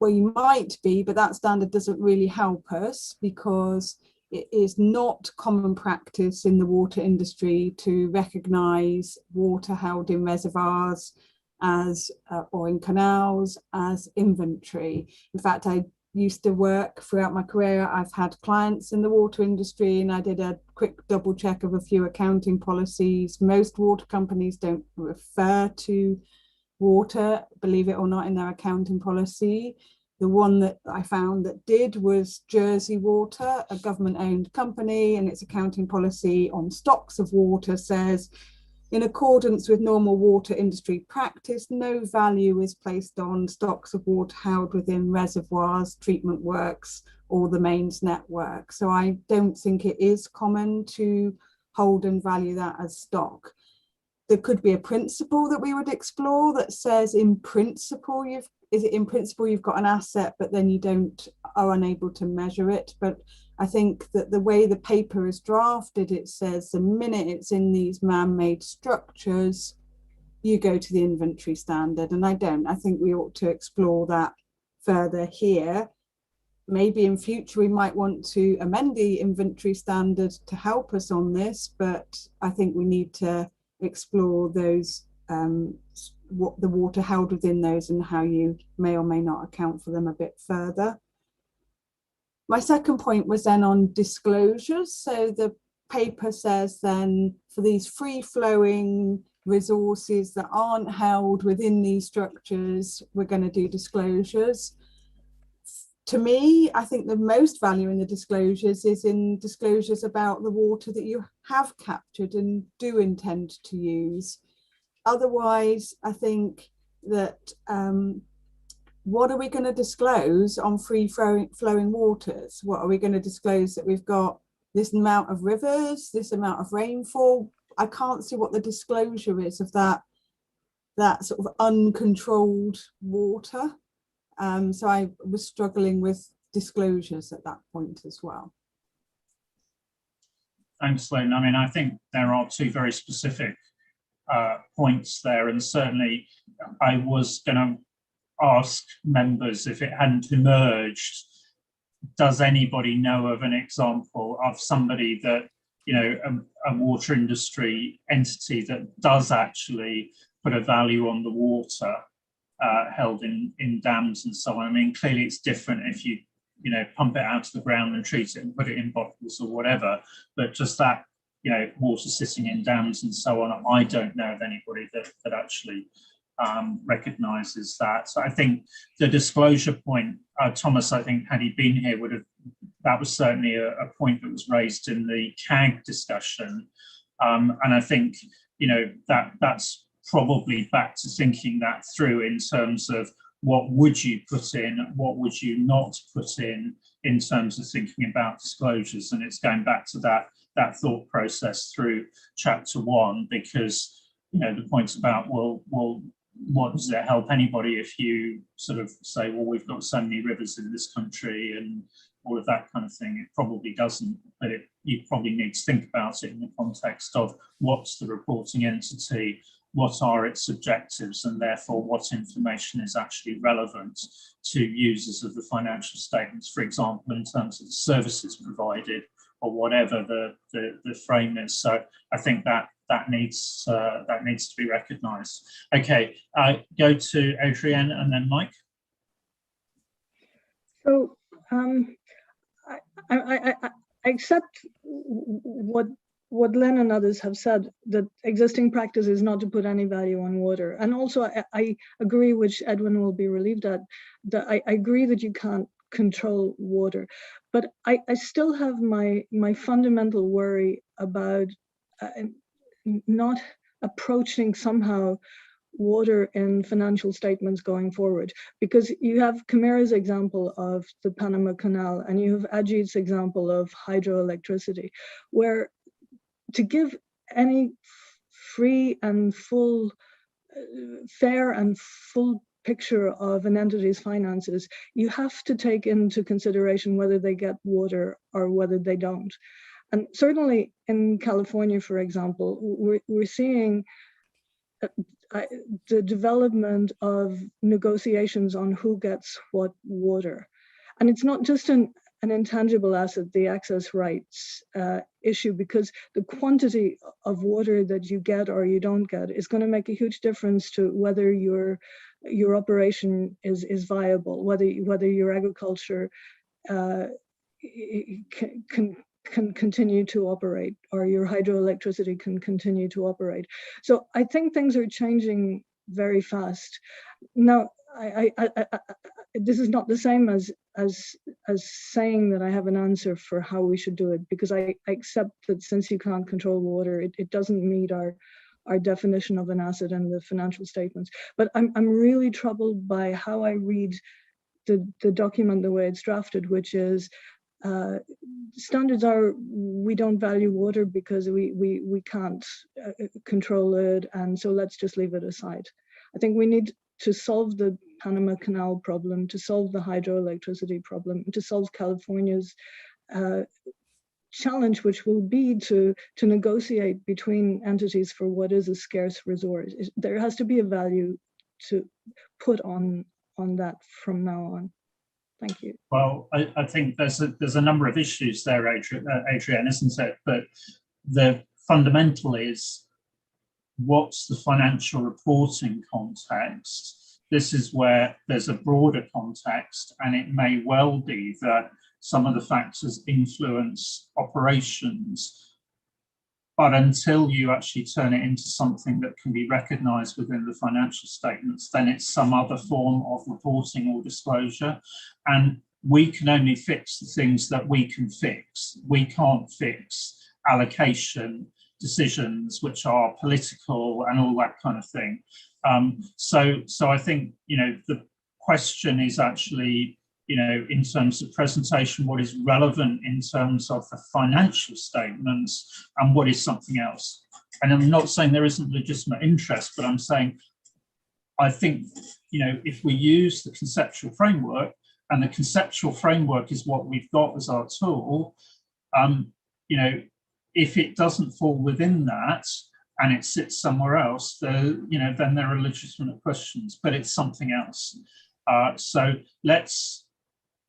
well, you might be, but that standard doesn't really help us because it is not common practice in the water industry to recognise water held in reservoirs as or in canals as inventory. In fact, I used to work throughout my career. I've had clients in the water industry, and I did a quick double check of a few accounting policies. Most water companies don't refer to water, believe it or not, in their accounting policy. The one that I found that did was Jersey Water, a government-owned company, and its accounting policy on stocks of water says, in accordance with normal water industry practice, no value is placed on stocks of water held within reservoirs, treatment works, or the mains network. So I don't think it is common to hold and value that as stock. there could be a principle that we would explore that says in principle you've got an asset, but then you are unable to measure it. But I think that the way the paper is drafted, it says the minute it's in these man-made structures, you go to the inventory standard. And I think we ought to explore that further here. Maybe in future we might want to amend the inventory standard to help us on this, but I think we need to explore those, what the water held within those and how you may or may not account for them a bit further. My second point was then on disclosures. So the paper says then for these free-flowing resources that aren't held within these structures, we're going to do disclosures. To me, I think the most value in the disclosures is in disclosures about the water that you have captured and do intend to use. Otherwise, I think that what are we going to disclose on free flowing waters? What are we going to disclose that we've got this amount of rivers, this amount of rainfall? I can't see what the disclosure is of that sort of uncontrolled water. So I was struggling with disclosures at that point as well. Thanks, Lynn. I mean, I think there are two very specific points there, and certainly I was going to ask members if it hadn't emerged, does anybody know of an example of somebody that, you know, a water industry entity that does actually put a value on the water held in dams and so on? I mean, clearly it's different if you pump it out of the ground and treat it and put it in bottles or whatever, but just that, you know, water sitting in dams and so on, I don't know of anybody that actually recognises that. So I think the disclosure point, Thomas, I think had he been here that was certainly a point that was raised in the CAG discussion, and I think, you know, that's probably back to thinking that through in terms of what would you put in, what would you not put in terms of thinking about disclosures. And it's going back to that thought process through chapter 1, because, you know, the points about, well, what does it help anybody if you sort of say, well, we've got so many rivers in this country and all of that kind of thing. It probably doesn't, but you probably need to think about it in the context of what's the reporting entity, what are its objectives, and therefore what information is actually relevant to users of the financial statements, for example, in terms of the services provided or whatever the frame is. So I think that needs to be recognised. Okay, go to Adrienne and then Mike. So I accept what Len and others have said, that existing practice is not to put any value on water. And also I agree, which Edwin will be relieved at, that I agree that you can't control water. But I still have my fundamental worry about not approaching somehow water in financial statements going forward, because you have Camara's example of the Panama Canal and you have Ajit's example of hydroelectricity, where to give any free and full, fair and full picture of an entity's finances, you have to take into consideration whether they get water or whether they don't. And certainly in California, for example, we're seeing the development of negotiations on who gets what water. And it's not just an intangible asset, the access rights issue, because the quantity of water that you get or you don't get is going to make a huge difference to whether your operation is viable, whether your agriculture can continue to operate, or your hydroelectricity can continue to operate. So I think things are changing very fast. Now, this is not the same as saying that I have an answer for how we should do it, because I accept that since you can't control water, it doesn't meet our definition of an asset in the financial statements. But I'm really troubled by how I read the document the way it's drafted, which is standards are, we don't value water because we can't control it, and so let's just leave it aside. I think we need to solve the Panama Canal problem, to solve the hydroelectricity problem, to solve California's challenge, which will be to negotiate between entities for what is a scarce resource. There has to be a value to put on that from now on. Thank you. Well, I think there's a number of issues there, Adrienne, isn't it? But the fundamental is, what's the financial reporting context? This is where there's a broader context, and it may well be that some of the factors influence operations. But until you actually turn it into something that can be recognised within the financial statements, then it's some other form of reporting or disclosure. And we can only fix the things that we can fix. We can't fix allocation decisions, which are political and all that kind of thing. So I think, the question is actually, in terms of presentation, what is relevant in terms of the financial statements and what is something else. And I'm not saying there isn't legitimate interest, but I'm saying, I think, if we use the conceptual framework, and the conceptual framework is what we've got as our tool, if it doesn't fall within that and it sits somewhere else, then there are legitimate questions, but it's something else. So let's,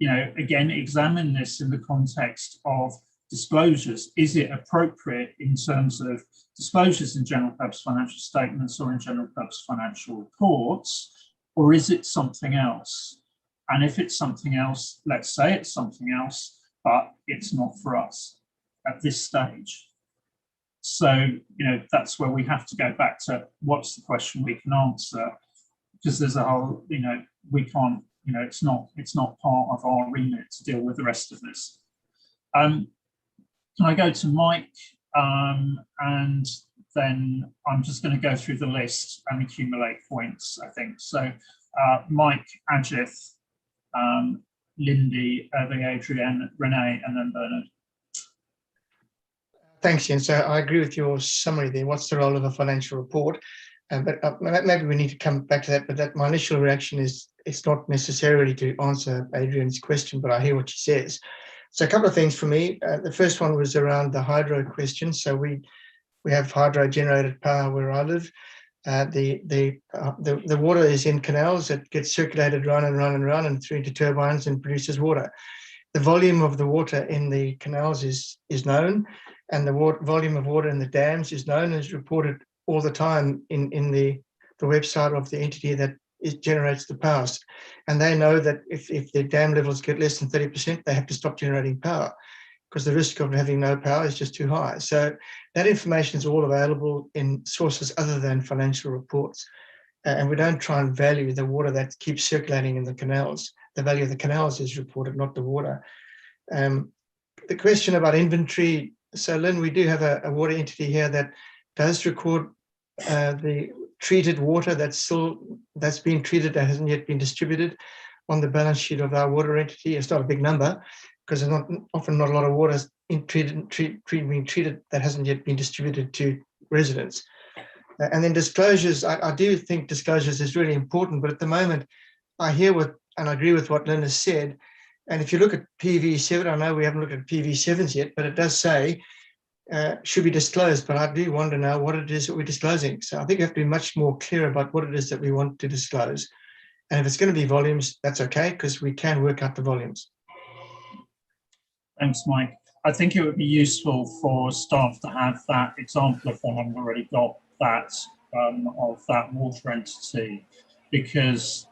again, examine this in the context of disclosures. Is it appropriate in terms of disclosures in general purpose financial statements or in general purpose financial reports, or is it something else? And if it's something else, let's say it's something else, but it's not for us at this stage. So, that's where we have to go back to what's the question we can answer, because there's a whole, we can't, it's not part of our remit to deal with the rest of this. Can I go to Mike, and then I'm just going to go through the list and accumulate points, I think. So Mike, Ajith, Lindy, Adrienne, Renee, and then Bernard. Thanks, Ian. So I agree with your summary there. What's the role of a financial report? But maybe we need to come back to that. But my initial reaction is, it's not necessarily to answer Adrienne's question, but I hear what she says. So a couple of things for me. The first one was around the hydro question. So we have hydro generated power where I live. The water is in canals that gets circulated round and round and round and through into turbines and produces water. The volume of the water in the canals is known, and the volume of water in the dams is known, and is reported all the time in the website of the entity that generates the power. And they know that if their dam levels get less than 30%, they have to stop generating power, because the risk of having no power is just too high. So that information is all available in sources other than financial reports. And we don't try and value the water that keeps circulating in the canals. The value of the canals is reported, not the water. The question about inventory. So Lynn, we do have a water entity here that does record the treated water that's been treated, that hasn't yet been distributed, on the balance sheet of our water entity. It's not a big number, because there's often not a lot of water being treated that hasn't yet been distributed to residents. And then disclosures, I do think disclosures is really important, but at the moment, I hear and I agree with what Lynn has said. And if you look at PV7, I know we haven't looked at PV7s yet, but it does say should be disclosed, but I do want to know what it is that we're disclosing. So I think we have to be much more clear about what it is that we want to disclose. And if it's going to be volumes, that's okay, because we can work out the volumes. Thanks, Mike. I think it would be useful for staff to have that example, if they haven't already got that, of that water entity, because,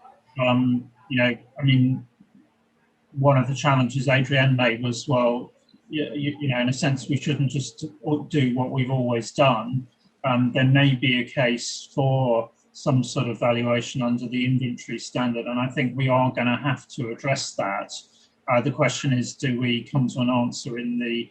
one of the challenges Adrienne made was, well, in a sense, we shouldn't just do what we've always done. There may be a case for some sort of valuation under the inventory standard, and I think we are going to have to address that. The question is, do we come to an answer in the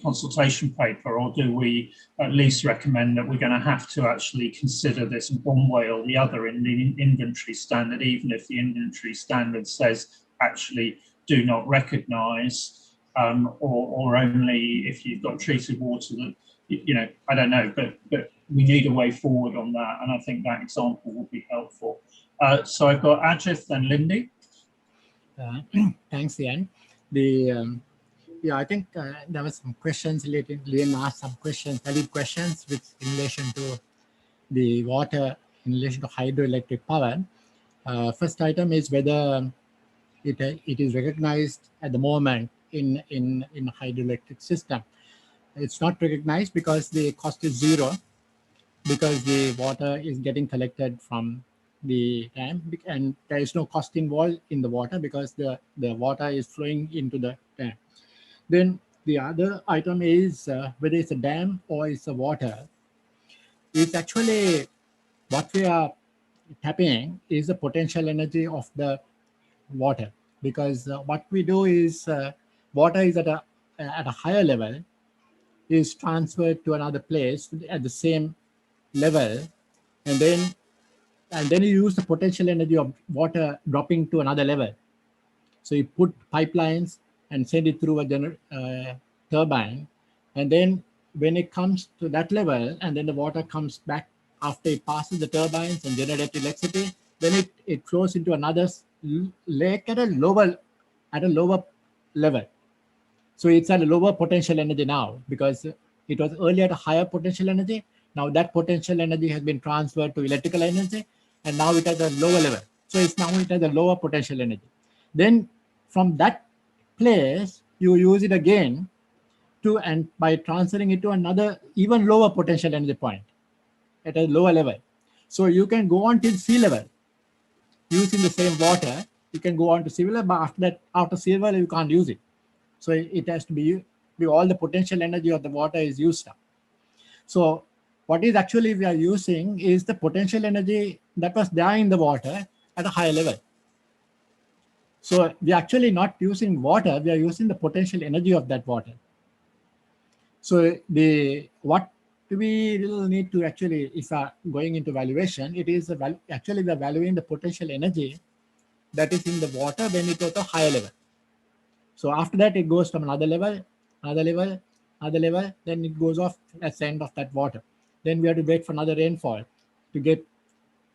consultation paper, or do we at least recommend that we're going to have to actually consider this one way or the other in the inventory standard, even if the inventory standard says actually do not recognise, or only if you've got treated water that, you know, I don't know, but we need a way forward on that, and I think that example will be helpful. So I've got Ajith and Lindy. Thanks, Ian. Yeah, I think there were some questions related. Liam asked some questions, valid questions, with in relation to the water, in relation to hydroelectric power. First item is whether it is recognized at the moment in a hydroelectric system. It's not recognized because the cost is zero, because the water is getting collected from the dam, and there is no cost involved in the water because the water is flowing into the dam. Then the other item is whether it's a dam or it's a water. It's actually what we are tapping is the potential energy of the water, because what we do is water is at a higher level, is transferred to another place at the same level, and then you use the potential energy of water dropping to another level. So you put pipelines and send it through a turbine, and then when it comes to that level, and then the water comes back after it passes the turbines and generates electricity, then it flows into another lake at a lower level. So it's at a lower potential energy now, because it was earlier at a higher potential energy. Now that potential energy has been transferred to electrical energy, and now it has a lower level. So it has a lower potential energy. Then from that place, you use it again and by transferring it to another even lower potential energy point at a lower level. So you can go on till sea level using the same water. You can go on to sea level, but after sea level, you can't use it. So it has to be all the potential energy of the water is used up. So what is actually we are using is the potential energy that was there in the water at a higher level. So we are actually not using water, we are using the potential energy of that water. So what we will need to actually, if we are going into valuation, it is actually we are valuing the potential energy that is in the water when it was a higher level. So after that, it goes from another level, then it goes off at the end of that water. Then we have to wait for another rainfall to get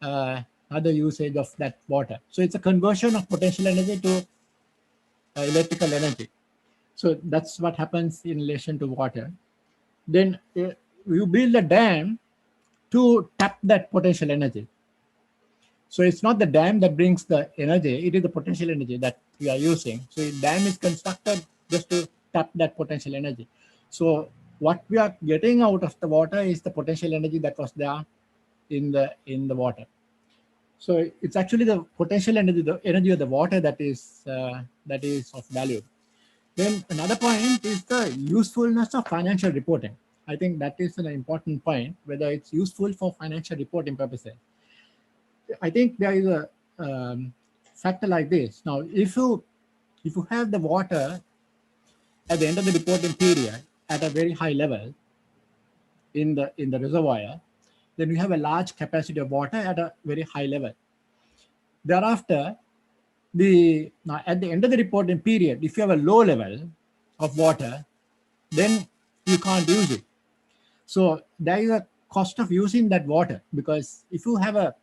other usage of that water. So it's a conversion of potential energy to electrical energy. So that's what happens in relation to water. Then you build a dam to tap that potential energy. So it's not the dam that brings the energy, it is the potential energy that we are using. So the dam is constructed just to tap that potential energy. So what we are getting out of the water is the potential energy that was there in the water. So it's actually the potential energy, the energy of the water that is of value. Then another point is the usefulness of financial reporting. I think that is an important point, whether it's useful for financial reporting purposes. I think there is a factor like this. Now, if you have the water at the end of the reporting period at a very high level in the reservoir, then you have a large capacity of water at a very high level. Thereafter, at the end of the reporting period, if you have a low level of water, then you can't use it. So there is a cost of using that water, because if you have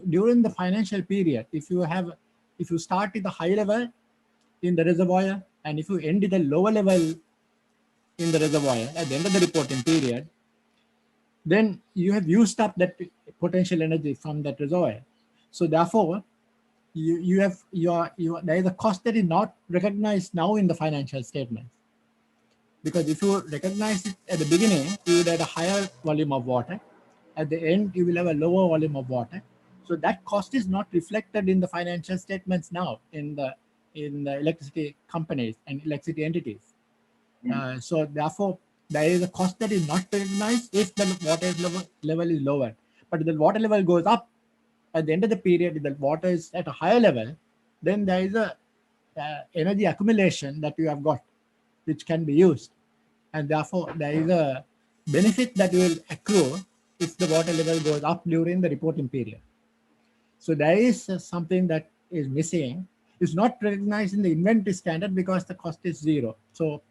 during the financial period, if you start at the high level in the reservoir, and if you end at a lower level in the reservoir at the end of the reporting period, then you have used up that potential energy from that reservoir. So therefore, there is a cost that is not recognized now in the financial statements. Because if you recognize it at the beginning, you would have a higher volume of water. At the end, you will have a lower volume of water. So that cost is not reflected in the financial statements now in the electricity companies and electricity entities. So therefore, there is a cost that is not recognized if the water level is lower. But if the water level goes up at the end of the period, if the water is at a higher level, then there is a energy accumulation that you have got, which can be used. And therefore, there is a benefit that will accrue if the water level goes up during the reporting period. So there is something that is missing is not recognized in the inventory standard because the cost is zero. So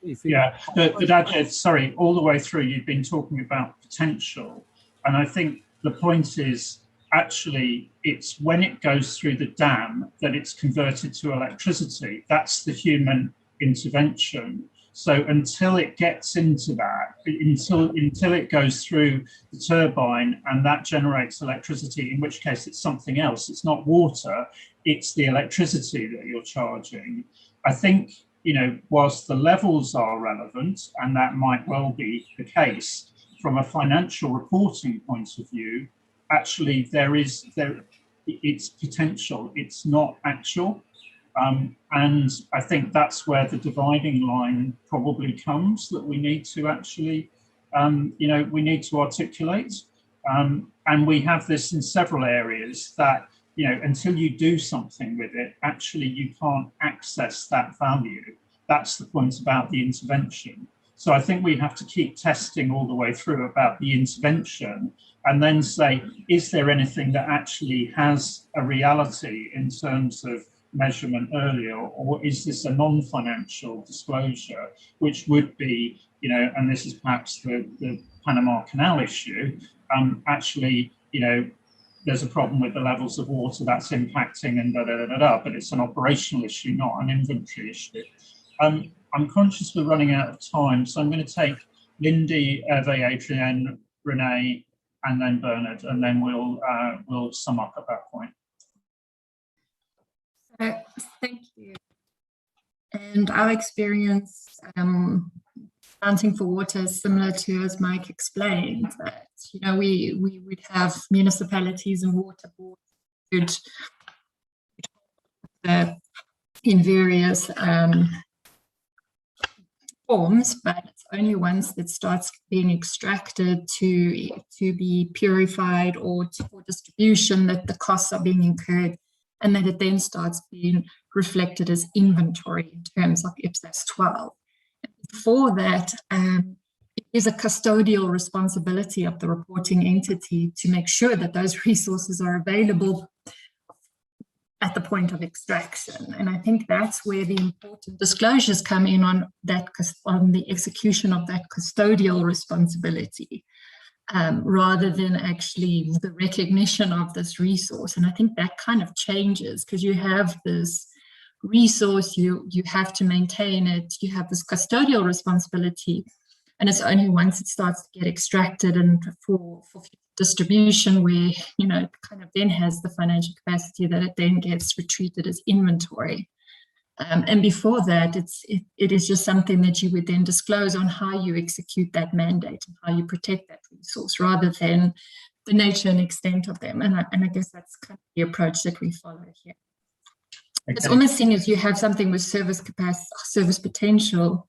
if you, yeah, but Ajit, sorry, all the way through you've been talking about potential, and I think the point is actually it's when it goes through the dam that it's converted to electricity. That's the human intervention. So until it gets into that, until it goes through the turbine and that generates electricity, in which case it's something else. It's not water, it's the electricity that you're charging. I think, you know, whilst the levels are relevant, and that might well be the case, from a financial reporting point of view, actually it's potential, it's not actual. And I think that's where the dividing line probably comes, that we need to actually, you know, we need to articulate. And we have this in several areas that, you know, until you do something with it, actually you can't access that value. That's the point about the intervention. So I think we have to keep testing all the way through about the intervention and then say, is there anything that actually has a reality in terms of measurement earlier, or is this a non-financial disclosure, which would be, you know, and this is perhaps the Panama Canal issue, actually, you know, there's a problem with the levels of water that's impacting and but it's an operational issue, not an inventory issue. I'm conscious we're running out of time, so I'm going to take Lindy, Hervé, Adrienne, Renee, and then Bernard, and then we'll sum up at that point. Thank you. And our experience accounting for water is similar to, as Mike explained, that, you know, we would have municipalities and water boards in various forms, but it's only once that starts being extracted to be purified or for distribution that the costs are being incurred, and that it then starts being reflected as inventory in terms of IPSAS 12. Before that, it is a custodial responsibility of the reporting entity to make sure that those resources are available at the point of extraction. And I think that's where the important disclosures come in on the execution of that custodial responsibility. Rather than actually the recognition of this resource. And I think that kind of changes because you have this resource, you have to maintain it, you have this custodial responsibility, and it's only once it starts to get extracted and for distribution where, you know, it kind of then has the financial capacity that it then gets retreated as inventory. And before that, it is just something that you would then disclose on how you execute that mandate and how you protect that resource, rather than the nature and extent of them. And I guess that's kind of the approach that we follow here. Okay. It's almost seen as you have something with service capacity, service potential,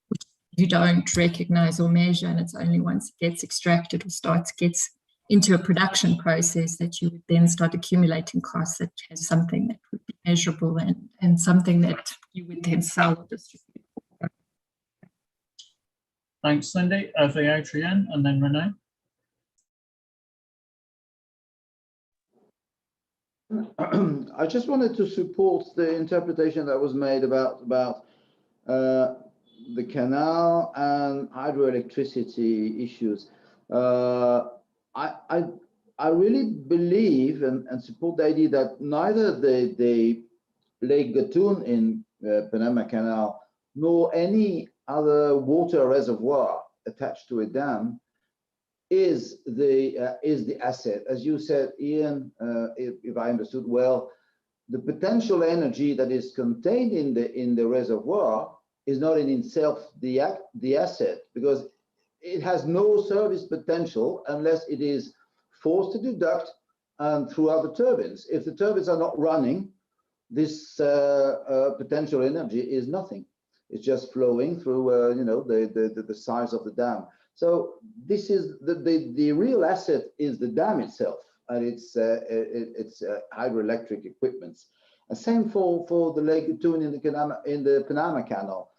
which you don't recognize or measure, and it's only once it gets extracted or gets into a production process that you would then start accumulating costs that has something that would be measurable and something that you would then sell or distribute. Thanks, Cindy. Adrienne, and then Renee. I just wanted to support the interpretation that was made about the canal and hydroelectricity issues. I really believe and support the idea that neither the Lake Gatun in Panama Canal nor any other water reservoir attached to a dam is the asset. As you said, Ian, if I understood well, the potential energy that is contained in the reservoir is not in itself the asset, because it has no service potential unless it is forced to deduct and throughout the turbines. If the turbines are not running, this potential energy is nothing. It's just flowing through, you know, the size of the dam. So this is the real asset is the dam itself and its hydroelectric equipments. And same for the Lake Gatun in the Panama Canal.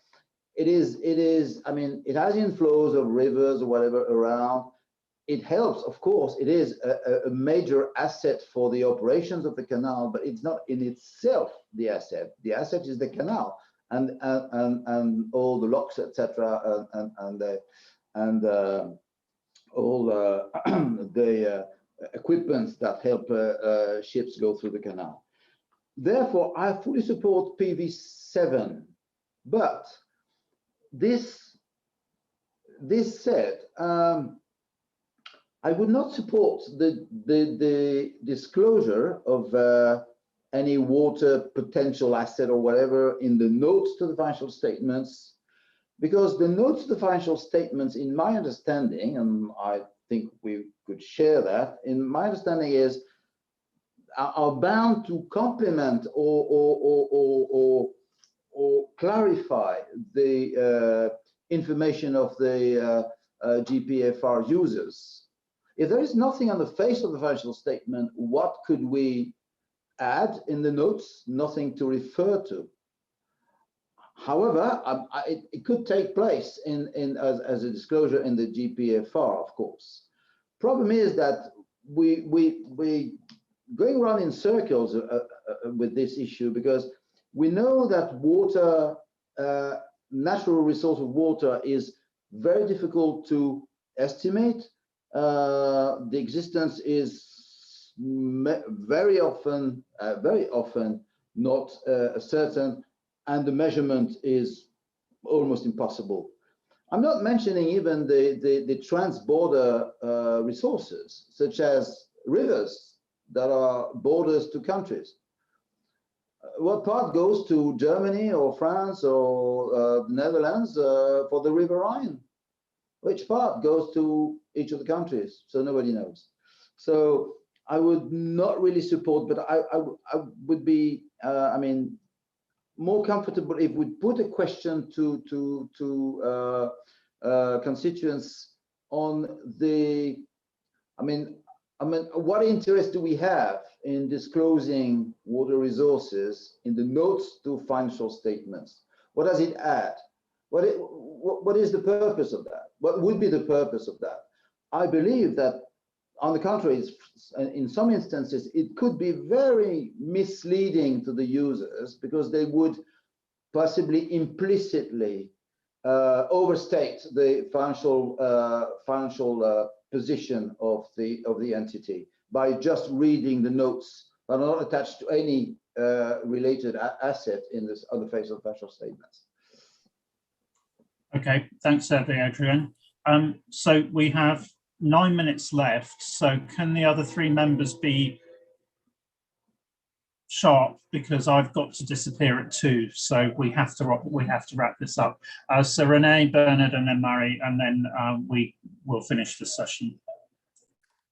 It is. I mean, it has inflows of rivers or whatever around. it helps, of course. It is a major asset for the operations of the canal, but it's not in itself the asset. The asset is the canal and all the locks, etc., and all the equipment that help ships go through the canal. Therefore, I fully support PV7, but this said, I would not support the disclosure of any water potential asset or whatever in the notes to the financial statements, because the notes to the financial statements, in my understanding, and I think we could share that, in my understanding is are bound to complement or clarify the information of the GPFR users. If there is nothing on the face of the financial statement, what could we add in the notes? Nothing to refer to. However, it could take place as a disclosure in the GPFR, of course. Problem is that we going around in circles with this issue, because we know that water, natural resource of water, is very difficult to estimate. The existence is very often not certain, and the measurement is almost impossible. I'm not mentioning even the trans-border resources, such as rivers that are borders to countries. What part goes to Germany or France or the Netherlands for the River Rhine? Which part goes to each of the countries? So nobody knows. So I would not really support, but I would be, I mean, more comfortable if we put a question to constituents on the, I mean, what interest do we have in disclosing water resources in the notes to financial statements? What does it add? What is the purpose of that? What would be the purpose of that? I believe that, on the contrary, in some instances, it could be very misleading to the users, because they would possibly implicitly overstate the financial position of the entity by just reading the notes that are not attached to any related asset in this on the face of the financial statements. Okay, thanks, Adrian. So we have 9 minutes left. So can the other 3 members be sharp, because I've got to disappear at 2, so we have to wrap this up. So Renee, Bernard, and then Murray, and then we will finish the session.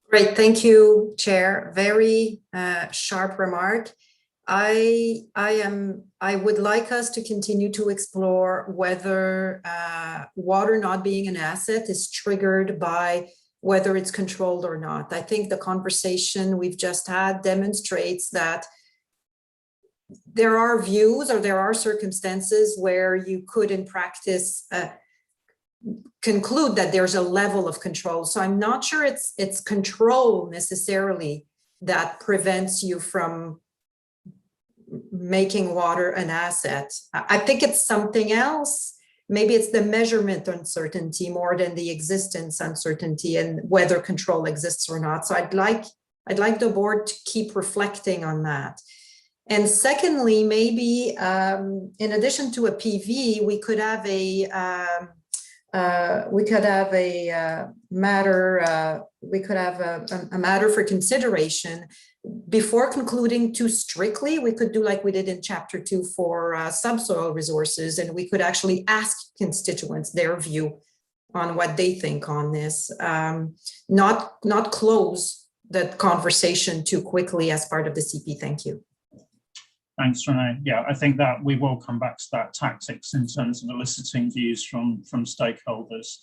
Great, thank you, Chair. Very sharp remark. I would like us to continue to explore whether water not being an asset is triggered by whether it's controlled or not. I think the conversation we've just had demonstrates that there are views or there are circumstances where you could in practice conclude that there's a level of control. So I'm not sure it's control necessarily that prevents you from making water an asset. I think it's something else. Maybe it's the measurement uncertainty more than the existence uncertainty and whether control exists or not. So I'd like the board to keep reflecting on that. And secondly, maybe in addition to a PV, we could have a matter for consideration. Before concluding too strictly, we could do like we did in Chapter 2 for subsoil resources, and we could actually ask constituents their view on what they think on this, not close the conversation too quickly as part of the CP. Thank you. Thanks, Renee. Yeah, I think that we will come back to that tactics in terms of eliciting views from stakeholders,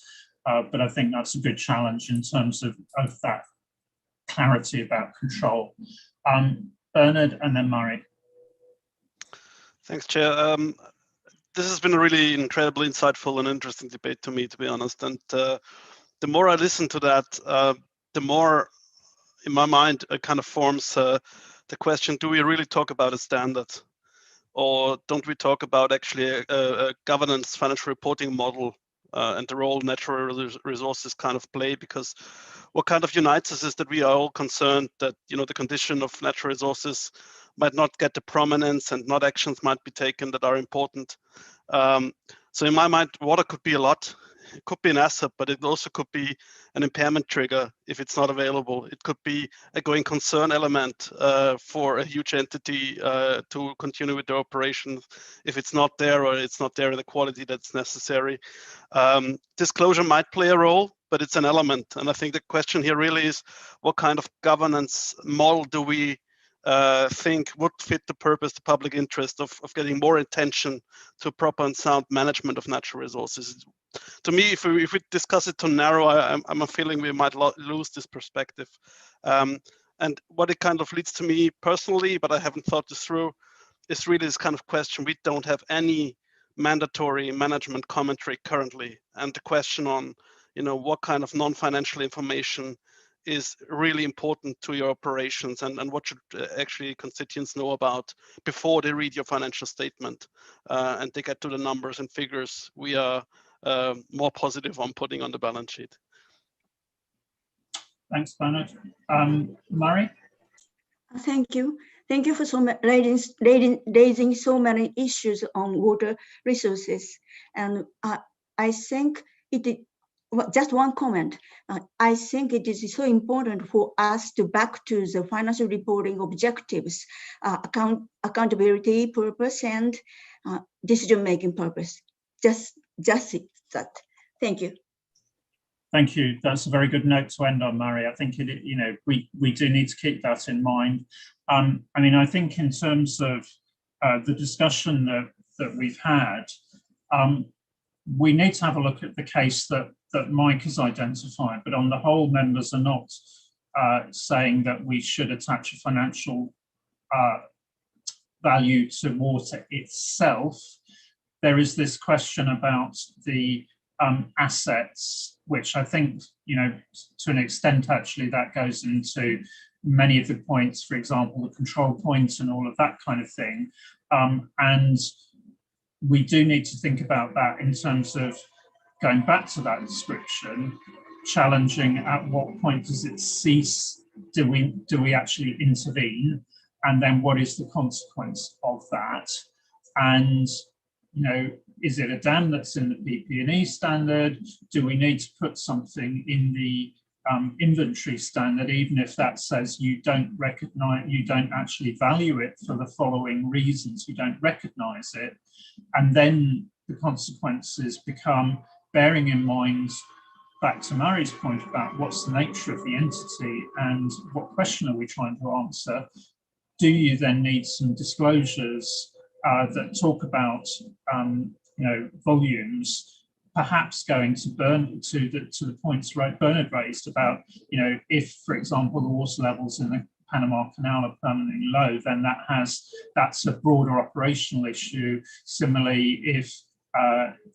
but I think that's a good challenge in terms of that clarity about control. Bernard, and then Murray. Thanks, Chair. This has been a really incredibly insightful and interesting debate to me, to be honest. And the more I listen to that, the more in my mind it kind of forms the question, do we really talk about a standard? Or don't we talk about actually a governance financial reporting model and the role natural resources kind of play? Because what kind of unites us is that we are all concerned that, you know, the condition of natural resources might not get the prominence and not actions might be taken that are important. So in my mind, water could be a lot. It could be an asset, but it also could be an impairment trigger if it's not available. It could be a going concern element for a huge entity to continue with their operations if it's not there or it's not there in the quality that's necessary. Disclosure might play a role, but it's an element. And I think the question here really is, what kind of governance model do we think would fit the purpose, the public interest of getting more attention to proper and sound management of natural resources? To me, if we discuss it too narrow, I'm a feeling we might lose this perspective. And what it kind of leads to me personally, but I haven't thought this through, is really this kind of question. We don't have any mandatory management commentary currently. And the question on, you know, what kind of non-financial information is really important to your operations, and what should actually constituents know about before they read your financial statement and they get to the numbers and figures we are more positive on putting on the balance sheet. Thanks, Bernard. Murray? Thank you. Thank you for raising so many issues on water resources. And I think just one comment. I think it is so important for us to back to the financial reporting objectives, accountability purpose, and decision-making purpose. Just that. Thank you. Thank you. That's a very good note to end on, Murray. I think we do need to keep that in mind. I mean, I think in terms of the discussion that we've had, we need to have a look at the case that Mike has identified, but on the whole, members are not saying that we should attach a financial value to water itself. There is this question about the assets, which I think, to an extent, actually, that goes into many of the points, for example, the control points and all of that kind of thing. And we do need to think about that in terms of going back to that description, challenging at what point does it cease? Do we actually intervene? And then what is the consequence of that? And, is it a dam that's in the PP&E standard? Do we need to put something in the inventory standard, even if that says you don't actually value it for the following reasons, you don't recognize it? And then the consequences become, bearing in mind, back to Murray's point about what's the nature of the entity and what question are we trying to answer, do you then need some disclosures that talk about volumes, perhaps going to the points Bernard raised about, if, for example, the water levels in the Panama Canal are permanently low, then that's a broader operational issue. Similarly, if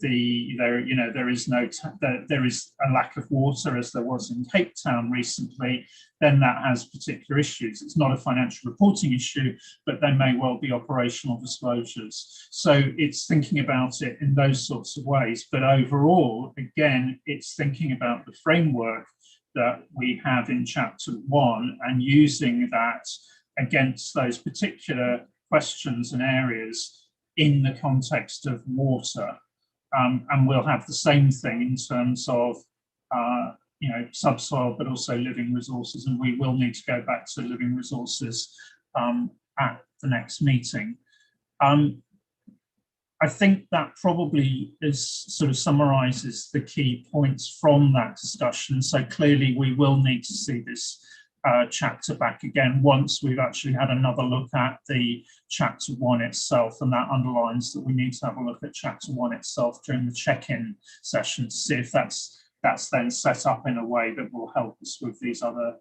there is a lack of water, as there was in Cape Town recently, then that has particular issues. It's not a financial reporting issue, but there may well be operational disclosures. So it's thinking about it in those sorts of ways. But overall, again, it's thinking about the framework that we have in Chapter 1 and using that against those particular questions and areas in the context of water. And we'll have the same thing in terms of subsoil, but also living resources, and we will need to go back to living resources at the next meeting. I think that probably sort of summarizes the key points from that discussion. So clearly we will need to see this chapter back again once we've actually had another look at the Chapter 1 itself, and that underlines that we need to have a look at Chapter 1 itself during the check-in session to see if that's then set up in a way that will help us with these other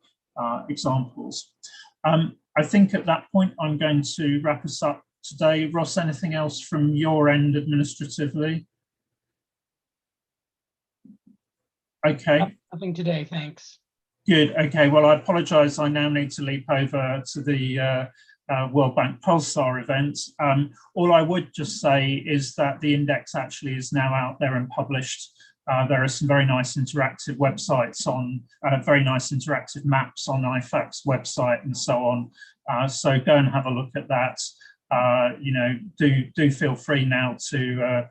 examples. I think at that point I'm going to wrap us up today. Ross, anything else from your end administratively? Okay. Nothing today, thanks. Good. Okay. Well, I apologise. I now need to leap over to the World Bank Pulsar event. All I would just say is that the index actually is now out there and published. There are some very nice interactive websites on, very nice interactive maps on IFAC's website and so on. So go and have a look at that. You know, do feel free now to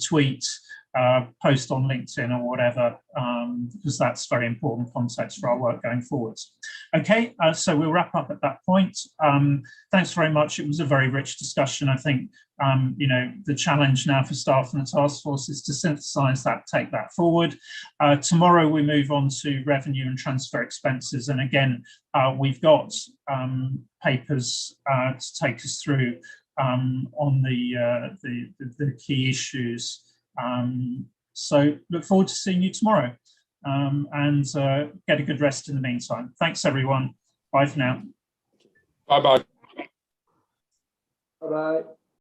tweet, post on LinkedIn or whatever, because that's very important context for our work going forwards. Okay, so we'll wrap up at that point. Thanks very much. It was a very rich discussion. I think, you know, the challenge now for staff and the task force is to synthesize that, take that forward. Tomorrow we move on to revenue and transfer expenses. And again, we've got papers to take us through on the key issues. So look forward to seeing you tomorrow, and get a good rest in the meantime. Thanks, everyone. Bye for now. Bye-bye. Bye-bye.